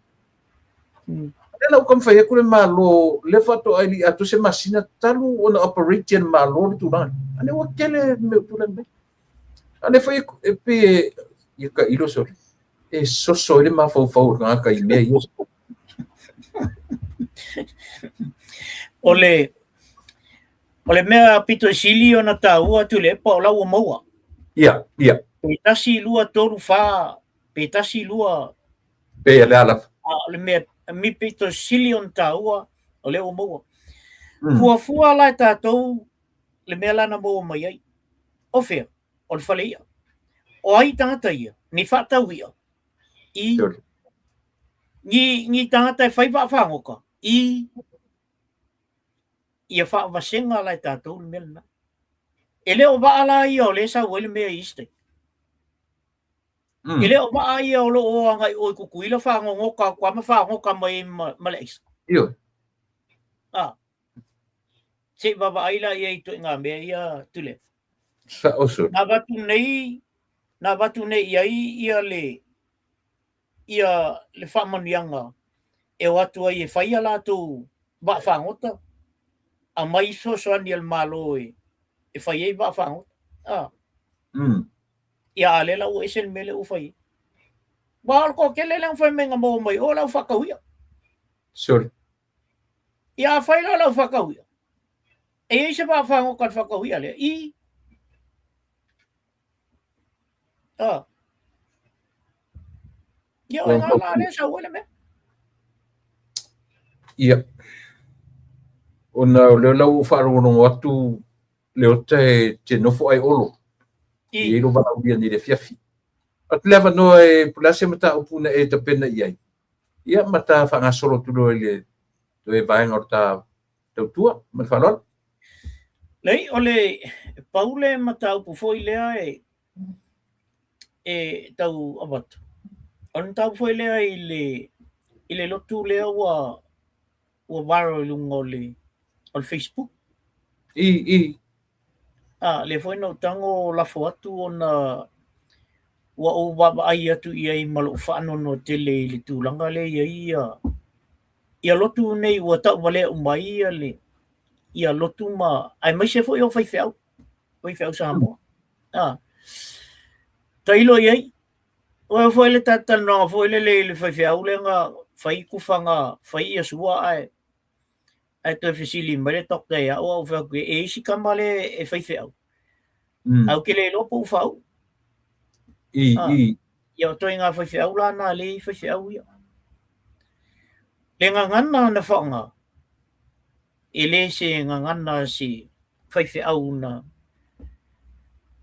ela o kam fai ku le malo le fato ai atu se masina talu ona operation malo le tu na ane o kele me tu le ane fai e pe ia ka ilo so e so ele ma fau nga ka i mea i ole mea pito sili ona taua tu le pa ola o maua ia petasi lua toru fa petasi lua pe le ala ole mea mi pito sili on taua ole o maua fua la tatou le mea lana mo mai ai o fe o fale ia o ai tangata ia ni fatau ia i ni tangata fai va fangoka i ia fa vasenga lai tatou melna ele o va ala ia o le sa wele me iste ele o va ia o lo o ngai o kukuila fa ngoka kwa ma fa ngoka mai maleis io se va va ila ia itu nga me ia tule sa oso na batu nei ia le fa manianga e watu ai e fai ala tu ba fa ngota a mai so ani al malo e fai ai ba fa ngota ia le la o esen mele o fai ba ko kele lang fai menga mo mai o la fa ka uia sorry ia fai la fa ka uia e se ba fa ngota fa ka uia le i ia la le sa wele me ia ona le lau whaarongo atu leo te nofo ai olo i ero wala uia ni le fiafi at lewa no e pulase mata upuna e ta pena iai ia mata whangasoro tulo le to e vaenga o ta tautua man whalol lei ole paule mata upu foi lea e tau abatu on tau foi lea i le lotu lea ua varo lungo le on Facebook le foi no tango la foto ona wa o wa ai atu ia malo fa no tele le tulanga le ia lotu nei wa ta wale o mai ia lotu ma ai mai se foi o fai feu sa mo tailo ia o foi le tata no foi le fai feu le nga fai ku fanga fai ia sua ai to fisili mare tok ya o fa ke e si kamale e fai feu au ke le lopo fau ia to inga fai feu la na le fai feu ia le ngana na fanga ele se ngana si fai feu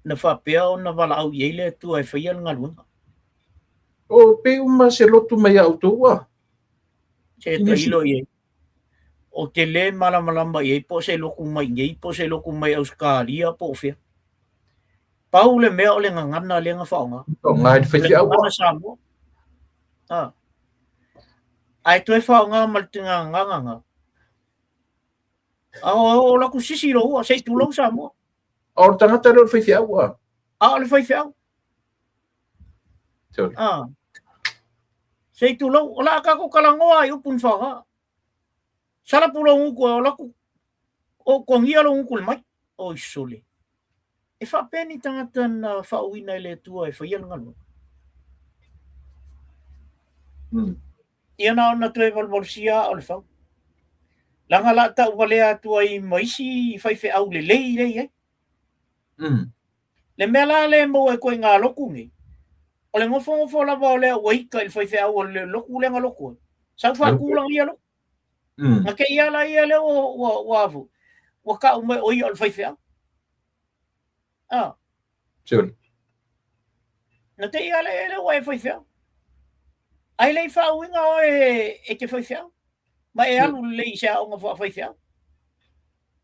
na fa peo na wala au ile tu ai fai ngalun o pe uma se lotu mai auto wa se tailo ye o te le malama ye po se loku mai ye po se loku mai Australia po fe pau le mea o le ngangana le nga whaonga. O ngai whaiwhi au. Ngangana Samoa. Ai toi whaonga maltinga nganganga. O laku sisi roa, sei tulau Samoa. O tangata leo whaiwhi au a. Le whaiwhi au. Sorry. Sei tulau, o la kako kalangoa i upun whaonga. Sara pula nguku o laku, o kongia lo nguku le mai. O isole. E whapeni tangata na whauina le tua e whaiala ngalo. Ia na ona tue valvolsia o le whau. Langa la ta uwalea tua i maisi i whaiwhi au le lei lei ai. Le mea la le mo e koe ngā loku ngi. O le ngofo lava o lea waika i whaiwhi au o le loku le ngā loku. Sau whakulang ia lo. Nga ke ia la ia le o avu. Waka ume o ia o le whaiwhi au. Sure. Na te ia le o e whaiwhi au. Ai lei whauinga o e ke whaiwhi au. Ma e alu lei sea o ngā whaiwhi au.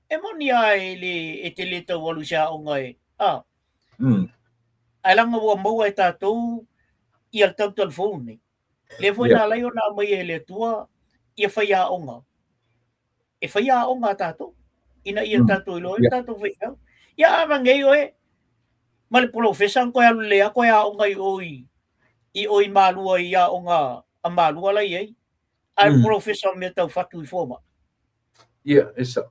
E moni ai e te leta walu sea o ngā e. Ai langa ua maua e tātou i al tau telefone. Le foi nā lai o nā mai e le tua i a whai a onga. E whai a onga tātou. Ina i a tātou i loe tātou whai au. Ia awangei oe. Ma le profesan koe alu lea koe a onga i oi mālua i a onga a mālua lai ei. Ai profesan me tau whatu i fōma. Ia, esa.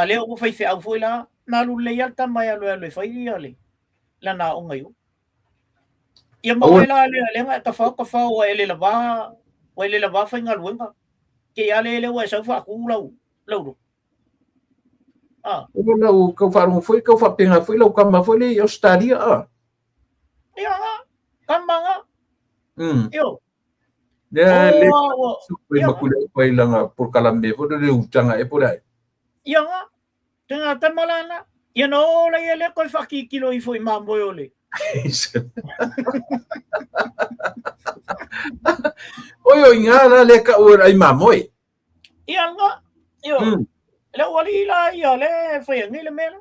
Leo ko whai au foi la. Nā lu le alta mai alo e whai ia le. La nā onga iu. Ia maua la le nga ka whau wa ele la wā. Wa ele la wā whai ngā luenga. Ke ale ele wa e sau whaku lau. Lauro. Lau kau wharongo foi, kau whapenga foi, lau kama foi le i Australia Ia nga. Kama nga. Io. Le supe makule koe langa por kalame, foi le utanga e por ai. Ia nga. Tenga tamalana. Ia no la ia le koe whakikilo i foi mamoi ole. Oi ngā la le ka ora i mamoi. Ia nga. Io. Le wali la ia le whai ngi le mena.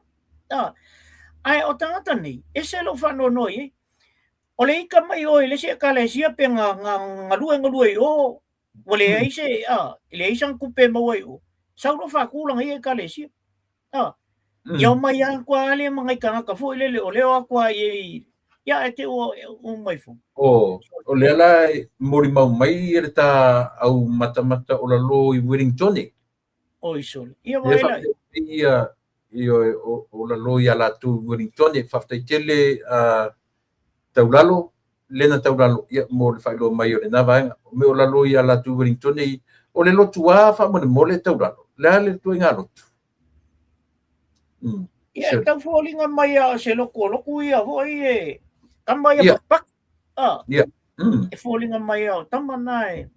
Ai o tangata ni. E se lo whano noi. O le ika mai oi le se ka le sia pe ngā lue o. Wale ai se le isang kupe mawai o. Sau lo whakulang i e ka le sia. Ia mai a kua le mga ikanga ka fo le o leo a kua i ia e te o mai fo. O le ala mori mau mai e ta au matamata o la lo i Wellington. O isole. Ia mai la. Ia o la lo i ala tu Wellington e whaftai tele taulalo, lena taulalo ia mo le whailo mai o le nawaenga. Me o la lo i ala tu Wellington o le lotu a wha mo le taulalo. Le le tu inga lotu. Ia tau fōlinga mai a se loko ia hoi e tama ia pak. E fōlinga mai a tama nai.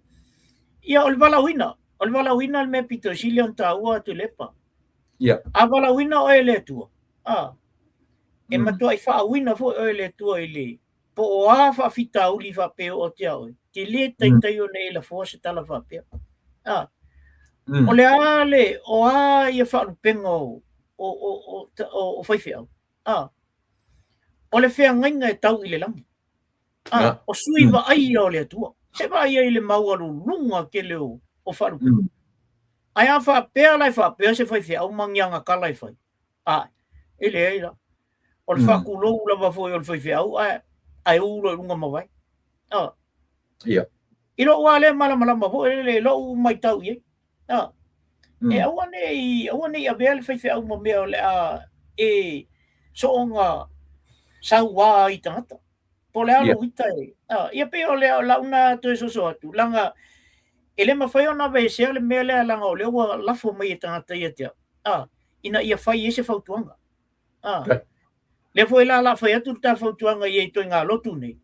Ia o le walawina. O le walawina le me pito silion ta ua tu lepa. A walawina o e le tua. E matua i whaawina fo o e le tua i le. Po o a whawhita uli whapeo o te au. Te le taitai o ne e la fō se tala whapeo. O le a le o a ia whaarupenga o whaiwhi au. O le whea ngainga e tau i le langi. O sui wa ai o le atua. Se wa ai le mauaru lunga ke leo o wharupenga. Ai a whapea lai whapea se whaiwhi au mangianga ka lai whai. Ele ei la. O le whakulou la wafoi o le whaiwhi au. Ai uro runga mawai. I lo ua le malamalama po le lo mai tau i. E awane i a vea le whaiwhi au ma mea o le a so o ngā sau wā i tangata. Po le alo ita e. Ia pe o le launa to e soso atu. Langa, e le mawhai o na vei sea le mea lea langa o le ua lafo mai e tangata ia tea. Ina ia whai e se whautuanga. Le fo la whai atu ta whautuanga i e toi ngā lotu nei.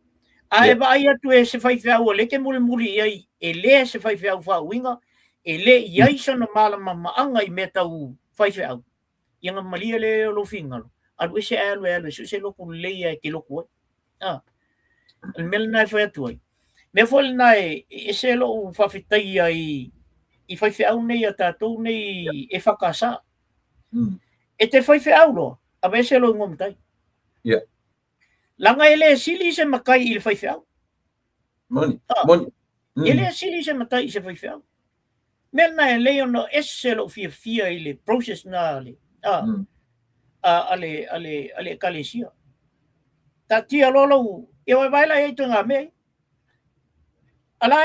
E ba ai atu e se whaiwhi au o le ke muli ai e le se whaiwhi au whauinga. E le iai sana malama maanga i me tau whaiwhi au. Ia ngā malia le lo whingalo. Alu e se alu se loku leia e ke loku ai. Mele nai whai atu ai. Me fole nai e se lo whawhitai ai i whaiwhi au nei a tātou nei e whakasa. E te whaiwhi au loa. A me se lo ngomtai. Ia. Langa ele sili se makai il fai fiau. Moni. Ele sili se matai se fai fiau. Mel na ele ono esselo fia ile process na ale. Ale kalesia. Ta tia lolo e vai la e tunga me. Ala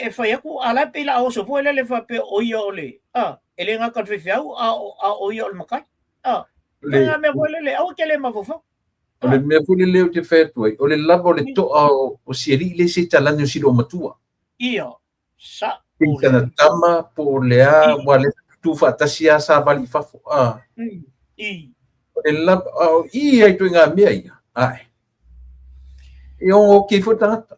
e fai aku ala pila o so pole le fa pe o yo le. Ele nga kan fiau o yo le makai. Nga me pole le au tele ma fofo. O le mea fuli leo te whētua, o le lava o le toa o sieri le se talani o siro matua. Ia, sa. Tana tama po lea wale tu fatasi a sa vali fafo. O le lava, ai tu ngā mea ia. Ai. E o ke fo tangata.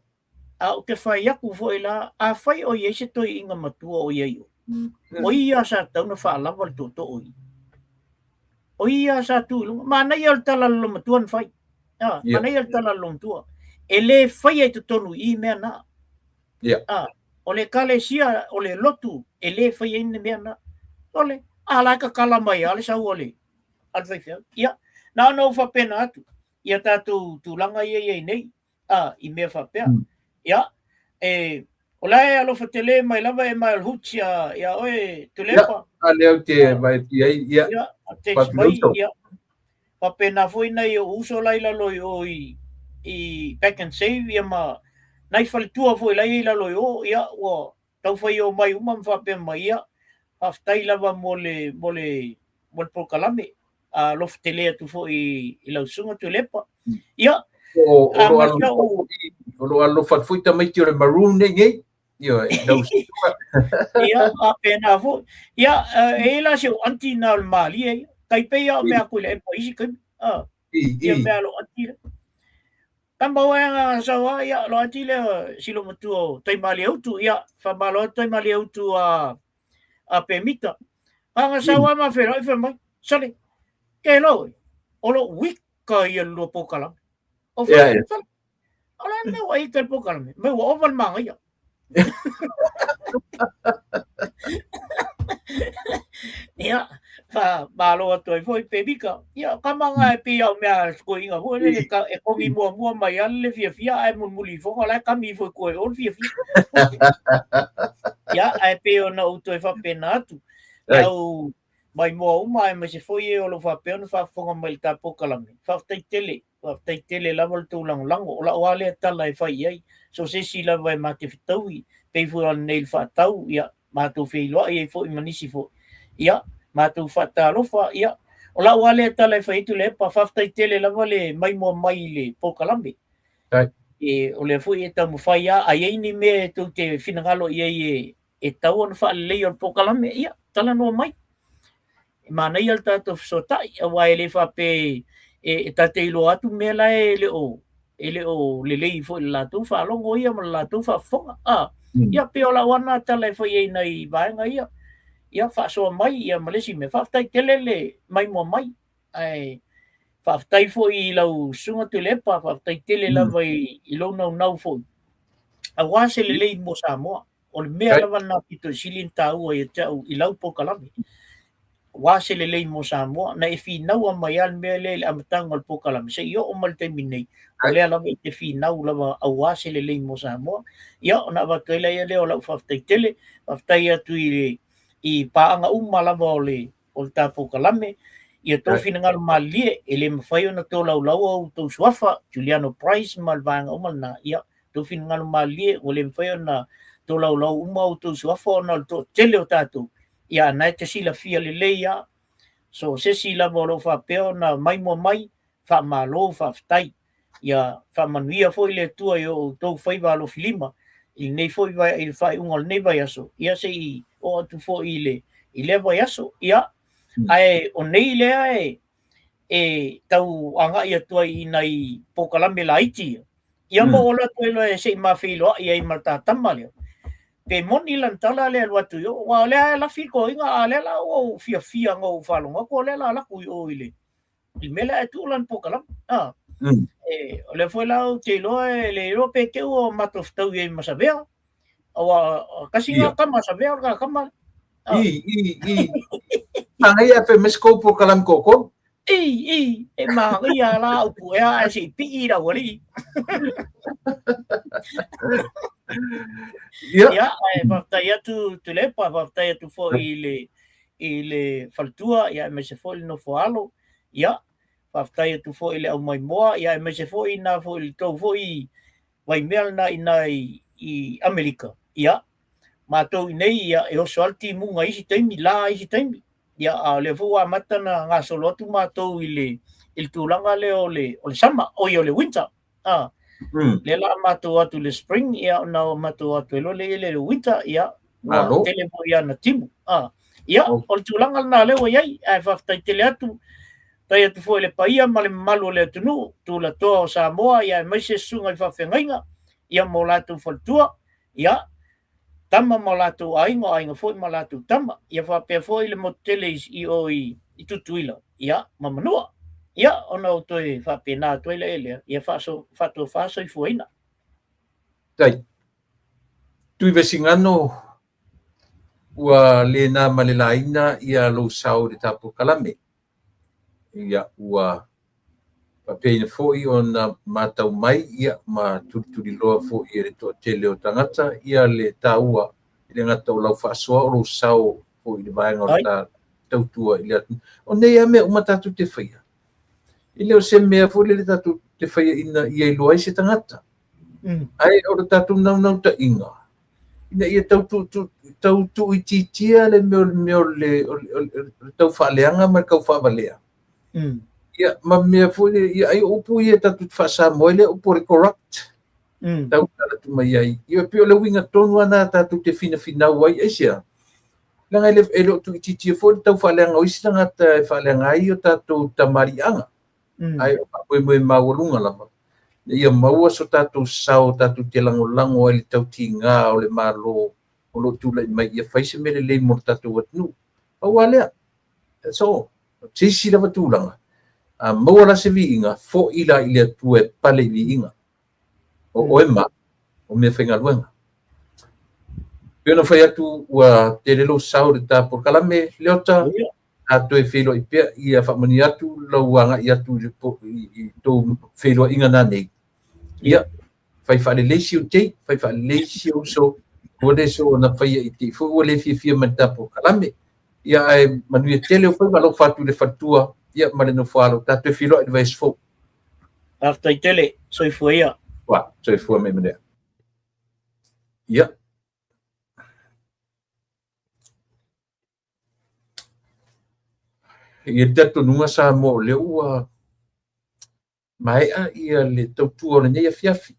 O ke whai aku fo i la, a whai o iei se toi inga matua o iei o. O ia sa tau na wha lava le toto o i. O ia sa tu, mana ia le tala lo matuan whai. Mana ia le tala lo matua. E le whai ai tonu i mea na. O le kale sia, o le lotu, e le whai ai ne mea na. O le, ala ka kala mai, ale sa uole. Al whai whia. Ia, na no whapena atu. Ia tātou tūlanga iei nei. I mea whapea. Ia, o lai alofa te le mai lava e mai alhuti ia oe tulepa. Ia, leo te mai ti ai, ia. Ia, te mai, ia. Whapena foi nei o uso lai laloi o i back and save, ia ma nai whalitua foi lai laloi o, ia, ua tau whai o mai umam whapea mai, ia. Haftai lava mo le prokalame. Lofa te lea tu foi i lausunga tulepa. Ia, o lo alo fai tamai te o le maroon nei. Ia, ia, pena fo. Ia, e la se o anti na mali e. Kai peia me aku le po isi kai. Ia me lo anti. Tamba wa sawa ia lo anti le silo matu tai mali autu ia fa malo tai mali autu a pemita. Anga sawa ma fero fa mai. Sale. Ke lo. Olo wika ia lo pokala. O fa. Ala me wa i tel pokala me. Me wa oval manga ia. Ia, malo atu foi pebika. Ia, kamanga e pia o mea skoinga ho le e komi mua mai ale fia ai muli fo ala kami foi ko o fia. Ia, ai peo na uto e fa pena atu. Au mai mo uma e se foi o lo fa peo fa fonga mai ta pokala me. Fa tai tele lava tu lang ola wale tala e fai ai. So se si lava e mate fitaui pe fu al nail fa tau ia matu feilo ai fo manisi fo. Ia, matu fata lofa, ia. O la wale tala fa itu le pa faftai tele la wale mai mo mai le pokalambe. E o le foi e tamu fai ai ni me tu te finangalo ia e tau on fa le o pokalambe, ia, tala no mai. Mana ia tato sotai a wai le fa pe e tate ilo atu me la ele o le lei fo la tu fa longo ia ma la tu fa fonga. Ia pe o la wana tala fa ia nei vaenga ia. Ia fa so mai ia malesi me faftai telele mai mo mai ai faftai fo i lau sunga tulepa faftai tele la vai i lo nau fo awa se le mo Samoa o le mea lava na pito silin tau ai tau i lau pokalami wa se le mo Samoa na e finau mai al me le amatanga pokalami se yo o mal terminei o le lava te finau lava awa se le mo Samoa ia ona va tele ia le o lau faftai tele faftai atu i paanga lava o le tapo kalame ia tau finangal malie ele mawhai ona tō lau au tau suafa Juliano Price malvanga na ia tau finangal malie o le mawhai ona tō lau au tau suafa ona tō tele o tātou ia nai te sila fia le leia so se sila mo lo whapeo na mai mo mai wha malo whaftai ia wha manuia foi le tua i o tau whaiva lo filima i nei foi vai i whai ungal nei vai aso ia se i o atu fo i le vai aso ia ai o nei le e tau anga ia tua i nei pokalame la iti ia mo ola tua le se ma filo ia i malta tamale pe moni lan tala le watu yo wa le la fiko inga ale la o fia ngo falonga ko le la ku o ile il mela e tu lan pokalam le foi la te lo le lo pe ke o matof tau i masavea o kasi nga kama savea ka kama Ai a pe mesko pokalam koko e Maria la upu e si pi la wali. Ya, fakta tu lepa fakta tu fo ile faltua ya me se fo no fo alo. Ya, fakta tu fo ile au mai moa ya me se fo ina fo il to fo i vai mel na ina i Amerika. Ya. Matou nei ia e oso alti munga isi taimi la isi taimi ia a le fua mata na nga solo tu matou ile il tulanga le ole sama o le winter le la matou atu le spring ia na matou atu le winter ia wa tele ia na timu ia o tulanga na le o iai ai fa tai tele atu tai atu fo le paia male malu le tunu tu la to Samoa ia mai se sunga fa fengainga ia mo la tu faltua ia tama malatu ainga foi malatu tama ia fa pe foi le moteles i tutuila ia mamanua ia ona to e fa pe na to ele ia fa so i fuina tai tu vesingano ua le na malelaina ia lo sau de tapu kalame ia ua papeina foi ona matau mai ia ma tuturi loa foi e to tele o tangata ia le taua le ngata o lau whaasoa o sau foi le mai ngau ta tautua ia o nei a mea umatatu te whaia ile o se mea foi le tatu te whaia ina ia iloa i se tangata ai o le tatu nau ta inga ina ia tautu i titia le meo le tau whaaleanga ma kau whaavalea ia ma mea foi ia ai upu ia tatu whaasa moile upu re corrupt tau tala tu mai ai ia pio le winga tonu ana tatu te fina wai asia langa le elo tu titia foi tau whaaleanga o isi tangata whaaleanga ai o tatu tamarianga ai o mo maulunga lama ia maua so tatu sau tatu te lango ai le tau tinga o le malo o lo tu lai mai ia faise mele le mo tatu watnu au alea so tisi lava tulanga maua la se viinga fo ila ile tu e pale viinga o ema o me fenga luenga pena fai atu ua te lelo sau de ta por kalame leota atu e felo i pe ia fa mani atu lauanga ia tu i to felo inga na nei ia fai fa le lesi o te fai fa lesi o so o de so na fai i te fo le fi man ta por kalame ia ai manu tele o fai va lo fatu le fatua ia male no falo ta te filo advice fo after tele so foi ia wa so foi me mene ia ia tatu nunga sa mo le ua mai a ia le tautu o le nei afiafi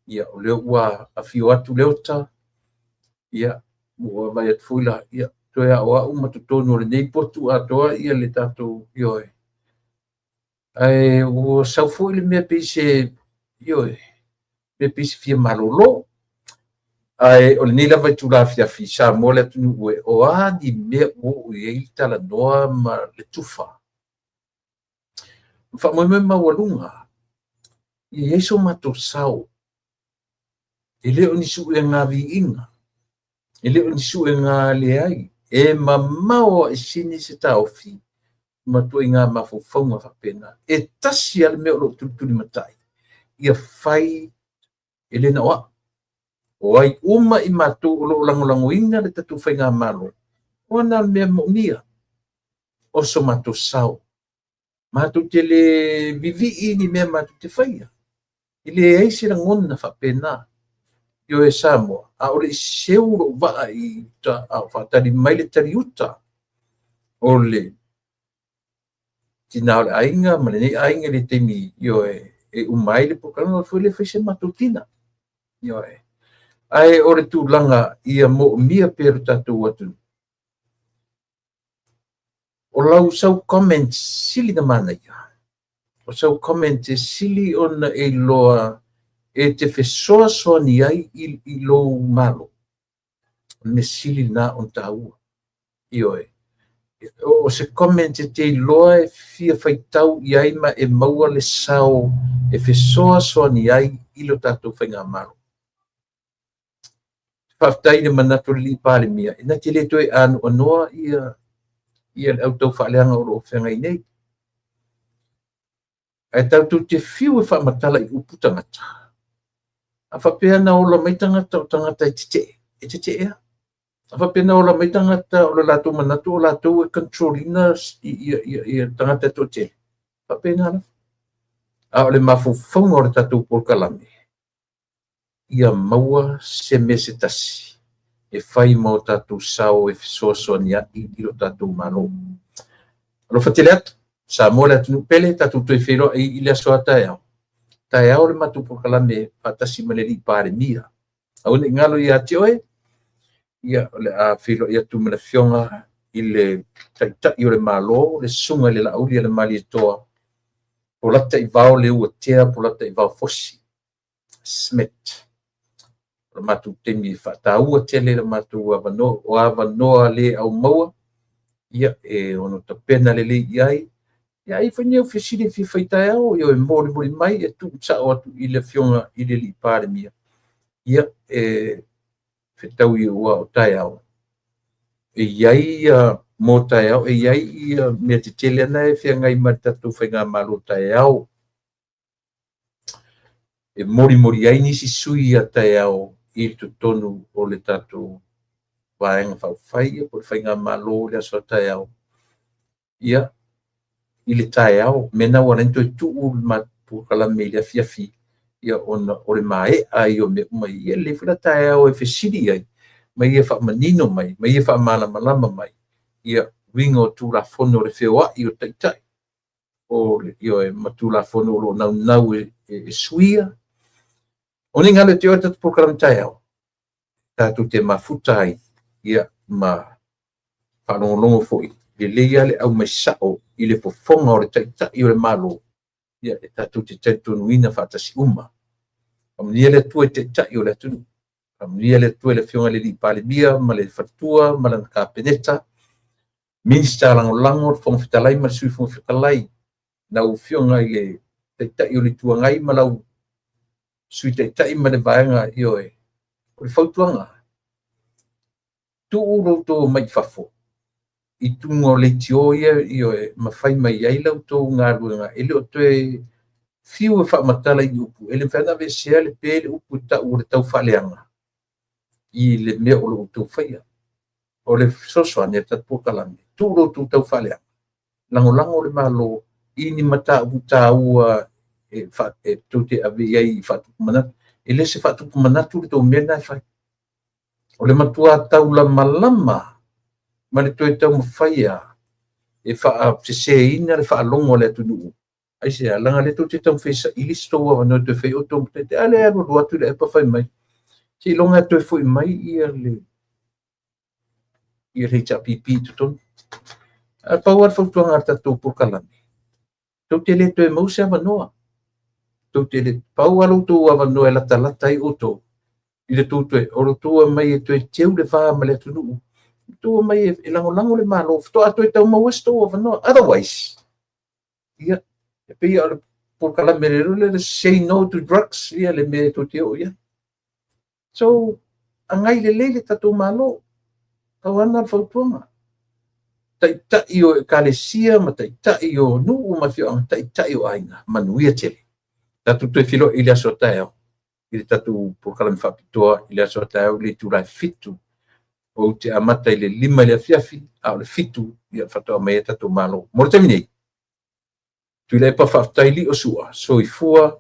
ia o le ua afio atu leota ia ua vai atu fuila ia toe a oa uma tutonu o le nei potu atoa ia le tatou ioe ai ua saufo i le mea peise ioe mea peise fia malolo ai o le nei lava i tula afiafi sa mo le atunu ue o a ni mea o i talanoa ma le tufa whamoe maualunga i eiso mato sau e leo ni su e ngā viinga e leo ni su e ngā leai e mamao e sini se taufi matua i ngā mafofaunga whapena e tasi ale mea o lo tuli matai ia whai e lena oa o ai uma i mato o lo langolango inga le tatu whai ngā malo o na mea mo'mia o so mato sau mato te le vivi ni mea mato te whaia i le eisi la ngona whapena io e Samoa a o le seuro va i ta a whatari mai le tari uta o le tina o le ainga ma le nei ainga le temi io e umai le pokana o le whaise matutina io e ai o le tūlanga ia mo mia peru tatu watu o lau sau comment sili na mana ia o sau comment sili ona e loa e te fesoa ni ai i lo malo me sili na on taua ioe o se comment te loa e fia faitau i ai ma e maua le sau e fesoa ni ai i lo tatou whainga malo whaftai le manato li pāle mia e na te le toi anu anoa ia le au tau whaaleanga o lo whengai nei e tautou te fiu e whaamatala i upu tangata. A whapea na ola mai tangata o tangata e te ea. A whapea na ola mai tangata o la lātou manatu o lātou e controlina i tangata to te. Whapea na ala. A ole mawhawhaunga o le tātou polkalame. Ia maua se me se tasi. E whai mau tātou sao e fisoasoa ni ai i lo tātou mano. Alo whatele atu. Sa mo le atu pele tātou toi whero i le asoa tae au. Tae au le matu polkalame patasi maneli pare mia. Au ne ngalo i ati oe. Ia le a whero i atu mena fionga i le taitai o le malo, le sunga le lauli le mali e toa. Po lata i vao le ua tea, po lata i vao fosi. Smet. Le matu temi whataua te le matu avanoa, o avanoa le au maua. Ia e ono ta pena le iai. Ia i whanau whisiri whiwhaitai au, ia e mori mai, e tu tsao atu i le fionga i le li pare mia. Ia e whetau i ua o tai au. E iai mō tai au, e iai mea te tele ana e whia ngai matatu whainga malo tai au. E mori ai nisi sui a tai au i tu tonu o le tatu waenga whauwhai, po le whainga malo le aso tai au. Ia, i le tai au, mena wana into e tuu ma pukalame le fiafi, ia ona o le mae ai o me umai, ia le whila tai au e whesiri ai, mai ia wha manino mai, mai ia wha malama mai, ia wingo tu la fono le whewa i o taitai, o io e matu la fono lo nau e suia, o ni ngale te o tatu pukalame tai au, tatu te mafuta ai, ia ma whanongongo foi, le leia le au mai sao i le pofonga o le taitai o le malo, ia e tatu te taitunuina whatasi uma. Amnia le tue te tai o le tunu. Amnia le tue le fionga le li pale bia, ma le fatua, ma le kapeneta. Minsta lango le fonga fitalai, ma le sui fonga fitalai. Nau fionga i le taitai o le tuangai, ma lau sui taitai ma le vaenga i oe. O le fautuanga. Tu uro to mai fafo. I tungo le tio i oe, ma fai mai ai lau to ngā ruenga. Ele o toe fiu e whaamatala i upu. Ele whana ve sea le pēle upu ta ure tau whaleanga. I le mea o le utu whaia. O le soswa ne tatu kalame. Tu uro tu tau whaleanga. Lango le malo. I ni mata uta ua e tute ave iai i whatupu manatu. Ele se whatupu manatu le tau mena e whai. O le matua tau la malama. Ma le toi tau mawhaia. E wha se ina le wha longo le atu nuu. Ai se langa le te tau whesa i listo wa no te whai o tō te ale anu ruatu le epa whai mai. Se longa toi whai mai i le tapipi tu tonu. A pauar whautuanga ar tatou pukalame. Tau te le toi mause avanoa. Tau te le pauaro tō avanoa e lata i o tō. I le tō toi, oro tō mai e toi teu le wha ma le atu nuu. Tō mai e lango le malo. Fto a toi tau mauesto avanoa. Otherwise, ia, e pei a pukalame le say no to drugs, ia le me to teo, ia. So, angai le tatou malo, tau ana whautuanga. Tai o kalesia, ma tai o nuu ma whio, tai o ainga, manuia tele. Tatu toi whilo i le aso taeo, i le tatu pukalame whapitoa, i le aso taeo, le turai fitu, o te amata i le lima le fiafi, a le fitu, i a whatoa mai e tatou malo. Moro te minei. Tu le pa whaftai li o sua, so i fua,